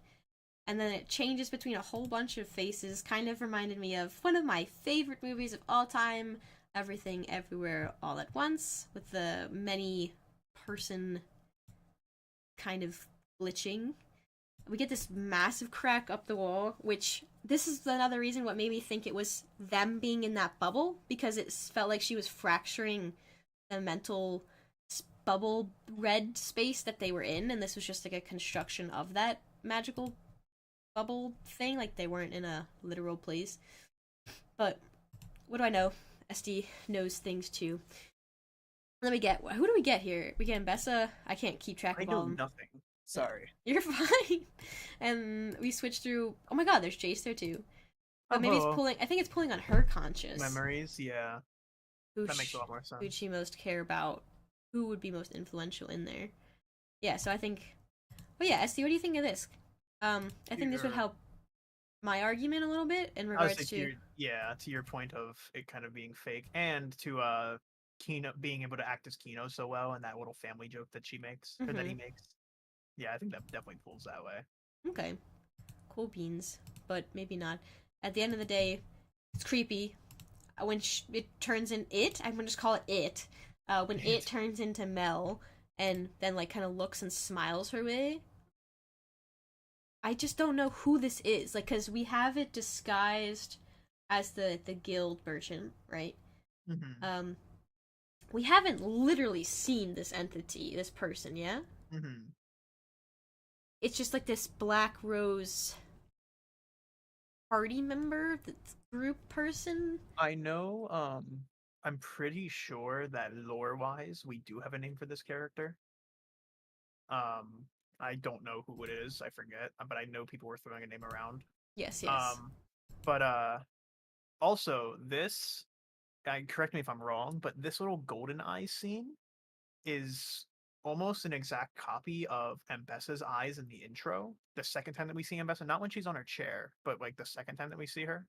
And then it changes between a whole bunch of faces. Kind of reminded me of one of my favorite movies of all time, Everything Everywhere All at Once, with the many-person kind of glitching. We get this massive crack up the wall, which this is another reason what made me think it was them being in that bubble, because it felt like she was fracturing the mental bubble red space that they were in, and this was just like a construction of that magical bubble thing, like they weren't in a literal place. But what do I know? SD knows things too. Who do we get here? We get Ambessa. I can't keep track of all of them. Nothing. Sorry. You're fine. And we switch through. Oh my god, there's Jayce there too. But maybe it's pulling. I think it's pulling on her conscious memories. Yeah, that makes a lot more sense. Who'd she most care about? Who would be most influential in there? Yeah. So I think. But yeah, SD, what do you think of this? I think this would help my argument a little bit in regards to your point of it kind of being fake, and to Kino being able to act as Kino so well, and that little family joke that she makes or that he makes. Yeah, I think that definitely pulls that way. Okay. Cool beans. But maybe not. At the end of the day, it's creepy. When it turns in I'm gonna just call it it. When it turns into Mel, and then, like, kind of looks and smiles her way. I just don't know who this is. Like, because we have it disguised as the guild version, right? Mm-hmm. We haven't literally seen this entity, this person, yeah? Mm-hmm. It's just like this Black Rose party member, group person. I know, I'm pretty sure that lore-wise, we do have a name for this character. I don't know who it is, I forget, but I know people were throwing a name around. Yes. But also, this, correct me if I'm wrong, but this little golden eye scene is almost an exact copy of Ambessa's eyes in the intro. The second time that we see Ambessa, not when she's on her chair, but like the second time that we see her.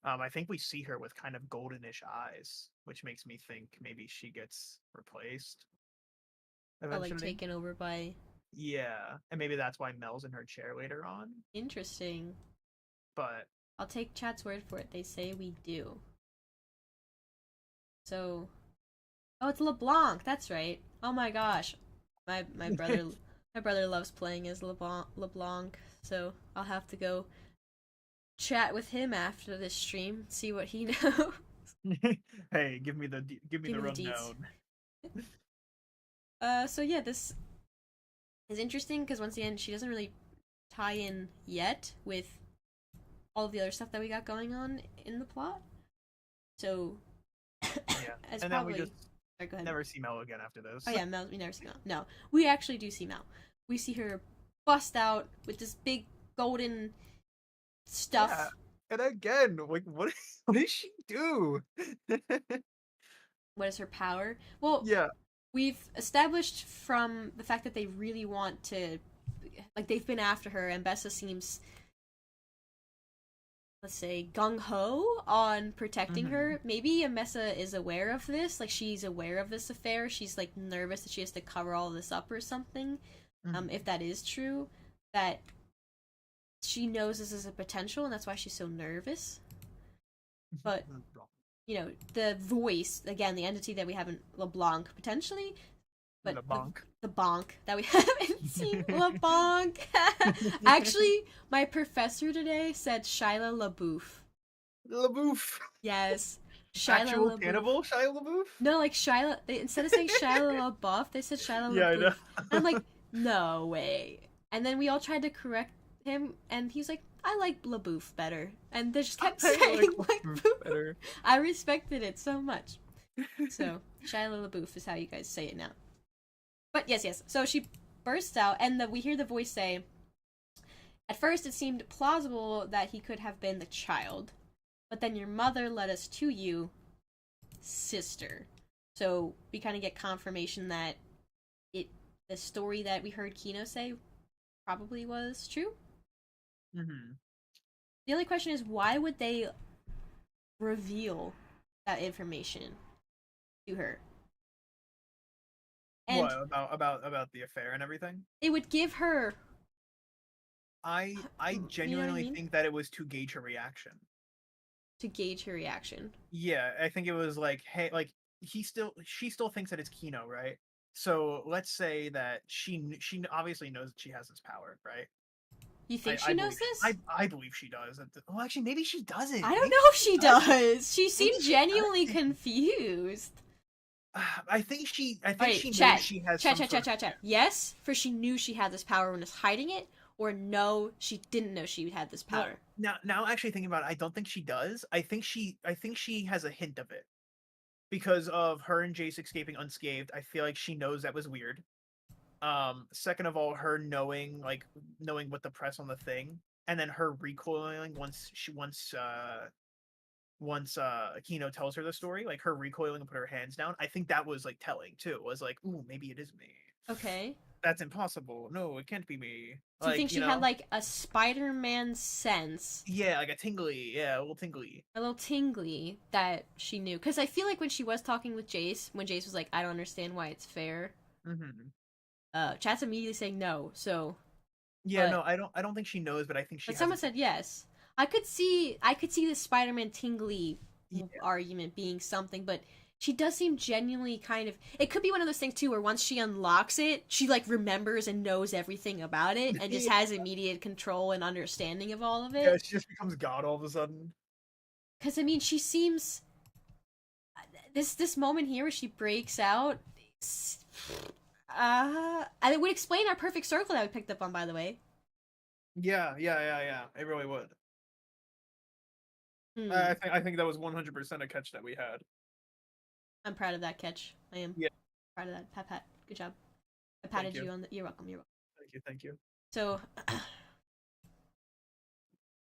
I think we see her with kind of goldenish eyes, which makes me think maybe she gets replaced. Eventually. Like taken over by... Yeah, and maybe that's why Mel's in her chair later on. Interesting. But... I'll take chat's word for it. They say we do. So... Oh, it's LeBlanc. That's right. Oh my gosh, my brother loves playing as LeBlanc. So I'll have to go chat with him after this stream, see what he knows. Hey, give me the Give me the deets. rundown. So yeah, this is interesting because once again, she doesn't really tie in yet with all of the other stuff that we got going on in the plot. So, Yeah, as and probably. then we just Sorry, go ahead. never see Mel again after this. Oh yeah, Mel. We never see Mel. No, we actually do see Mel. We see her bust out with this big golden stuff. Yeah. And again, like, what does she do? What is her power? Well, Yeah. we've established from the fact that they really want to, like, they've been after her. Ambessa seems, let's say, gung-ho on protecting her. Maybe Ambessa is aware of this. Like, she's aware of this affair. She's, like, nervous that she has to cover all this up or something. If that is true, that she knows this is a potential, and that's why she's so nervous. But, you know, the voice, again, the entity that we haven't, LeBlanc, potentially, but LeBlanc. the bonk that we haven't seen, LeBlanc. Actually, my professor today said Shia LaBeouf. LaBeouf. Yes. Shia Actual LaBeouf. cannibal Shia LaBeouf? No, like Shia, instead of saying Shia LaBeouf, they said Shia LaBeouf. Yeah, I know. And I'm like, no way. And then we all tried to correct him, and he's like, I like LaBeouf better. And they just kept saying like LaBeouf better. I respected it so much. So, Shia LaBeouf is how you guys say it now. But yes. So she bursts out, and we hear the voice say, at first it seemed plausible that he could have been the child, but then your mother led us to you, sister. So we kind of get confirmation that the story that we heard Kino say probably was true. The only question is, why would they reveal that information to her? And what about the affair and everything? It would give her. I genuinely think that it was to gauge her reaction. To gauge her reaction. Yeah, I think it was like, hey, like she still thinks that it's Kino, right? So let's say that she obviously knows that she has this power, right? You think she knows this? I believe she does. Well, actually, maybe she doesn't. I don't know if she does. She seemed genuinely confused. I think she knows she has chat. Yes, for she knew she had this power and was hiding it, or no, she didn't know she had this power. Now actually thinking about it, I don't think she does. I think she has a hint of it. Because of her and Jayce escaping unscathed, I feel like she knows that was weird. Second of all, her knowing what the press on the thing, and then her recoiling once Kino tells her the story, like her recoiling and put her hands down. I think that was like telling too. It was like, ooh, maybe it is me. Okay. That's impossible. No, it can't be me. Do you think she had like a Spider-Man sense? Yeah, like a little tingly. A little tingly that she knew. Because I feel like when she was talking with Jayce, when Jayce was like, I don't understand why it's fair. Chat's immediately saying no, so. Yeah, no, I don't think she knows, but I think she. But someone said yes. I could see the Spider-Man tingly argument being something, but she does seem genuinely kind of. It could be one of those things too, where once she unlocks it, she like remembers and knows everything about it, and just has immediate control and understanding of all of it. Yeah, she just becomes God all of a sudden. Because I mean, she seems. This moment here where she breaks out. And it would explain our perfect circle that we picked up on, by the way. Yeah. It really would. I think that was 100% a catch that we had. I'm proud of that catch. I am. Yeah. Proud of that. Pat. Good job. I patted you on the. You're welcome. Thank you. So,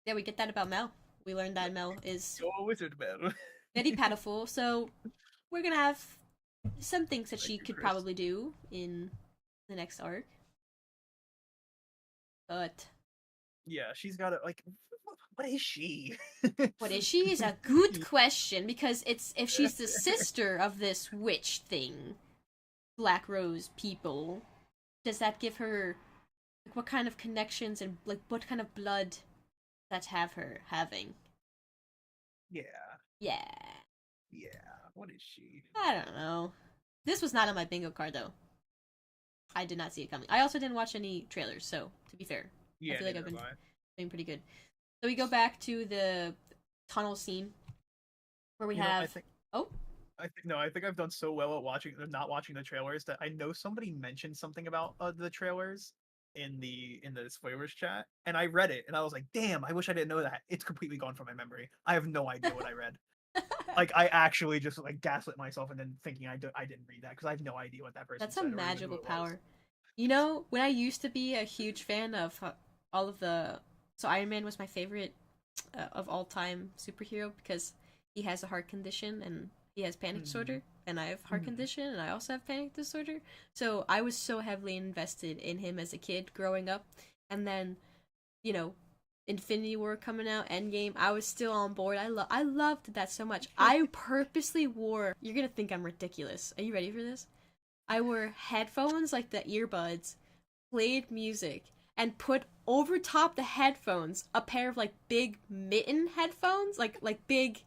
yeah, we get that about Mel. We learned that Mel is a wizard, Mel. very paddleful. So, we're gonna have some things that she could probably do in the next arc. But yeah, she's got it. Like, what is she? What is she is a good question, because it's if she's the sister of this witch thing, Black Rose people, does that give her like what kind of connections and like what kind of blood that have her having? Yeah. What is she? I don't know. This was not on my bingo card though. I did not see it coming. I also didn't watch any trailers, so to be fair, I feel like I've been doing pretty good. So we go back to the tunnel scene where we You know, I have think oh I think I've done so well at not watching the trailers that I know somebody mentioned something about the trailers in the spoilers chat, and I read it, and I was like, damn, I wish I didn't know that. It's completely gone from my memory. I have no idea what I read. Like I actually just like gaslit myself and then thinking I didn't read that because I have no idea what that person that's a said or even who magical it was. power. You know, when I used to be a huge fan of all of the so Iron Man was my favorite of all time superhero because he has a heart condition and he has panic Mm-hmm. disorder and I have heart condition and I also have panic disorder. So I was so heavily invested in him as a kid growing up, and then you know Infinity War coming out, Endgame, I was still on board. I loved that so much. I purposely wore. You're gonna think I'm ridiculous. Are you ready for this? I wore headphones like the earbuds, played music, and put over top the headphones a pair of like big mitten headphones, like big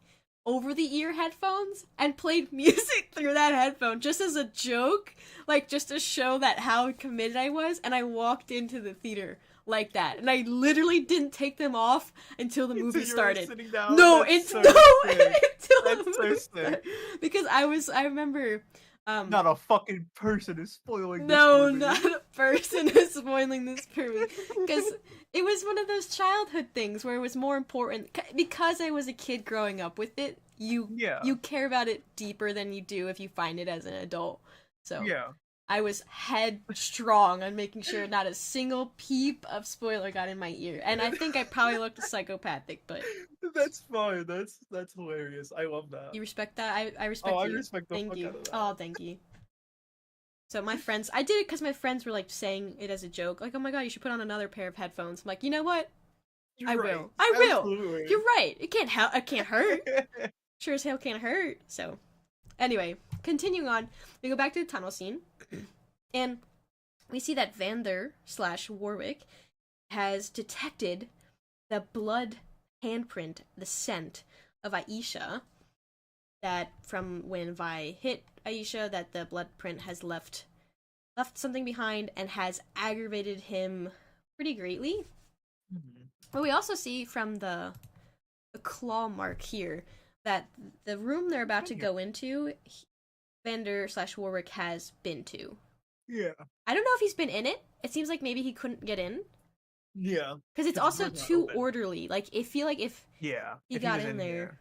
over the ear headphones, and played music through that headphone just as a joke, like just to show that how committed I was. And I walked into the theater like that, and I literally didn't take them off until the movie Until you were started. sitting down. No, That's so no, sick. until the That's so movie sick. started. Because I remember Not a fucking person is spoiling this no, movie. not a person is spoiling this movie. Because it was one of those childhood things where it was more important. Because I was a kid growing up with it, Yeah. you care about it deeper than you do if you find it as an adult. So Yeah. I was headstrong on making sure not a single peep of spoiler got in my ear. And I think I probably looked psychopathic, but That's fine. That's hilarious. I love that. you respect that? I respect Oh, I you. respect the Thank fuck you. out of that. Oh, thank you. So my friends, I did it because my friends were like saying it as a joke, like, "Oh my god, you should put on another pair of headphones." I'm like, you know what? You're I right. will. I will. Absolutely. You're right. It can't help. It can't hurt. Sure as hell can't hurt. So, anyway, continuing on, we go back to the tunnel scene, and we see that Vander slash Warwick has detected the blood handprint, the scent of Aisha. That from when Vi hit Aisha, that the blood print has left something behind and has aggravated him pretty greatly. Mhm. But we also see from the claw mark here that the room they're about to go into, Vander slash Warwick has been to. Yeah. I don't know if he's been in it. It seems like maybe he couldn't get in. Yeah. Because it's 'Cause the also door's not too open. orderly. Like, I feel like if Yeah. he If got was in there. here,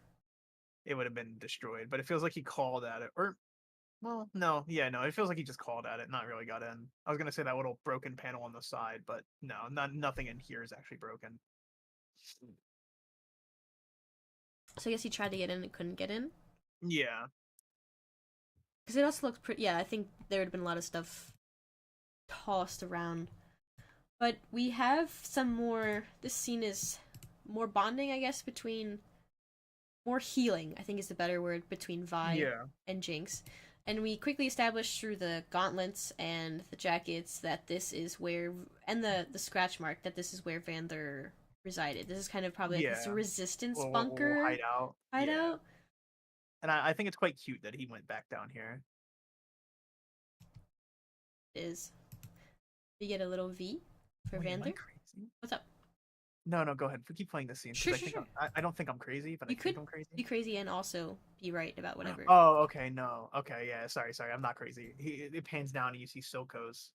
it would have been destroyed. But it feels like he called at it. Or well, no, yeah, no, it feels like he just called at it, not really got in. I was gonna say that little broken panel on the side, but no, nothing in here is actually broken. So I guess he tried to get in and couldn't get in. Yeah. Because it also looks pretty. Yeah, I think there would have been a lot of stuff tossed around. But we have some more. This scene is more bonding, I guess, between. More healing, I think is the better word, between Vi and Jinx. And we quickly establish through the gauntlets and the jackets that this is where. And the scratch mark that this is where Vander resided. This is kind of probably like this resistance bunker. Hideout. Hideout. Yeah. And I think it's quite cute that he went back down here. Is. We get a little V for Wait, Vander. am I crazy? What's up? No, go ahead. Keep playing this scene. Sure, I think sure. I don't think I'm crazy, but You I think could I'm crazy. be crazy and also be right about whatever. Oh, okay, no. Okay, yeah, sorry. I'm not crazy. It pans down and you see Silco's.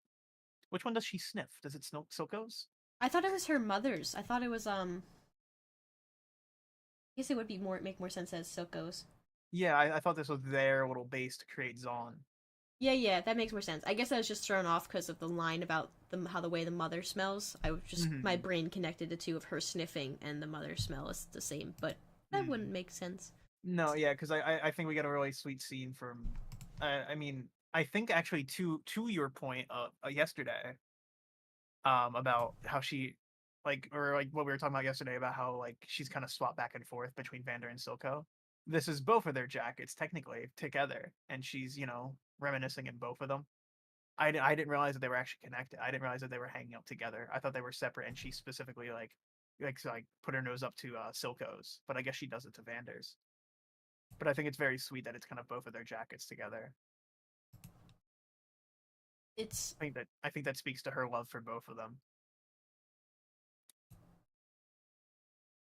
Which one does she sniff? Does it sniff Silco's? I thought it was her mother's. I thought it was I guess it would be make more sense as Silco's. Yeah, I thought this was their little base to create Zaun. Yeah, that makes more sense. I guess I was just thrown off because of the line about how the way the mother smells. I was just my brain connected the two of her sniffing and the mother smell is the same, but that wouldn't make sense. No, yeah, because I think we got a really sweet scene from. I mean, I think actually to your point yesterday, about how she, or what we were talking about yesterday about how like she's kind of swapped back and forth between Vander and Silco. This is both of their jackets technically together, and she's reminiscing in both of them. I didn't realize that they were actually connected. I didn't realize that they were hanging out together. I thought they were separate, and she specifically like put her nose up to Silco's, but I guess she does it to Vander's. But I think it's very sweet that it's kind of both of their jackets together. I think that speaks to her love for both of them.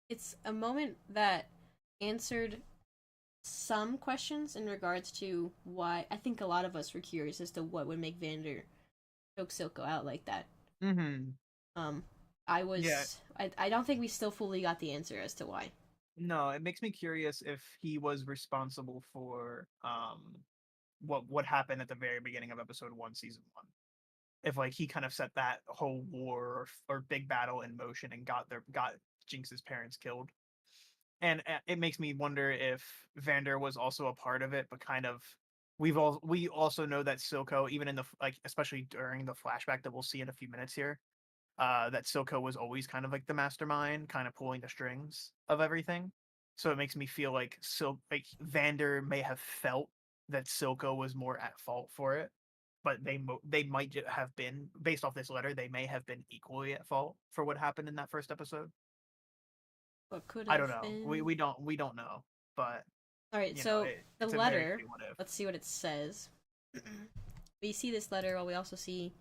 It's a moment that answered some questions in regards to why. I think a lot of us were curious as to what would make Vander choke Silco out like that. Mm-hmm. I Yeah. was. I don't think we still fully got the answer as to why. No, it makes me curious if he was responsible for what happened at the very beginning of episode 1, season 1. If like he kind of set that whole war or big battle in motion and got Jinx's parents killed. And it makes me wonder if Vander was also a part of it, but kind of we also know that Silco, even in the like especially during the flashback that we'll see in a few minutes here, that Silco was always kind of like the mastermind, kind of pulling the strings of everything. So it makes me feel like like Vander may have felt that Silco was more at fault for it, but they might have been, based off this letter, they may have been equally at fault for what happened in that first episode. What could I don't have know. been? We don't know, but All right, you know, so the it's a very letter. big what if. Let's see what it says. We see this letter, while we also see.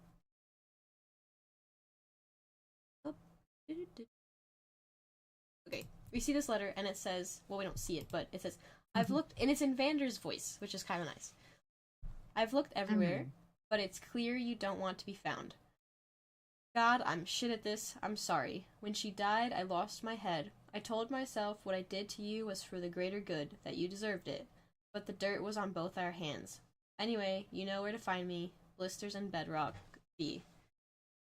Oh, okay, we see this letter, and it says. Well, we don't see it, but it says, "I've looked," and it's in Vander's voice, which is kind of nice. "I've looked everywhere, but it's clear you don't want to be found. God, I'm shit at this. I'm sorry. When she died, I lost my head. I told myself what I did to you was for the greater good, that you deserved it. But the dirt was on both our hands. Anyway, you know where to find me. Blisters and Bedrock. B."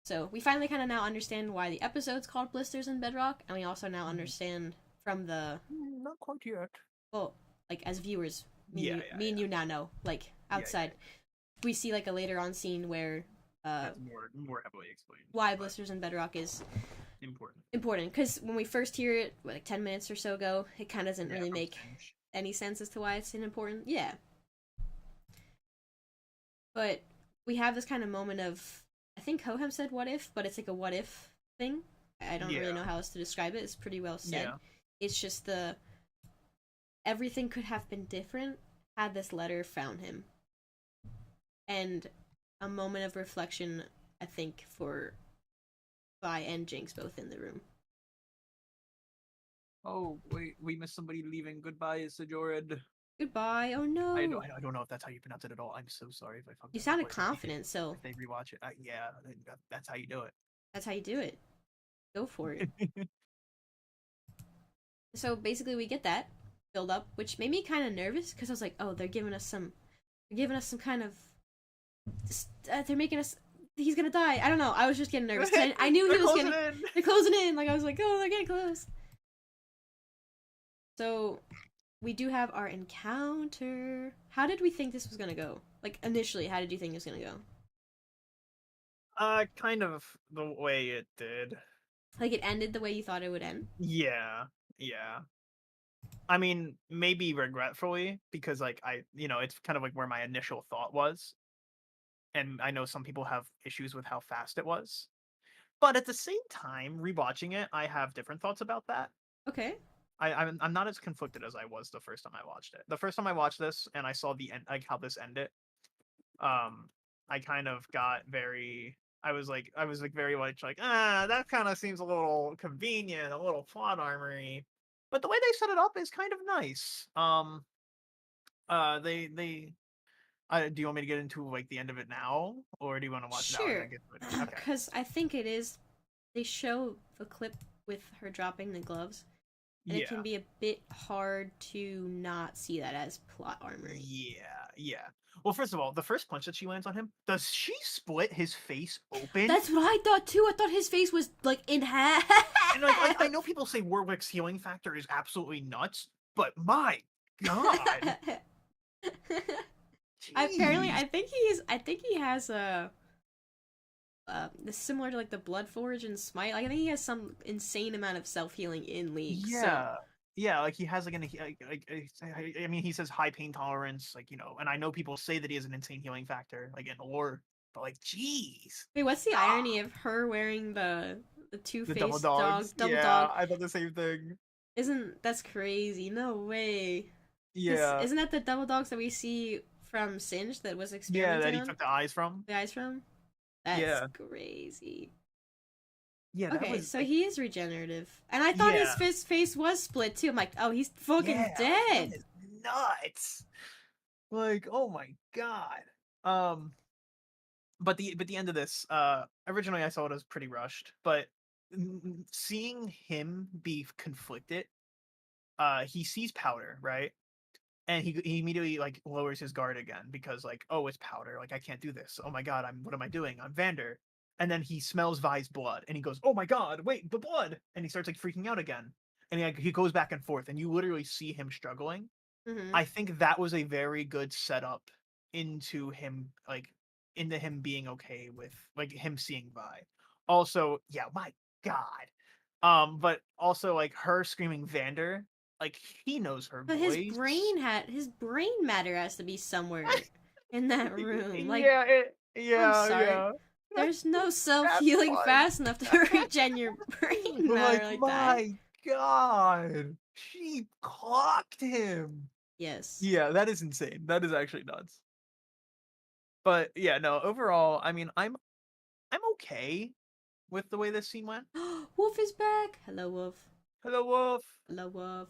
So we finally kind of now understand why the episode's called Blisters and Bedrock, and we also now understand from the... Not quite yet. Well, like, as viewers, Me and you now know, like, outside. We see, like, a later on scene where... That's more heavily explained. Why Blisters and Bedrock is... important, because when we first hear it like 10 minutes or so ago, it kind of doesn't really make any sense as to why it's important. But we have this kind of moment of, I think Hohem said what if, but it's like a what if thing. I don't really know how else to describe it. It's pretty well said. It's just everything could have been different had this letter found him, and a moment of reflection, I think, for Vi and Jinx both in the room. Oh wait, we missed somebody leaving. Goodbye, Sejorid. Goodbye. Oh no. I don't know if that's how you pronounce it at all. I'm so sorry if I fucked. You sounded confident, so if they rewatch it, yeah, that's how you do it. That's how you do it. Go for it. So basically, we get that build up, which made me kind of nervous because I was like, oh, they're giving us some kind of, they're making us. He's gonna die. I don't know. I was just getting nervous. I knew he was getting. They're closing in. Like I was like, oh, they're getting close. So, we do have our encounter. How did we think this was gonna go? Like initially, how did you think it was gonna go? Kind of the way it did. Like it ended the way you thought it would end? Yeah. I mean, maybe regretfully, because like it's kind of like where my initial thought was. And I know some people have issues with how fast it was. But at the same time, rewatching it, I have different thoughts about that. Okay. I'm not as conflicted as I was the first time I watched it. The first time I watched this and I saw the end, like how this ended, I kind of got very. I was very much like, that kind of seems a little convenient, a little plot armory. But the way they set it up is kind of nice. Do you want me to get into like the end of it now, or do you want to watch it out and then get to it? Because I think it is. They show the clip with her dropping the gloves. And it can be a bit hard to not see that as plot armory. Yeah. Well, first of all, the first punch that she lands on him, does she split his face open? That's what I thought too. I thought his face was like in half. And like I know people say Warwick's healing factor is absolutely nuts, but my god. Apparently, I think he has a similar to like the Blood Forge and Smite. Like, I think he has some insane amount of self healing in League. Yeah, like he has like I mean, he says high pain tolerance, like and I know people say that he has an insane healing factor, like in lore, but like, jeez. Wait, what's the irony of her wearing the two-faced double dog? I thought the same thing. That's crazy? No way. Yeah. Isn't that the double dogs that we see from Singed that was experimenting that he took the eyes from? That's crazy. Yeah. Okay, so he is regenerative, and I thought his face was split too. I'm like, oh, he's fucking dead. That is nuts. Like, oh my god. But the end of this, originally I saw it as pretty rushed, but seeing him be conflicted, he sees Powder, right? And he immediately like lowers his guard again because like, oh, it's Powder, like I can't do this. Oh my god, what am I doing? I'm Vander. And then he smells Vi's blood and he goes, oh my god, wait, the blood. And he starts like freaking out again. And he goes back and forth and you literally see him struggling. Mm-hmm. I think that was a very good setup into him, like into him being okay with like him seeing Vi. Also, yeah, my god. But also like her screaming Vander, like he knows her But voice. his brain matter has to be somewhere in that room. Like, Yeah, I'm yeah, sorry. yeah. There's no That's self-healing fine. fast enough to regen your brain matter like that. My god, she clocked him. Yes. Yeah, that is insane. That is actually nuts. But yeah, no, overall, I mean, I'm okay with the way this scene went. Wolf is back. Hello, Wolf. Hello, Wolf. Hello, Wolf.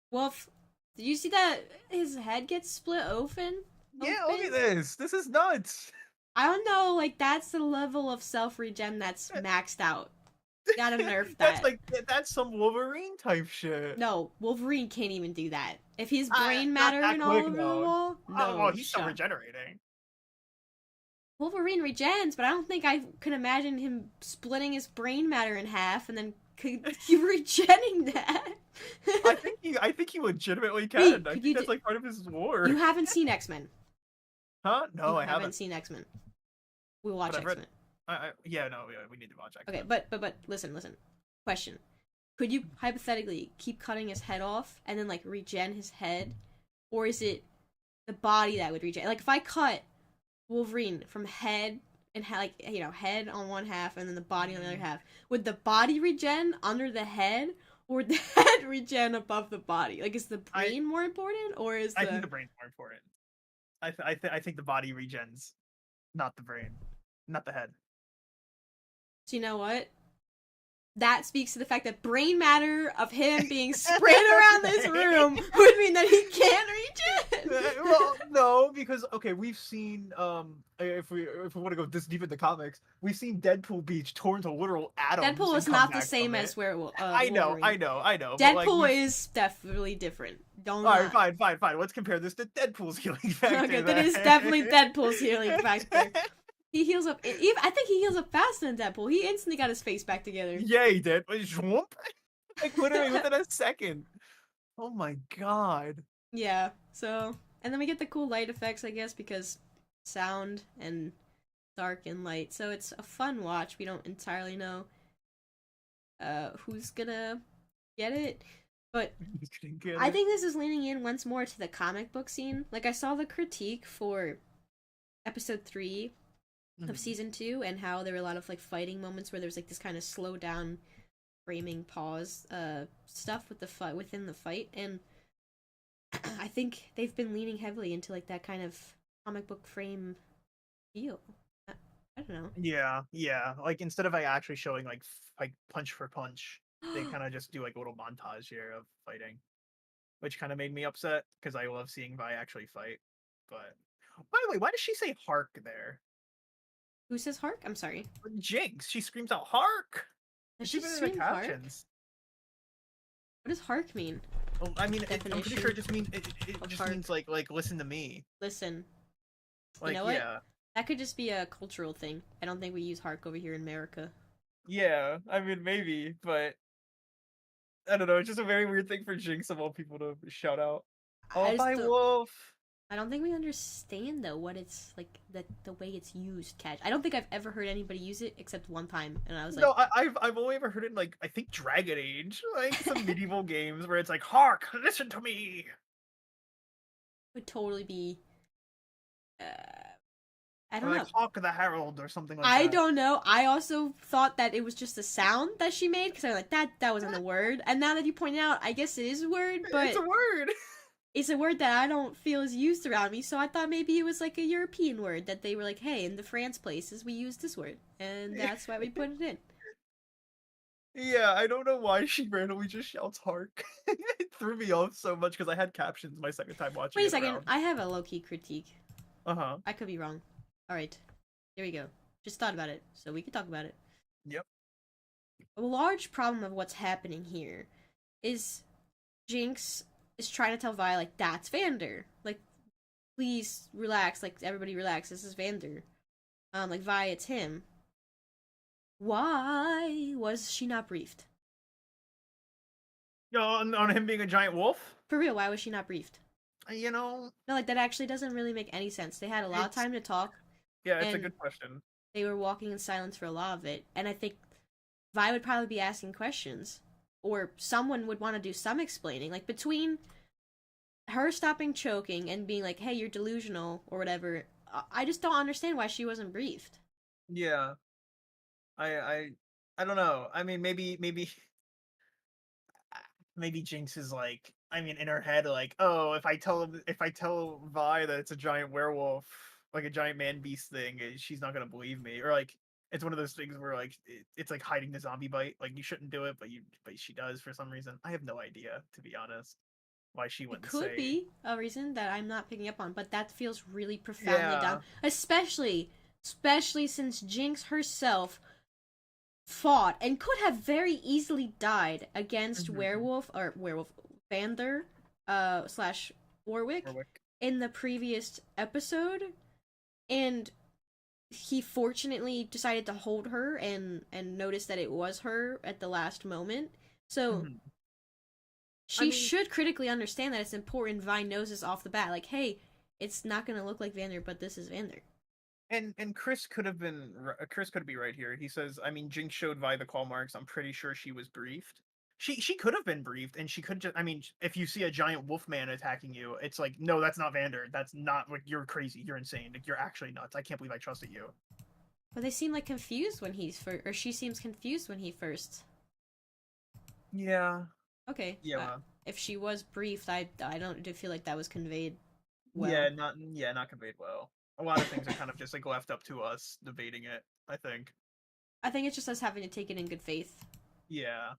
Wolf, did you see that his head gets split open? Yeah, look at this. This is nuts. I don't know, like that's the level of self-regen that's maxed out. Gotta nerf that. That's some Wolverine type shit. No, Wolverine can't even do that. If his brain not matter that and all quick, over the though. wall, no. Oh, well, he's still shut. regenerating. Wolverine regens, but I don't think I could imagine him splitting his brain matter in half and then regenning that. I think he legitimately can. Wait, I could think you that's like part of his lore. You haven't seen X-Men. Huh? No, I haven't haven't. seen X-Men. We'll watch But I've read- X-Men. Yeah, no, yeah, we need to watch X-Men. Okay, but listen. Question. Could you hypothetically keep cutting his head off and then like regen his head? Or is it the body that would regen? Like if I cut Wolverine from head and like head on one half and then the body on the other half, would the body regen under the head or would the head regen above the body? Like is the brain more important or is I think the brain's more important. I think the body regens, not the brain, not the head. So you know what? That speaks to the fact that brain matter of him being spread around this room would mean that he can't regen. Well, no, because okay, we've seen if we want to go this deep into comics, we've seen Deadpool be torn to literal atoms. Deadpool is not the same as Werewolf. I know. Deadpool is definitely different. Don't. All right, fine. Let's compare this to Deadpool's healing factor. Okay, that is definitely Deadpool's healing factor. He heals up. I think he heals up faster than Deadpool. He instantly got his face back together. Yeah, he did. Like literally within a second. Oh my god. Yeah. So, and then we get the cool light effects, I guess, because sound and dark and light. So it's a fun watch. We don't entirely know who's gonna get it, but I think this is leaning in once more to the comic book scene. Like I saw the critique for episode 3 of season 2 and how there were a lot of like fighting moments where there was like this kind of slow down framing pause stuff with the within the fight, and I think they've been leaning heavily into like that kind of comic book frame feel. I don't know. Yeah, like instead of like actually showing like punch for punch, they kind of just do like a little montage here of fighting, which kind of made me upset because I love seeing Vi actually fight. But by the way, why does she say "hark" there? Who says hark? I'm sorry. Jinx. She screams out "hark." Does It's she even in the scream hark? captions. What does hark mean? Well, I mean, I'm pretty Definition sure it just means hark. means like listen to me. Listen. Like, You know what? yeah, That could just be a cultural thing. I don't think we use hark over here in America. yeah. I mean, maybe, but I don't know. It's just a very weird thing for Jinx of all people to shout out. I Oh, just by don't- Wolf. I don't think we understand though what it's like the way it's used. Catch. I don't think I've ever heard anybody use it except one time, and I was like, No, I've only ever heard it in like I think Dragon Age, like some medieval games where it's like "hark, listen to me." would totally be. I Or don't know. like "Hawk the Herald" or something like I that. don't know. I also thought that it was just a sound that she made because I was like that wasn't a word. And now that you point out, I guess it is a word, but It's a word. it's a word that I don't feel is used around me. So I thought maybe it was like a European word that they were like, hey, in the France places we use this word, and that's why we put it in. Yeah, I don't know why she randomly just shouts "Hark." It threw me off so much because I had captions my second time watching Wait a it second, around. I have a low-key critique. Uh-huh. I could be wrong. Alright, here we go. Just thought about it, so we can talk about it. Yep. A large problem of what's happening here is Jinx is trying to tell Vi, like, that's Vander. Like, please relax, like, everybody relax, this is Vander. Like, Vi, it's him. Why was she not briefed? On him being a giant wolf? For real, why was she not briefed? You know, No, like, that actually doesn't really make any sense. They had a lot of time to talk, yeah, it's a and good question. they were walking in silence for a lot of it, and I think Vi would probably be asking questions, or someone would want to do some explaining. Like, between her stopping choking and being like, hey, you're delusional, or whatever, I just don't understand why she wasn't briefed. Yeah. I I don't know. I mean, maybe maybe Jinx is like, I mean, in her head, like, oh, if I tell Vi that it's a giant werewolf, like a giant man beast thing, she's not gonna believe me. Or like, it's one of those things where like it's like hiding the zombie bite. Like you shouldn't do it, but she does for some reason. I have no idea, to be honest, why she It wouldn't could say. be a reason that I'm not picking up on, but that feels really profoundly Yeah. dumb. Especially since Jinx herself fought and could have very easily died against Mhm. werewolf Vander slash Warwick Warwick. in the previous episode, and he fortunately decided to hold her and notice that it was her at the last moment. So Mhm. I she mean, should critically understand that it's important. Vi knows this off the bat, like, hey, it's not gonna look like Vander, but this is Vander. and Chris could have been Chris could be right here. He says, I mean, Jinx showed Vi the claw marks. I'm pretty sure she was briefed. She could have been briefed, and she could just. I mean, if you see a giant wolf man attacking you, it's like, no, that's not Vander. That's not, like, you're crazy. You're insane. Like, you're actually nuts. I can't believe I trusted you. But they seem like confused when he's first, or she seems confused when he first. Yeah, Okay, yeah, if she was briefed, I don't do feel like that was conveyed yeah. well. Not conveyed well. A lot of things are kind of just like left up to us debating it. I think. I think it's just us having to take it in good faith Yeah.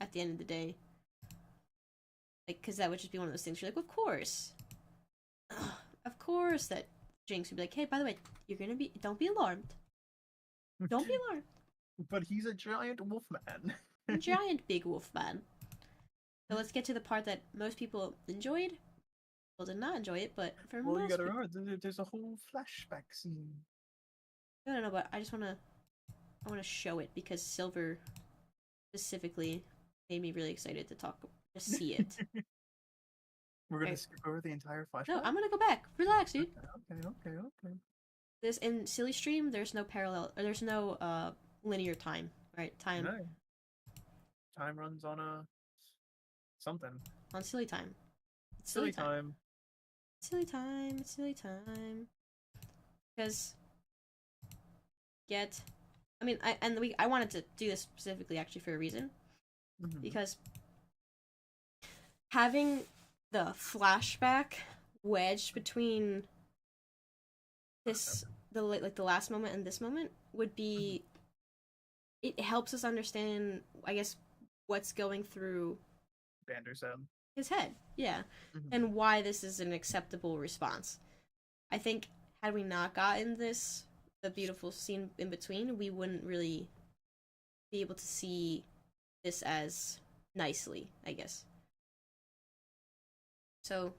at the end of the day. Like, because that would just be one of those things you're like, of course. Of course that Jinx would be like, hey, by the way, don't be alarmed. Don't be alarmed. But he's a giant wolf man. Giant big wolf man. So let's get to the part that most people enjoyed. Well, did not enjoy it, but for Well, you most gotta people, remember, there's a whole flashback scene. no, but I just I want to show it because Silver specifically made me really excited to see it. We're gonna Right. skip over the entire flashback. No, I'm gonna go back. Relax, dude. Okay. This in Silly Stream, there's no there's no linear time, right? Time No. Time runs on a something. on Silly Time. It's Silly time. Silly time. It's silly time. Because I wanted to do this specifically actually for a reason, Mhm. because having the flashback wedged between the last moment and this moment would be, it helps us understand, I guess, what's going through Vander said. his head, yeah, Mhm. and why this is an acceptable response. I think had we not gotten the beautiful scene in between, we wouldn't really be able to see this as nicely, I guess. So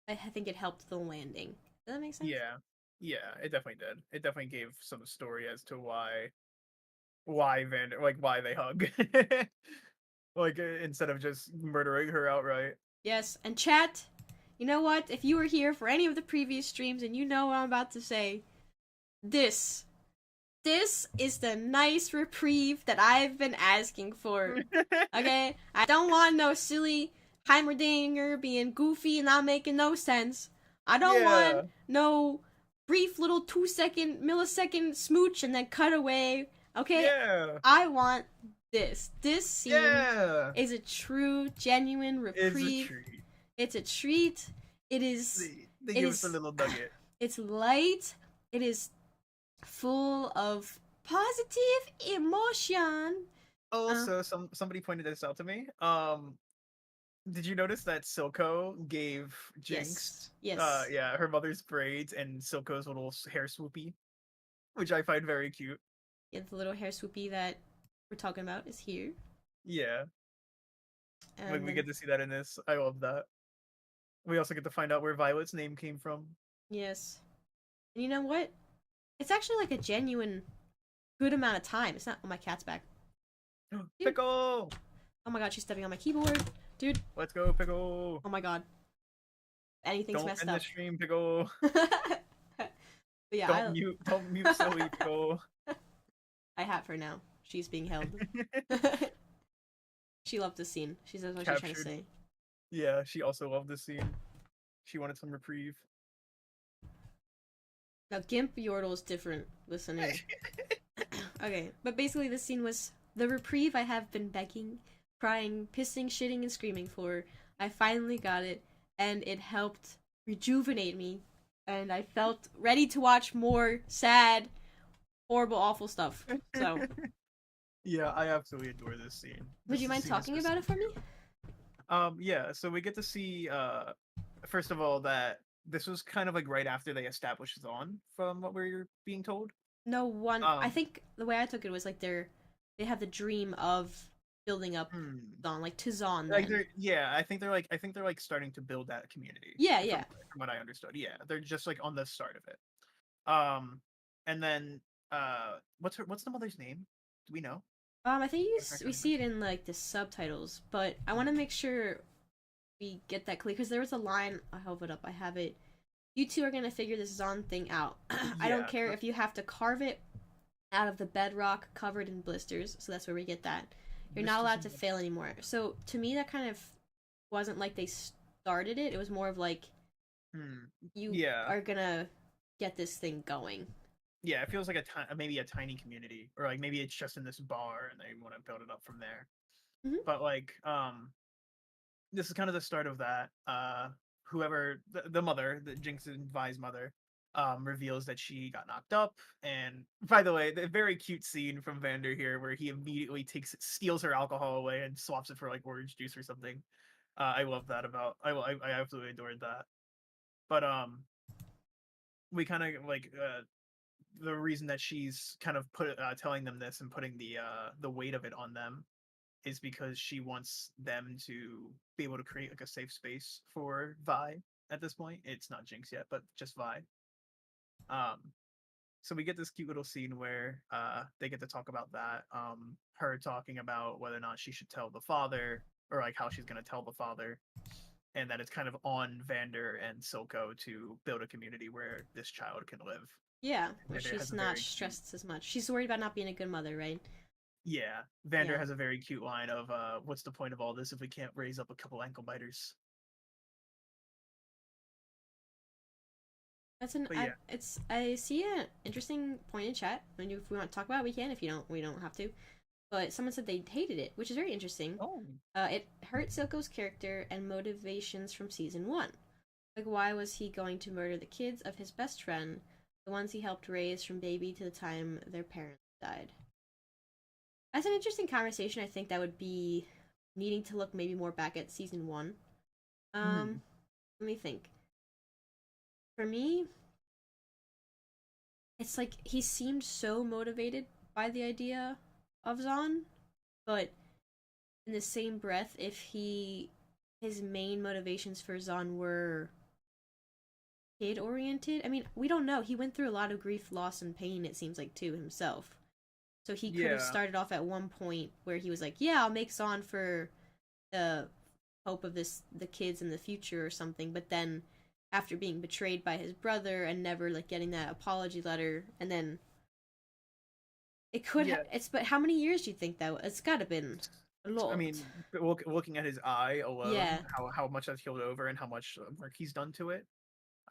I think it helped the landing. Does that make sense? Yeah, it definitely did. It definitely gave some story as to why Vander, like, why they hug. Like, instead of just murdering her outright. Yes, and chat, you know what? If you were here for any of the previous streams and you know what I'm about to say, this is the nice reprieve that I've been asking for. Okay? I don't want no silly Heimerdinger being goofy and not making no sense. I don't Yeah. want no brief little millisecond smooch and then cut away. Okay? Yeah. I want this. This scene Yeah. is a true, genuine It's a reprieve. treat. It's a treat. It is. They It give us is. a little nugget. It's light. It is full of positive emotion. Also, somebody pointed this out to me. Did you notice that Silco gave Jinx, Yes. Yes. yeah, her mother's braids and Silco's little hair swoopy, which I find very cute. Yeah, the little hair swoopy that we're talking about is here. Yeah, like And we then, get to see that in this. I love that. We also get to find out where Violet's name came from. yes. And you know what? It's actually like a genuine good amount of time. It's not. Oh, my cat's back. Dude. Pickle! Oh my god, she's stepping on my keyboard. Dude. Let's go, Pickle! Oh my god. Anything's Don't messed end up. the stream, Pickle. But yeah, Don't mute silly, Pickle. I have her now. She's being held. She loved this scene. She says what she's trying to say. Yeah, she also loved this scene. She wanted some reprieve. Now, Gimp Yordle is different, listener. Okay, but basically this scene was the reprieve I have been begging, crying, pissing, shitting, and screaming for. I finally got it, and it helped rejuvenate me, and I felt ready to watch more sad, horrible, awful stuff. So, Yeah, I absolutely adore this scene. would you mind talking about it for me? Yeah, so we get to see, first of all, that this was kind of like right after they established Zaun, from what we're being told. No one. I think the way I took it was like they have the dream of building up Zaun, like to Zaun. Like I think they're like starting to build that community. Yeah, yeah. From what I understood, yeah, they're just like on the start of it. And then what's the mother's name? Do we know? I think we see it in like the subtitles, but I want to make sure we get that clear because there was a line. I'll hold it up. I have it. You two are gonna figure this Zaun thing out. I don't care if you have to carve it out of the bedrock covered in blisters. So that's where we get that. You're not allowed to fail anymore. So to me, that kind of wasn't like they started it. It was more of like you are gonna get this thing going. Yeah, it feels like maybe a tiny community, or like maybe it's just in this bar and they want to build it up from there. Mm-hmm. But like, this is kind of the start of that. Whoever the mother, the Jinx and Vi's mother, reveals that she got knocked up. And by the way, the very cute scene from Vander here, where he immediately steals her alcohol away and swaps it for like orange juice or something. I love that about. I absolutely adored that. But we kind of like the reason that she's kind of telling them this and putting the weight of it on them is because she wants them to be able to create like a safe space for Vi at this point. It's not Jinx yet, but just Vi. So we get this cute little scene where they get to talk about that. Her talking about whether or not she should tell the father, or like how she's gonna tell the father, and that it's kind of on Vander and Silco to build a community where this child can live. Yeah, where she's not stressed as much. She's worried about not being a good mother, right? Yeah, Vander has a very cute line of, "What's the point of all this if we can't raise up a couple ankle biters?" That's I see an interesting point in chat. If we want to talk about it, we can. If you don't, we don't have to. But someone said they hated it, which is very interesting. Oh. It hurt Silco's character and motivations from season 1. Like, why was he going to murder the kids of his best friend, the ones he helped raise from baby to the time their parents died? That's an interesting conversation. I think that would be needing to look maybe more back at season 1. Let me think. For me, it's like he seemed so motivated by the idea of Zaun, but in the same breath, if his main motivations for Zaun were kid oriented, I mean, we don't know. He went through a lot of grief, loss, and pain, it seems like, too, himself. So he could have started off at one point where he was like, yeah, I'll make Zaun for the hope of the kids in the future or something, but then after being betrayed by his brother and never like getting that apology letter, and then it could but how many years do you think that it's gotta been a lot? I mean, looking at his eye alone, how much that's healed over and how much work he's done to it,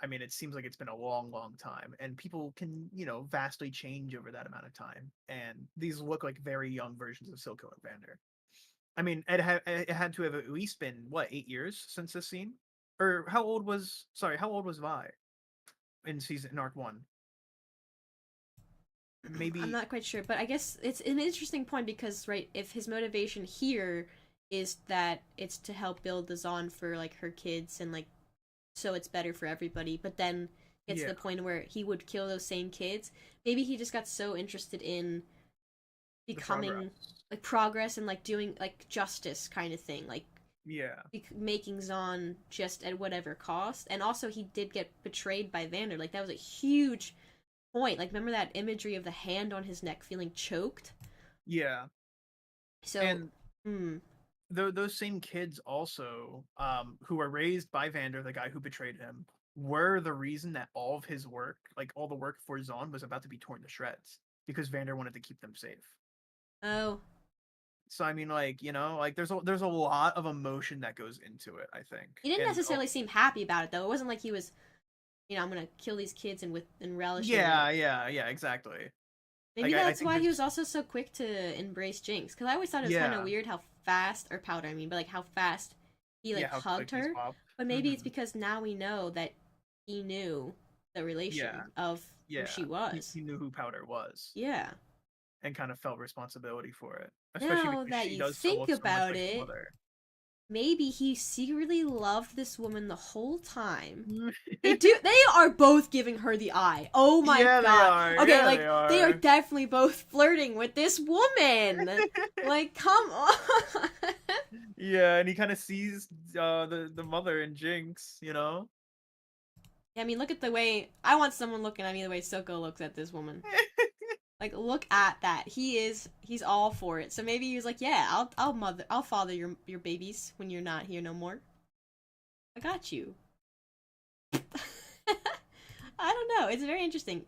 I mean, it seems like it's been a long time, and people can, vastly change over that amount of time, and these look like very young versions of Silco and Vander. I mean, it had to have at least been, what, 8 years since this scene? Or how old was Vi in Arc 1? I'm maybe not quite sure, but I guess it's an interesting point because, right, if his motivation here is that it's to help build the Zon for like her kids and like so it's better for everybody, but then gets to yeah, the point where he would kill those same kids. Maybe he just got so interested in the progress. becoming like progress and like doing like justice kind of thing, like Yeah, making Zon just at whatever cost. And also, he did get betrayed by Vander. Like that was a huge point. Like remember that imagery of the hand on his neck feeling choked. yeah, So, and hmm, those same kids also, who were raised by Vander, the guy who betrayed him, were the reason that all of his work, like all the work for Zon, was about to be torn to shreds because Vander wanted to keep them safe. oh, So I mean, like like there's a lot of emotion that goes into it. I think, he didn't and necessarily seem happy about it though. It wasn't like he was, I'm gonna kill these kids and relishing in it. yeah, exactly. Maybe Like I that's think why he there's was also so quick to embrace Jinx. Because I always thought it was kind of yeah, weird how fast, or Powder, I mean, but like how fast he like yeah, how hugged quick he her. swapped. But maybe it's Hmm. because now we know that he knew the Yeah, relation of who yeah. she was. He knew who Powder was Yeah. and kind of felt responsibility for it, especially Now because that she you does still think look so much about like his it, mother. maybe he secretly loved this woman the whole time. They Yeah, do. They are both giving her the eye. Oh my they god. are. Okay, Yeah, like they they are are. definitely both flirting with this woman. Like, come on. Yeah, and he kind of sees the mother in Jinx. I mean, look at the way I want someone looking at me the way Soko looks at this woman. Like, look at that. He's all for it. So maybe he was like, yeah, I'll father your babies when you're not here no more. I got you. I don't know. It's very interesting.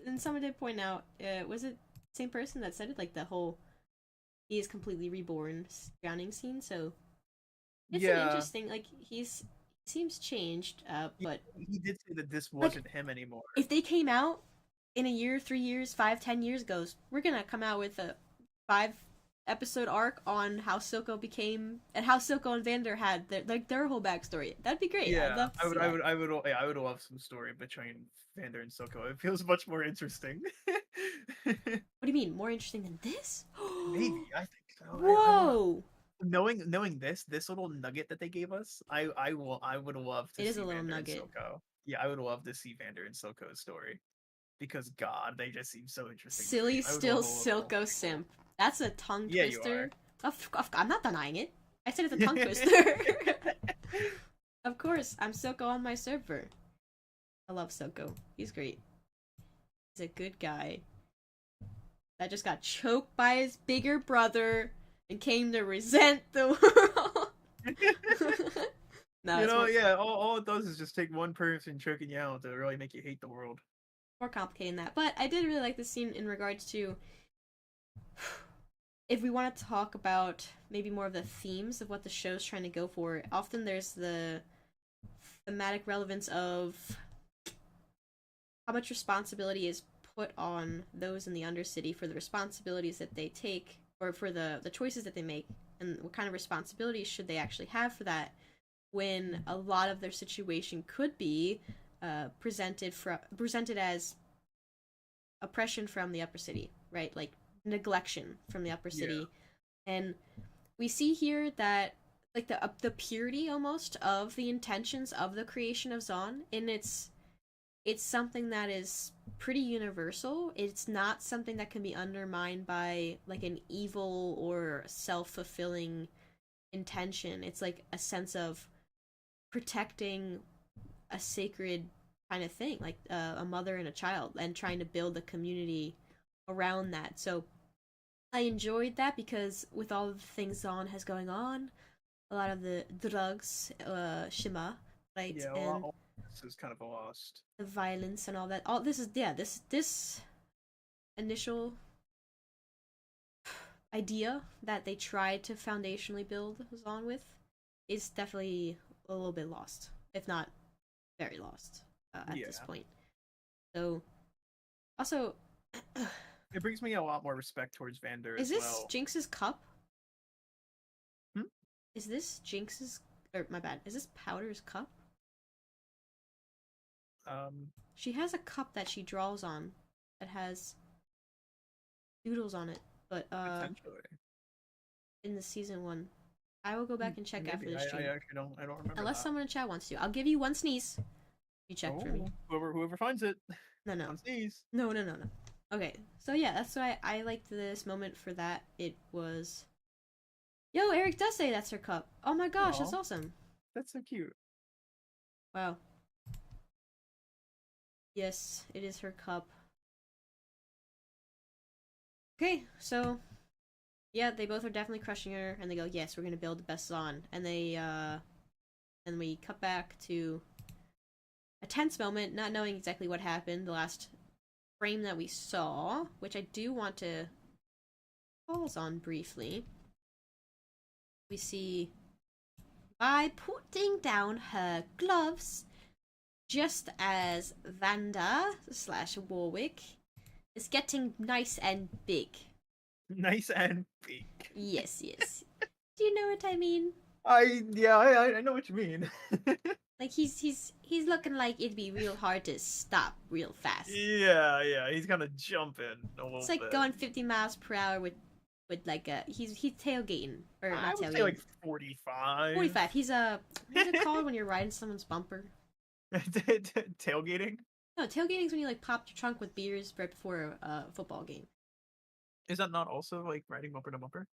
And someone did point out, was it the same person that said it? Like the whole he is completely reborn drowning scene. So it's an Yeah, interesting. Like he seems changed. he, But he did say that this like wasn't him anymore. if they came out in a year, 3 years, 5, 10 years goes, we're gonna come out with a 5 episode arc on how Silco became and how Silco and Vander had their whole backstory. That'd be great. I'd Yeah, love to I see would, I that. would, I would, yeah, I would love some story between Vander and Silco. It feels much more interesting. What do you mean? More interesting than this? Maybe I think so. I want Whoa! knowing this little nugget that they gave us. I would love to It is see a little Vander and nugget. Silco. Yeah, I would love to see Vander and Silco's story because God, they just seem so interesting to me. Silly I would still love a little Silco sequel. simp. That's a tongue Yeah, you twister. are. I'm not denying it. I said it's a tongue twister. Of course, I'm Silco on my server. I love Silco. He's great. He's a good guy that just got choked by his bigger brother and came to resent the world. No, it's Yeah, all it does is just take one person choking you out to really make you hate the world. more complicated than that. But I did really like this scene in regards to if we want to talk about maybe more of the themes of what the show's trying to go for. Often there's the thematic relevance of how much responsibility is put on those in the Undercity for the responsibilities that they take or for the choices that they make and what kind of responsibilities should they actually have for that when a lot of their situation could be presented as oppression from the upper city, right? Like neglection from the upper city. Yeah. And we see here that like the purity almost of the intentions of the creation of Zon, and it's something that is pretty universal. It's not something that can be undermined by like an evil or self-fulfilling intention. It's like a sense of protecting a sacred kind of thing, like a mother and a child, and trying to build a community around that. So I enjoyed that because with all of the things Zon has going on, a lot of the drugs, Shima, right, Yeah, and this is kind of a lost. the violence and all that. All this is this initial idea that they tried to foundationally build Zon with is definitely a little bit lost, if not very lost at this point. So, also, It brings me a lot more respect towards Vander is as this well. Jinx's cup? Hmm? Is this Jinx's? Or my bad. Is this Powder's cup? She has a cup that she draws on that has doodles on it, but Potentially. in the season 1. I will go back and check Maybe. after this stream. I actually don't remember. Unless that. someone in chat wants to. I'll give you one sneeze. You check for me. Whoever finds it. No. One sneeze. No. Okay, so yeah, that's why I liked this moment for that. It was... Yo, Eric does say that's her cup. Oh my gosh, that's Aw. awesome. That's so cute. Wow. Yes, it is her cup. Okay, so... Yeah, they both are definitely crushing her, and they go, yes, we're gonna build the best Zon. And they, and we cut back to a tense moment, not knowing exactly what happened, the last frame that we saw, which I do want to pause on briefly. We see Vi putting down her gloves, just as Vander / Warwick is getting nice and big. Nice and big. Yes. Do you know what I mean? I know what you mean. Like he's looking like it'd be real hard to stop real fast. Yeah, he's kind of jumping a little It's like bit. going 50 miles per hour with like a he's tailgating or I not would tailgating. say like 45. 45. He's a what's it called when you're riding someone's bumper? Tailgating? No, tailgating's when you like pop your trunk with beers right before a football game. Is that not also like riding bumper to bumper?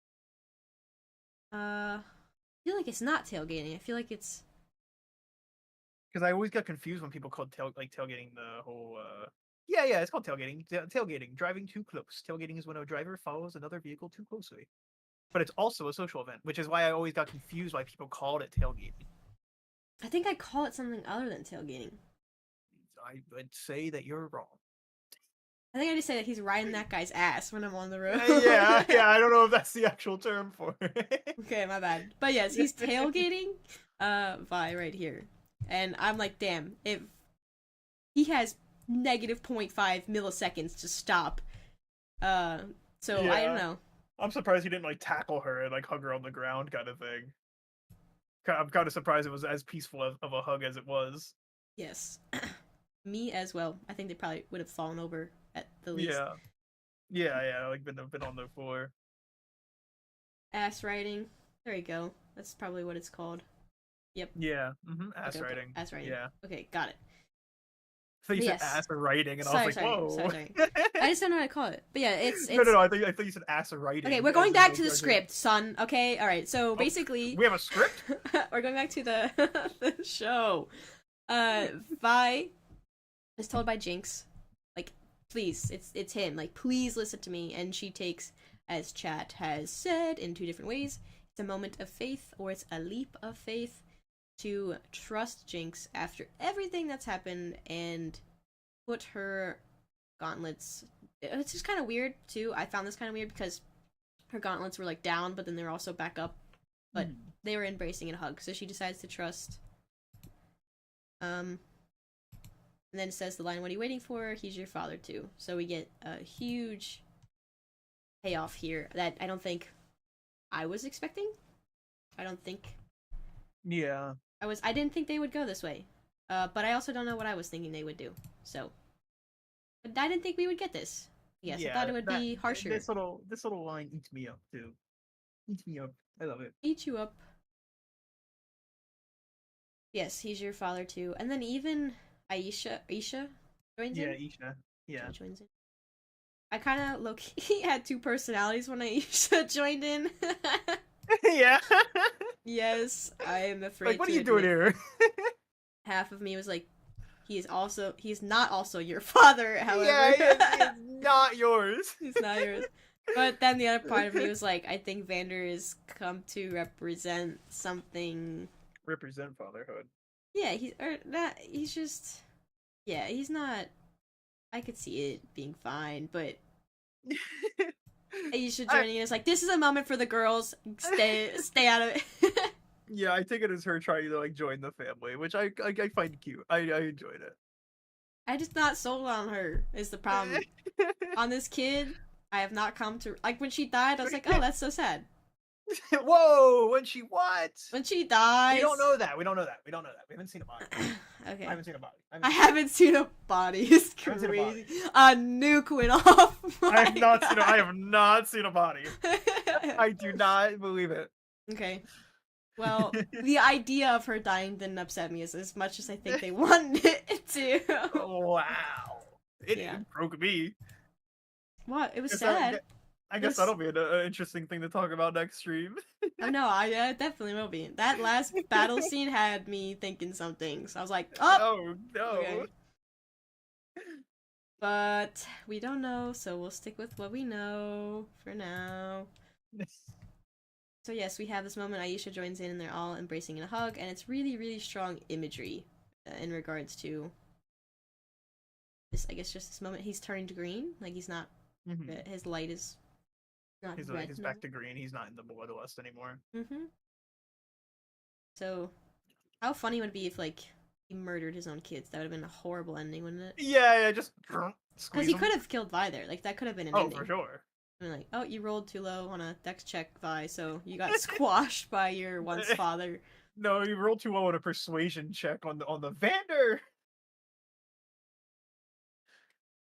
I feel like it's not tailgating. I feel like it's Because I always got confused when people called tailgating the whole. Yeah, it's called tailgating. Tailgating, driving too close. Tailgating is when a driver follows another vehicle too closely. But it's also a social event, which is why I always got confused why people called it tailgating. I think I call it something other than tailgating. I would say that you're wrong. I think I just say that he's riding that guy's ass when I'm on the road. yeah, I don't know if that's the actual term for it. Okay, my bad. But yes, he's tailgating Vi right here. And I'm like, damn, if he has negative 0.5 milliseconds to stop. So I don't know. I'm surprised he didn't like tackle her and like hug her on the ground kind of thing. I'm kind of surprised it was as peaceful of a hug as it was. Yes. Me as well. I think they probably would have fallen over at the least. Yeah, like been on the floor. Ass riding. There you go. That's probably what it's called. Yep. Yeah. Ass Okay. riding. Ass riding. Yeah. Okay, got it. So you Yes. said ass riding, and I was like, whoa. Sorry. I just don't know how to call it. But yeah, it's No. I thought you said ass riding. Okay, we're going back to the script, son. Okay, all right. So basically, we have a script. we're going back to the show. Vi is told by Jinx, like, please, it's him. Like, please listen to me. And she takes, as chat has said in 2 different ways, it's a moment of faith or it's a leap of faith to trust Jinx after everything that's happened and put her gauntlets. It's just kind of weird too. I found this kind of weird because her gauntlets were like down, but then they're also back up. But they were embracing in a hug, so she decides to trust. And then it says the line, "What are you waiting for? He's your father too." So we get a huge payoff here that I don't think I was expecting. I don't think. Yeah. I didn't think they would go this way. But I also don't know what I was thinking they would do. So, but I didn't think we would get this. Yes, I thought it would be harsher. This little line eats me up too. Eats me up. I love it. Eat you up. Yes, he's your father too. And then even Aisha joins in. Yeah, Isha. Yeah. Joins in. I kind of low-key had 2 personalities when Aisha joined in. Yeah. Yes, I am afraid. Like, what to are you doing admit. here? Half of me was like, he's not also your father, however. Yeah, it's not yours. He's not yours. But then the other part of me was like, I think Vander has come to represent something. Represent fatherhood. Yeah, he's just, yeah, he's not. I could see it being fine, but Aisha joining in is like, this is a moment for the girls. Stay out of it. Yeah, I take it as her trying to like join the family, which I find cute. I enjoyed it. I just not sold on her is the problem. On this kid, I have not come to, like, when she died, I was like, oh, that's so sad. Whoa! When she what? When she dies. We don't know that. We don't know that. We don't know that. We haven't seen a body. Okay. I haven't seen a body. I haven't seen a body. It's I haven't seen a body. crazy. A nuke went off. I have not seen. I God. have not seen a body. I do not believe it. Okay. Well, the idea of her dying didn't upset me as much as I think they wanted it to. Wow. It Yeah. broke me. What? It was Guess sad. I guess that'll be an interesting thing to talk about next stream. Oh no, I definitely will be. That last battle scene had me thinking some things. I was like, oh! No. Okay. But we don't know, so we'll stick with what we know for now. So yes, we have this moment. Aisha joins in, and they're all embracing in a hug, and it's really, really strong imagery in regards to this. I guess just this moment. He's turned green, like he's not. His light is not red. He's back to green. He's not in the bloodlust anymore. So, how funny would it be if like he murdered his own kids? That would have been a horrible ending, wouldn't it? Yeah, just because he could have killed Vi there. Like that could have been an ending. Oh, for sure. I mean, like, oh, you rolled too low on a dex check, Vi, so you got squashed by your once father. No, you rolled too low on a persuasion check on the Vander.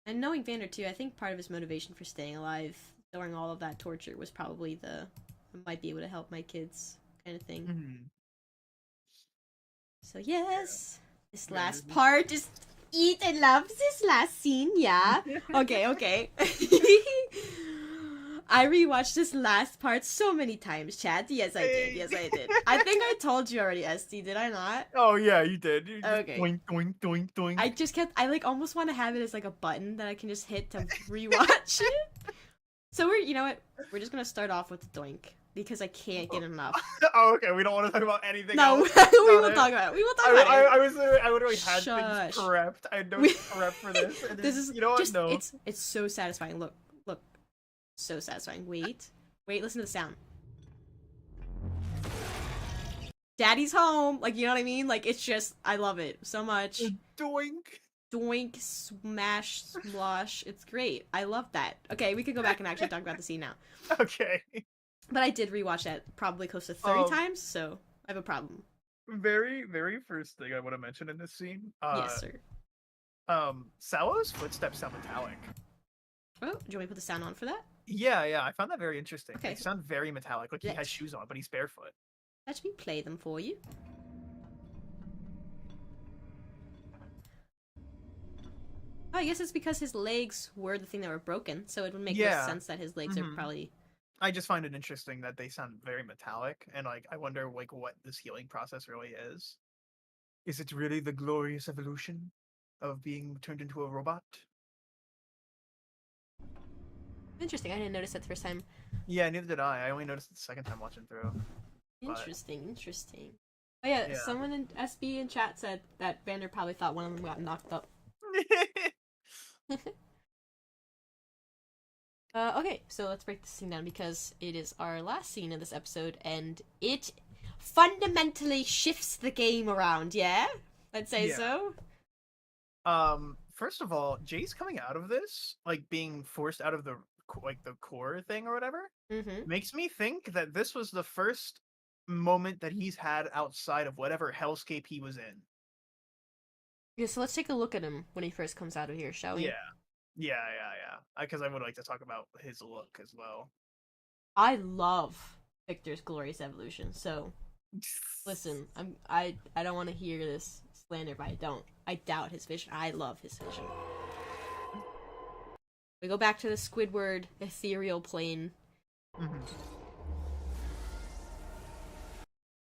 And knowing Vander too, I think part of his motivation for staying alive during all of that torture was probably the I might be able to help my kids kind of thing. So yes, this last part is eat and love this last scene, yeah. Okay. I rewatched this last part so many times, Chad. Yes, I did. I think I told you already, SD, did I not? Oh, yeah, you did. You just Okay. Doink, doink, doink, doink. I like almost want to have it as like a button that I can just hit to rewatch it. So you know what? We're just gonna start off with the doink because I can't get enough. Oh, okay. We don't want to talk about anything No, else. we will talk about it. We will talk about it. I literally had Shush. things prepped. I had notes prepped for this. And This is you know what? just, No. it's so satisfying. Look. So satisfying. Wait, listen to the sound. Daddy's home. Like, you know what I mean? Like, it's just, I love it so much. Doink. Doink, smash, splosh. It's great. I love that. Okay, we could go back and actually talk about the scene now. Okay. But I did rewatch that probably close to 30 times, so I have a problem. Very, very first thing I want to mention in this scene. Yes, sir. Sallow's footsteps sound metallic. Oh, do you want me to put the sound on for that? Yeah. I found that very interesting. Okay. They sound very metallic. Like he has shoes on, but he's barefoot. Let me play them for you. Oh, I guess it's because his legs were the thing that were broken, so it would make more sense that his legs are probably... I just find it interesting that they sound very metallic, and like I wonder like what this healing process really is. Is it really the glorious evolution of being turned into a robot? Interesting, I didn't notice that the first time. Yeah, neither did I. I only noticed it the second time watching through. Interesting. Oh yeah, someone in SB in chat said that Vander probably thought one of them got knocked up. Okay, so let's break this scene down because it is our last scene of this episode, and it fundamentally shifts the game around, yeah? I'd say so. First of all, Jayce coming out of this, like being forced out of the core thing or whatever, makes me think that this was the first moment that he's had outside of whatever hellscape he was in. Yeah, so let's take a look at him when he first comes out of here, shall we? Yeah. Because I would like to talk about his look as well. I love Victor's glorious evolution, so listen, I don't want to hear this slander, but I doubt his vision. I love his vision. We go back to the Squidward ethereal plane.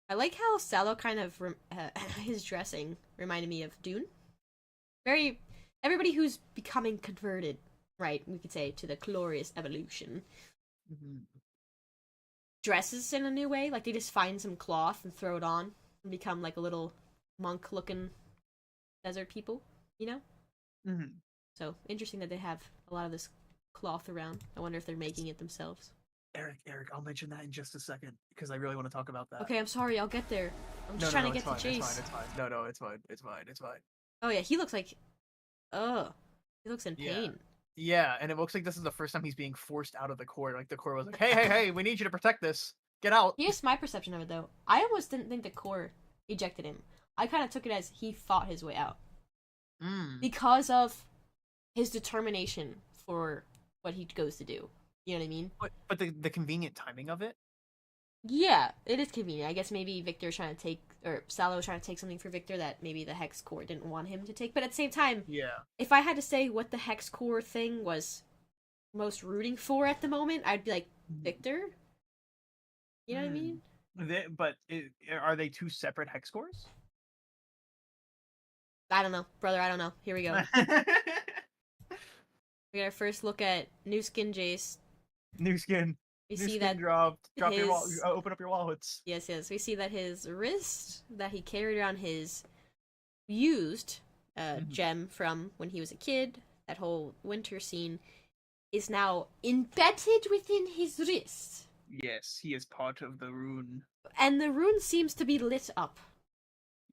I like how Sallow kind of his dressing reminded me of Dune. Everybody who's becoming converted, right? We could say to the glorious evolution. Dresses in a new way, like they just find some cloth and throw it on and become like a little monk-looking desert people, you know? So interesting that they have a lot of this cloth around. I wonder if they're making it themselves. Eric, I'll mention that in just a second because I really want to talk about that. Okay, I'm sorry, I'll get there. I'm just trying to get to Jayce. It's fine. No, it's fine. Oh yeah, he looks like... he looks in pain. Yeah, and it looks like this is the first time he's being forced out of the core. Like the core was like, hey, we need you to protect this. Get out. Here's my perception of it, though. I almost didn't think the core ejected him. I kind of took it as he fought his way out. Because of his determination for what he goes to do. You know what I mean? But the convenient timing of it? Yeah, it is convenient. I guess maybe Victor's trying to take, or Salo was trying to take something for Victor that maybe the Hex Core didn't want him to take. But at the same time, if I had to say what the Hex Core thing was most rooting for at the moment, I'd be like, Victor? You know what I mean? Are they two separate Hex Cores? I don't know, brother. I don't know. Here we go. We got our first look at new skin Jayce. New skin. We new see skin that dropped. Drop your open up your wallets. Yes. We see that his wrist that he carried around his used gem from when he was a kid, that whole winter scene, is now embedded within his wrist. Yes, he is part of the rune. And the rune seems to be lit up.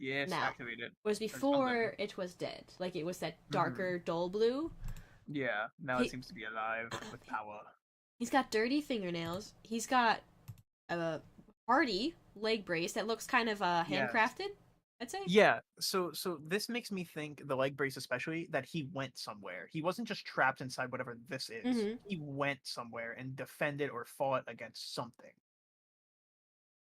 Yes, now. Activated. Whereas before it was dead. Like it was that darker dull blue. Yeah, now it seems to be alive with power. He's got dirty fingernails. He's got a hardy leg brace that looks kind of handcrafted, I'd say. Yeah, so this makes me think, the leg brace especially, that he went somewhere. He wasn't just trapped inside whatever this is. He went somewhere and defended or fought against something.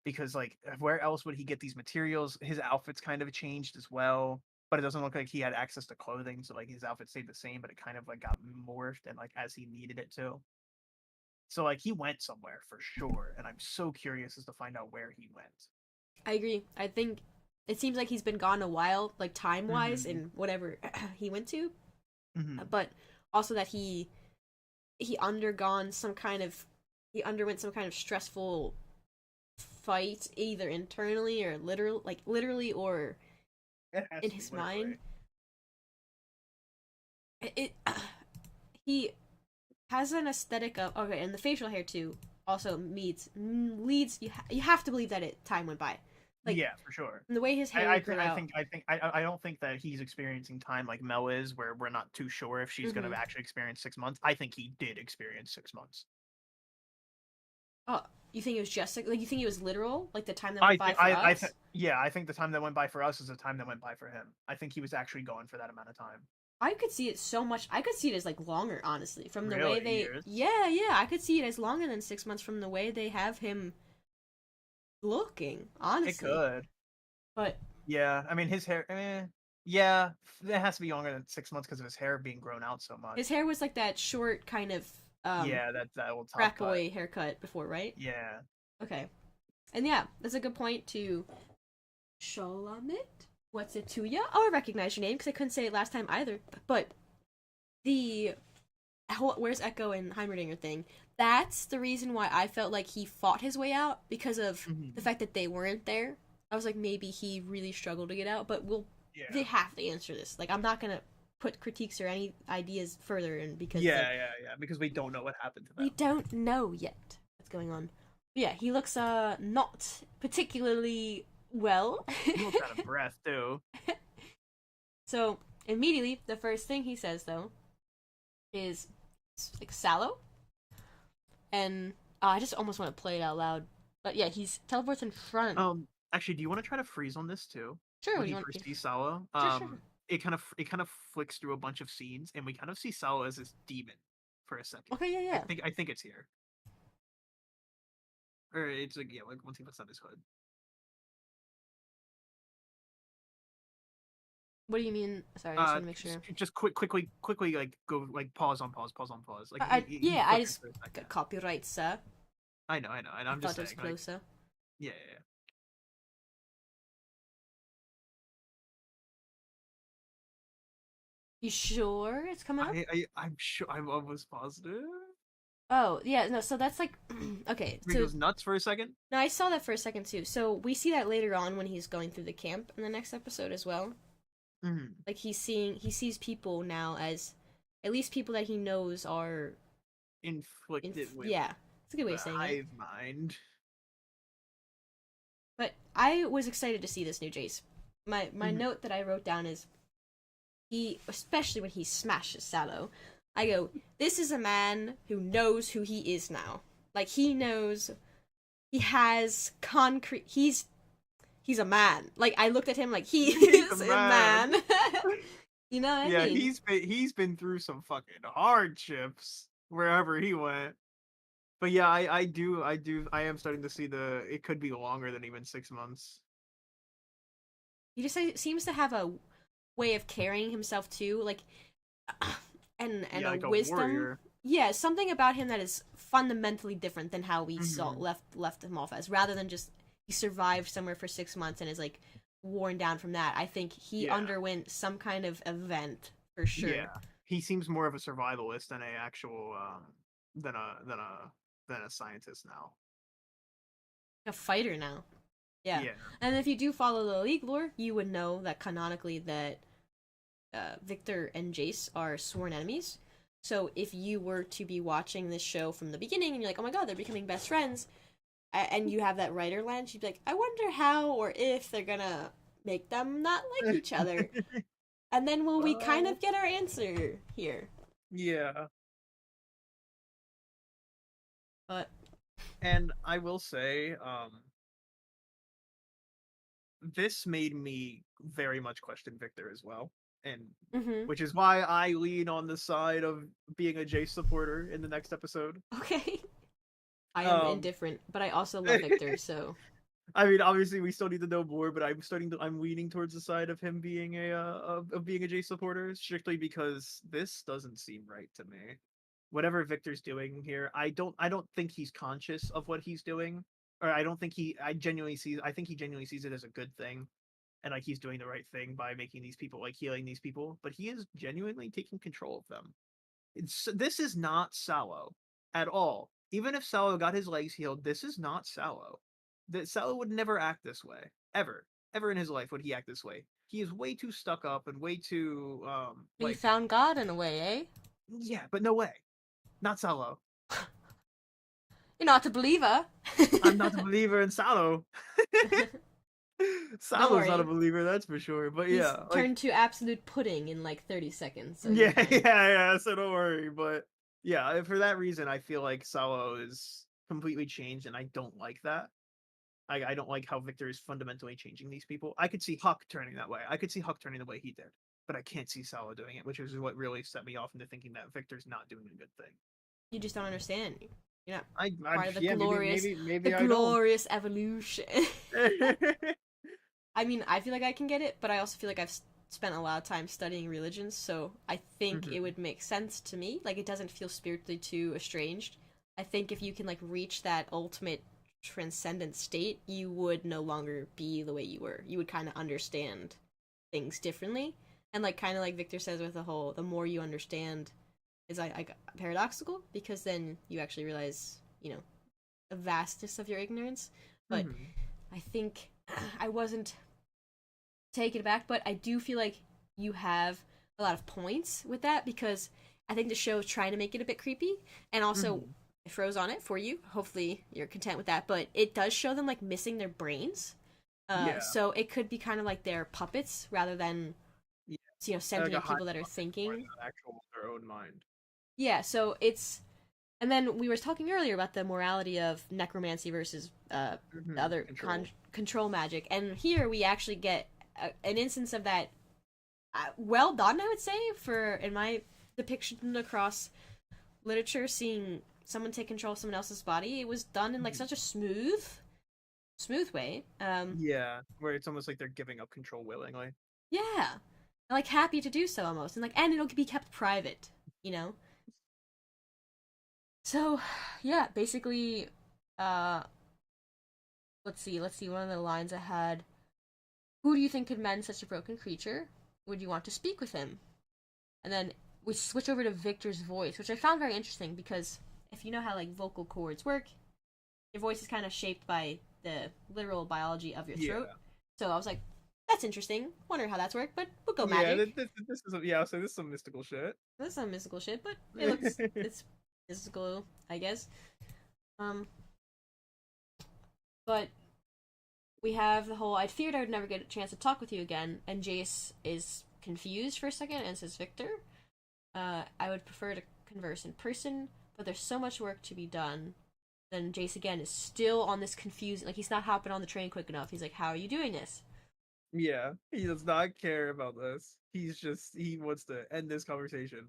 Because, like, where else would he get these materials? His outfit's kind of changed as well. But it doesn't look like he had access to clothing, so like his outfit stayed the same, but it kind of like got morphed and like as he needed it to. So like he went somewhere for sure, and I'm so curious as to find out where he went. I agree. I think it seems like he's been gone a while, like time wise, and whatever he went to. But also that he underwent some kind of stressful fight, either internally or literally or in his mind. He has an aesthetic of and the facial hair too also leads you have to believe that time went by. Like, yeah, for sure. The way his hair I don't think that he's experiencing time like Mel is, where we're not too sure if she's gonna actually experience 6 months. I think he did experience 6 months. Oh, you think it was just like you think it was literal, like the time that went by for us? I think the time that went by for us is the time that went by for him. I think he was actually gone for that amount of time. I could see it so much. I could see it as like longer, honestly, from the really? way they. Years? Yeah. I could see it as longer than 6 months from the way they have him looking. Honestly, it could. But yeah, I mean his hair. Yeah, it has to be longer than 6 months because of his hair being grown out so much. His hair was like that short kind of. That old top frat boy haircut before, right? Yeah. Okay. And yeah, that's a good point to Sholomit. What's it to ya? Oh, I recognize your name because I couldn't say it last time either. But the where's Echo and Heimerdinger thing? That's the reason why I felt like he fought his way out, because of the fact that they weren't there. I was like, maybe he really struggled to get out, but they have to answer this. Like, I'm not gonna put critiques or any ideas further in because because we don't know what happened to them. We don't know yet what's going on. But yeah, he looks not particularly well. He looks out of breath too. So immediately the first thing he says though is like Sallow, and I just almost want to play it out loud. But yeah, he's teleports in front. Actually, do you want to try to freeze on this too? Sure. When he first sees Sallow, Sure. It kind of flicks through a bunch of scenes, and we kind of see Sallow as this demon for a second. Okay, yeah. I think it's here, or it's like once he puts on his hood. What do you mean? Sorry, I just want to make sure. Just quickly, like go like pause on pause. Like I just got copyright, sir. I know, and I'm just saying. It was closer. Yeah. You sure it's coming up? I'm sure. I'm almost positive. Oh, yeah, no, so that's like, okay. He goes nuts for a second? No, I saw that for a second too. So we see that later on when he's going through the camp in the next episode as well. Like he sees people now as, at least people that he knows are inflicted with. Yeah, it's a good way of saying hive mind. But I was excited to see this new Jayce. My note that I wrote down is, especially when he smashes Sallow, I go, this is a man who knows who he is now. Like, he knows he has concrete. He's a man. Like, I looked at him like he He's is a a man. man. You know what I Yeah, mean? he's been through some fucking hardships wherever he went. But yeah, I am starting to see it could be longer than even 6 months. He just seems to have a way of carrying himself too, like, and Yeah, a like a wisdom. warrior. Yeah, something about him that is fundamentally different than how we saw Hmm. left him off as. Rather than just he survived somewhere for 6 months and is like worn down from that. I think he Yeah, underwent some kind of event for sure. yeah. He seems more of a survivalist than a actual than a scientist now. A fighter now. Yeah, Yeah. and if you do follow the League lore, you would know that canonically that Victor and Jayce are sworn enemies. So if you were to be watching this show from the beginning and you're like, oh my god, they're becoming best friends, and you have that writer lens, you'd be like, I wonder how or if they're gonna make them not like each other. And then will we kind Well, of get our answer here? yeah. But And I will say, this made me very much question Victor as well, and mm-hmm. which is why I lean on the side of being a Jayce supporter in the next episode. Okay. I am Um, indifferent, but I also love Victor, so I mean, obviously, we still need to know more, but I'm leaning towards the side of him being of being a Jayce supporter, strictly because this doesn't seem right to me. Whatever Victor's doing here, I don't think he's conscious of what he's doing, or I don't think I think he genuinely sees it as a good thing, and like he's doing the right thing by making these people, like healing these people, but he is genuinely taking control of them. This is not Sallow at all. Even if Sallow got his legs healed, this is not Sallow. That Sallow would never act this way. Ever in his life would he act this way. He is way too stuck up and way too he like, found God in a way, eh? yeah, but no way. Not Sallow. You're not a believer. I'm not a believer in Sallow. Don't Sallow's not a worry. believer, that's for sure. But He's yeah, like, turned to absolute pudding in like 30 seconds, so you're yeah, fine. yeah, so don't worry. But yeah, for that reason I feel like Sallow is completely changed and I don't like that. I don't like how Victor is fundamentally changing these people. I could see Huck turning that way. I could see Huck turning the way he did, but I can't see Salo doing it, which is what really set me off into thinking that Victor's not doing a good thing. You just don't understand. You're not I part of the yeah, glorious, maybe I don't. evolution. I mean, I feel like I can get it, but I also feel like I've spent a lot of time studying religions, so I think it Mhm. would make sense to me. Like, it doesn't feel spiritually too estranged. I think if you can, like, reach that ultimate transcendent state, you would no longer be the way you were. You would kind of understand things differently. And, like, kind of like Victor says with the whole, the more you understand is, like, paradoxical, because then you actually realize, you know, the vastness of your ignorance. But Mhm. I think I wasn't taken aback, but I do feel like you have a lot of points with that because I think the show is trying to make it a bit creepy, and also Mhm. it froze on it for you. Hopefully, you're content with that. But it does show them like missing their brains, Yeah. so it could be kind of like they're puppets rather than Yeah. Like a sentient high people that are more than thinking. an actual their own mind. Yeah, so it's and then we were talking earlier about the morality of necromancy versus other Control. control magic, and here we actually get an instance of that. Well done, I would say, for in my depiction across literature, seeing someone take control of someone else's body. It was done in like Mhm. such a smooth way. Yeah, where it's almost like they're giving up control willingly. Yeah, like happy to do so almost, and like and it'll be kept private, you know. So, yeah, basically, uh, let's see. One of the lines I had: "Who do you think could mend such a broken creature? Would you want to speak with him?" And then we switch over to Victor's voice, which I found very interesting because if you know how like vocal cords work, your voice is kind of shaped by the literal biology of your throat. Yeah. So I was like, that's interesting. Wonder how that's worked, but we'll go Yeah, magic. this is yeah, so this is some mystical shit. That's some mystical shit, but it looks it's mystical, I guess. Um, but we have the whole I feared I would never get a chance to talk with you again, and Jayce is confused for a second and says, Victor, I would prefer to converse in person, but there's so much work to be done. Then Jayce again is still on this confused, like he's not hopping on the train quick enough. He's like, "How are you doing this?" Yeah, he does not care about this. He wants to end this conversation.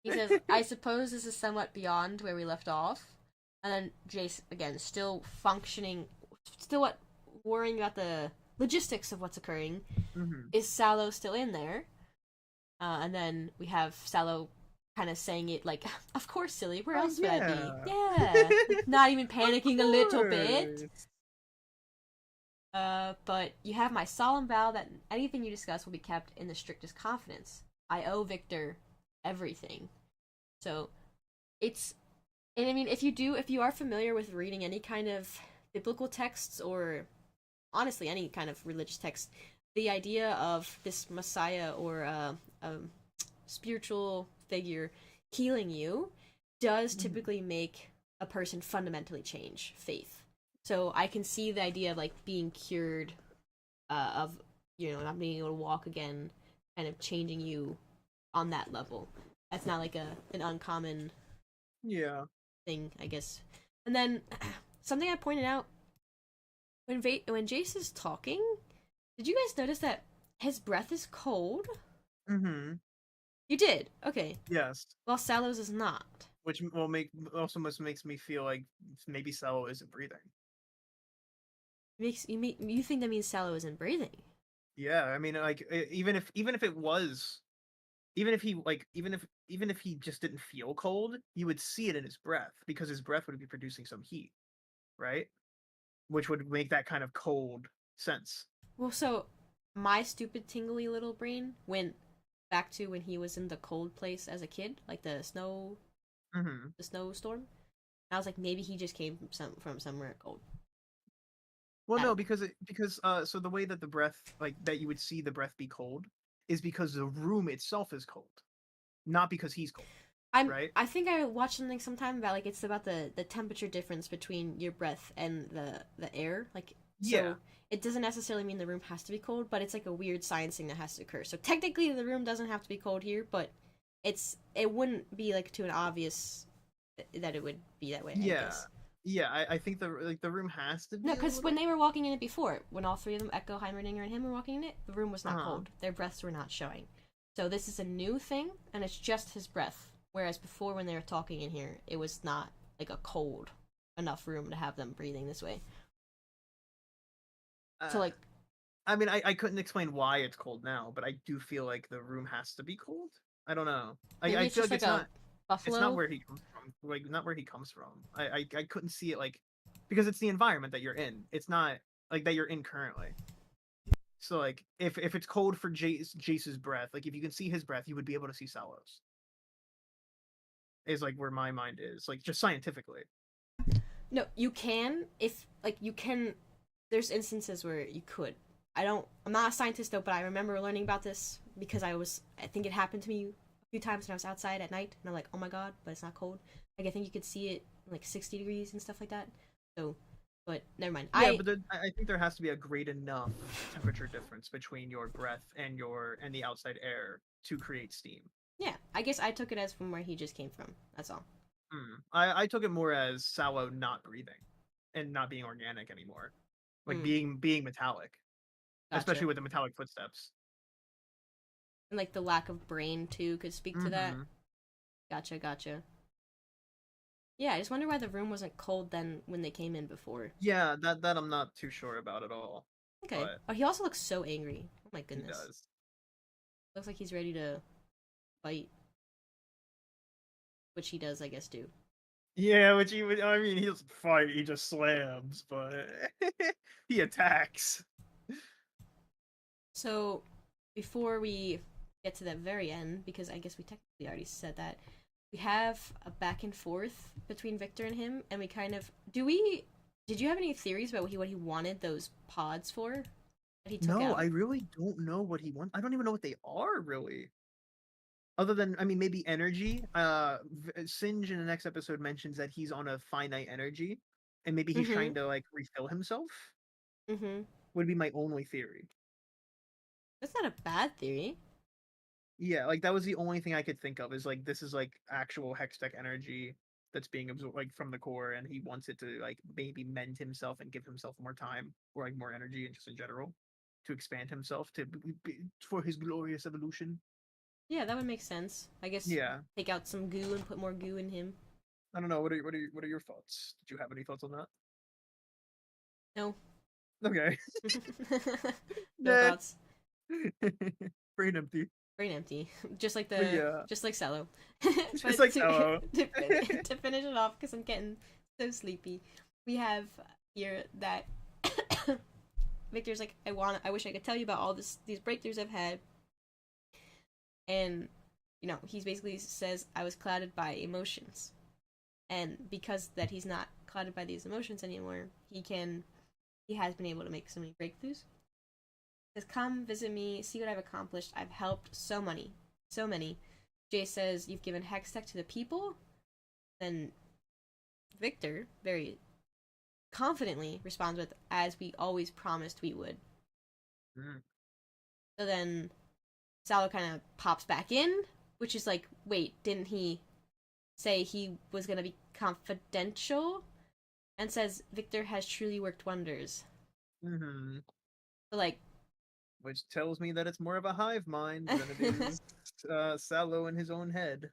He says, "I suppose this is somewhat beyond where we left off." And then Jayce again, still functioning, still what worrying about the logistics of what's occurring. Mm-hmm. Is Sallow still in there? And then we have Sallow kind of saying it like, "Of course, silly. Where else would I be?" Yeah, like, not even panicking a little bit. But you have my solemn vow that anything you discuss will be kept in the strictest confidence. I owe Victor everything. So it's, and I mean, if you are familiar with reading any kind of biblical texts or honestly any kind of religious text, the idea of this Messiah or a spiritual figure healing you does typically make a person fundamentally change faith. So I can see the idea of like being cured, of not being able to walk again, kind of changing you on that level. That's not like an uncommon thing, I guess. And then something I pointed out when Jayce is talking, did you guys notice that his breath is cold? Mm-hmm. You did? Okay. Yes. Well, Sallow's is not. Which makes me feel like maybe Sallow isn't breathing. You think that means Sallow isn't breathing? Yeah, I mean, like even if it was, even if he just didn't feel cold, you would see it in his breath because his breath would be producing some heat, right? Which would make that kind of cold sense. Well, so my stupid tingly little brain went back to when he was in the cold place as a kid, like the snowstorm. And I was like, maybe he just came from somewhere cold. Well, no, because so the way that the breath, like that you would see the breath be cold is because the room itself is cold, not because he's cold. Right? I think I watched something sometime about like it's about the temperature difference between your breath and the air. Like so it doesn't necessarily mean the room has to be cold, but it's like a weird science thing that has to occur. So technically the room doesn't have to be cold here, but it wouldn't be like to an obvious that it would be that way. I guess. Yeah, I think the room has to be. No, because when they were walking in it before, when all three of them, Echo, Heimerdinger, and him, were walking in it, the room was not cold. Their breaths were not showing. So this is a new thing, and it's just his breath. Whereas before, when they were talking in here, it was not like a cold enough room to have them breathing this way. So like, I mean, I couldn't explain why it's cold now, but I do feel like the room has to be cold. I don't know. I feel like it's not. Buffalo? It's not where he comes from. Like, not where he comes from. I couldn't see it, like, because it's the environment that you're in. It's not like that you're in currently. So like, if it's cold for Jayce's breath, like if you can see his breath, you would be able to see Sallow's. Is like where my mind is, like just scientifically. No, you can There's instances where you could. I'm not a scientist though, but I remember learning about this because I think it happened to me few times when I was outside at night, and I'm like, oh my god, but it's not cold. Like I think you could see it like 60 degrees and stuff like that. So, but never mind. Yeah, but I think there has to be a great enough temperature difference between your breath and the outside air to create steam. Yeah, I guess I took it as from where he just came from. That's all. I took it more as Sallow not breathing and not being organic anymore, like being metallic, especially with the metallic footsteps. And like the lack of brain too could speak to that. Gotcha. Yeah, I just wonder why the room wasn't cold then when they came in before. Yeah, that I'm not too sure about at all. Okay. But... Oh, he also looks so angry. Oh my goodness. He does. Looks like he's ready to fight. Which he does, I guess, do. Yeah, which he would. I mean, he doesn't fight. He just slams, but he attacks. So, before we get to the very end, because I guess we technically already said that, we have a back and forth between Victor and him, and we kind of did you have any theories about what he wanted those pods for that he took out? No, I really don't know what he wants. I don't even know what they are, really. Other than, I mean, maybe energy. Singed in the next episode mentions that he's on a finite energy, and maybe he's trying to like refill himself. Would be my only theory. That's not a bad theory. Yeah, like that was the only thing I could think of. Is like this is like actual Hextech energy that's being absorbed like from the core, and he wants it to like maybe mend himself and give himself more time or like more energy and just in general to expand himself for his glorious evolution. Yeah, that would make sense. I guess Yeah, take out some goo and put more goo in him. I don't know. What are your thoughts? Did you have any thoughts on that? No. Okay. No Nah. thoughts. Brain empty. Brain empty. Just like But yeah, just like Cello. just like Cello. To finish it off, because I'm getting so sleepy, we have here that Victor's like, I wish I could tell you about all these breakthroughs I've had. And, you know, he's basically says, I was clouded by emotions. And because that he's not clouded by these emotions anymore, he has been able to make so many breakthroughs. He says, come visit me, see what I've accomplished. I've helped so many. Jayce says, you've given Hextech to the people? Then Victor, very confidently, responds with, as we always promised we would. Mm. So then Salo kind of pops back in, which is like, wait, didn't he say he was going to be confidential? And says, Victor has truly worked wonders. Mm-hmm. So, like, Which tells me that it's more of a hive mind than it is Salo in his own head.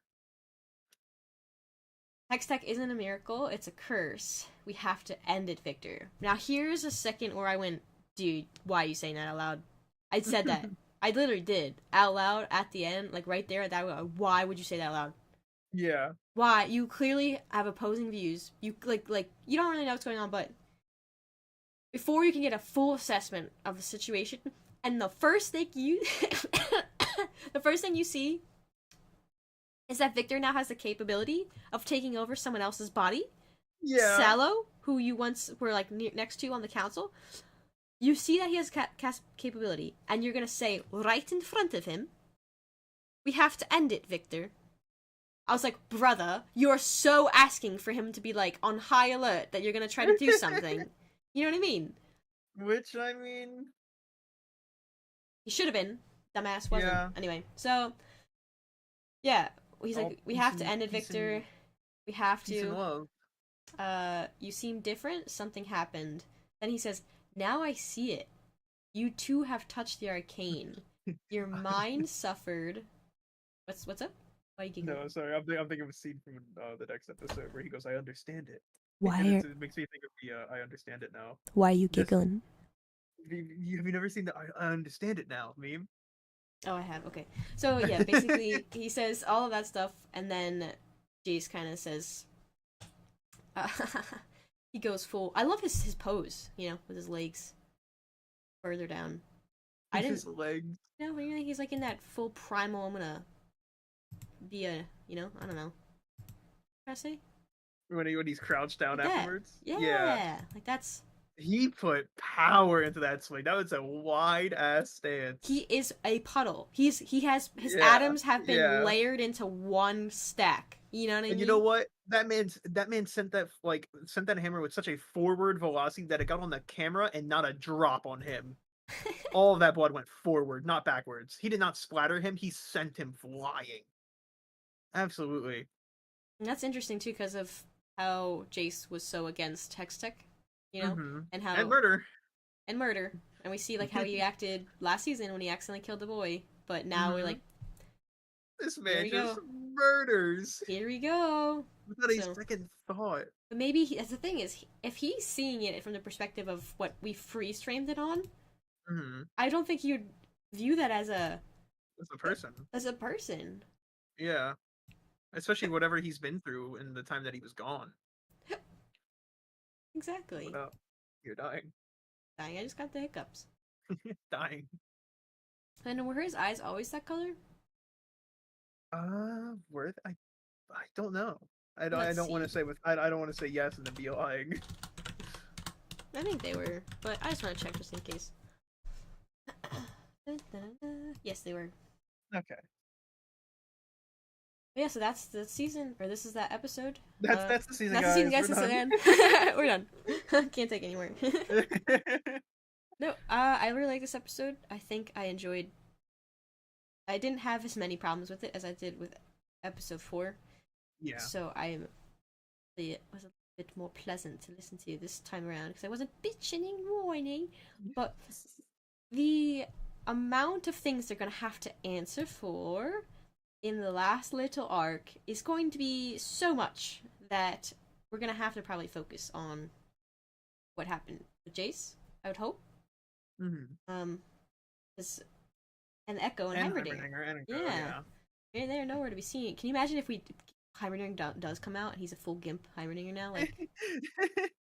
Hextech isn't a miracle, it's a curse. We have to end it, Victor. Now, here's a second where I went, dude, why are you saying that out loud? I said that. I literally did. Out loud, at the end, like right there, why would you say that out loud? Yeah. Why? You clearly have opposing views. You, like, you don't really know what's going on, but before you can get a full assessment of the situation, and the first thing you see is that Victor now has the capability of taking over someone else's body. Yeah. Salo, who you once were like next to on the council, you see that he has capability, and you're gonna say right in front of him, "We have to end it, Victor." I was like, brother, you're so asking for him to be like on high alert that you're gonna try to do something. You know what I mean? Which, I mean, He should have been. Dumbass wasn't. Yeah. Anyway, so yeah, he's like, we peace have to and- end it, peace Victor. and- We have peace and to. love. You seem different. Something happened. Then he says, now I see it. You too have touched the arcane. Your mind suffered. What's up? Why are you giggling? No, sorry. I'm thinking of a scene from the next episode where he goes, "I understand it." Why And are it makes me think of the "I understand it now." why are you This- giggling? Have you never seen the "I understand it now" meme? Oh, I have. Okay. So yeah, basically he says all of that stuff, and then Jayce kind of says, he goes full. I love his pose, you know, with his legs further down. I didn't. His legs. No, really, he's like in that full primal. I'm gonna be a, you know, I don't know. What did I say? When he's crouched down Like that. afterwards. Yeah, like that's. He put power into that swing. That was a wide ass stance. He is a puddle. He has his Yeah, atoms have been yeah. layered into one stack. You know what I mean? And you know what? That man sent that hammer with such a forward velocity that it got on the camera and not a drop on him. All of that blood went forward, not backwards. He did not splatter him. He sent him flying. Absolutely. And that's interesting too, because of how Jayce was so against Hextech, you know, Mhm. and how And murder. and we see like how he acted last season when he accidentally killed the boy, but now we're Mhm. like, This Here man we just go. murders here we go. without a So- second thought. But maybe that's the thing is, if he's seeing it from the perspective of what we freeze framed it on, Mm-hmm. I don't think he would view that as a As a person. person. Yeah. Especially whatever he's been through in the time that he was gone. Exactly. You're dying. I just got the hiccups. Dying. And were his eyes always that color? Worth? I don't know. I Let's don't want to see. say I don't want to say yes and then be lying. I think they were, but I just want to check just in case. Yes, they were. Okay. But yeah, so that's the season, or this is that episode. That's the season, That's guys. the season, guys. We're That's the end. We're done. Can't take anymore. done. No, I really like this episode. I think I enjoyed. I didn't have as many problems with it as I did with episode 4. Yeah. So I'm it was a bit more pleasant to listen to this time around because I wasn't bitching and whining. But the amount of things they're gonna have to answer for in the last little arc is going to be so much that we're gonna have to probably focus on what happened with Jayce, I would hope. Mm-hmm. And Echo and Heimerdinger. Yeah. They're nowhere to be seen. Can you imagine if Heimerdinger does come out and he's a full gimp Heimerdinger now? Like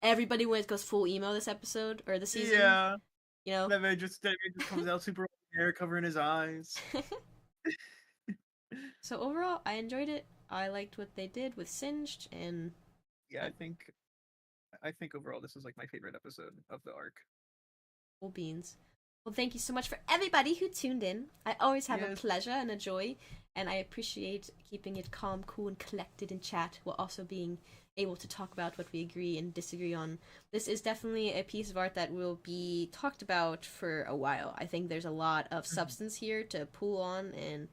everybody goes full emo this episode or the season. Yeah. You know, that just comes out super hair covering his eyes. So overall, I enjoyed it. I liked what they did with Singed, and yeah, I think overall this is like my favorite episode of the arc. Full beans. Well, thank you so much for everybody who tuned in. I always have a pleasure and a joy, and I appreciate keeping it calm, cool, and collected in chat while also being able to talk about what we agree and disagree on. This is definitely a piece of art that will be talked about for a while. I think there's a lot of substance here to pull on and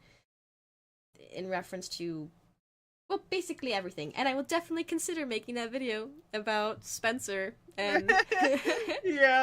in reference to, well, basically everything. And I will definitely consider making that video about Spencer and yeah,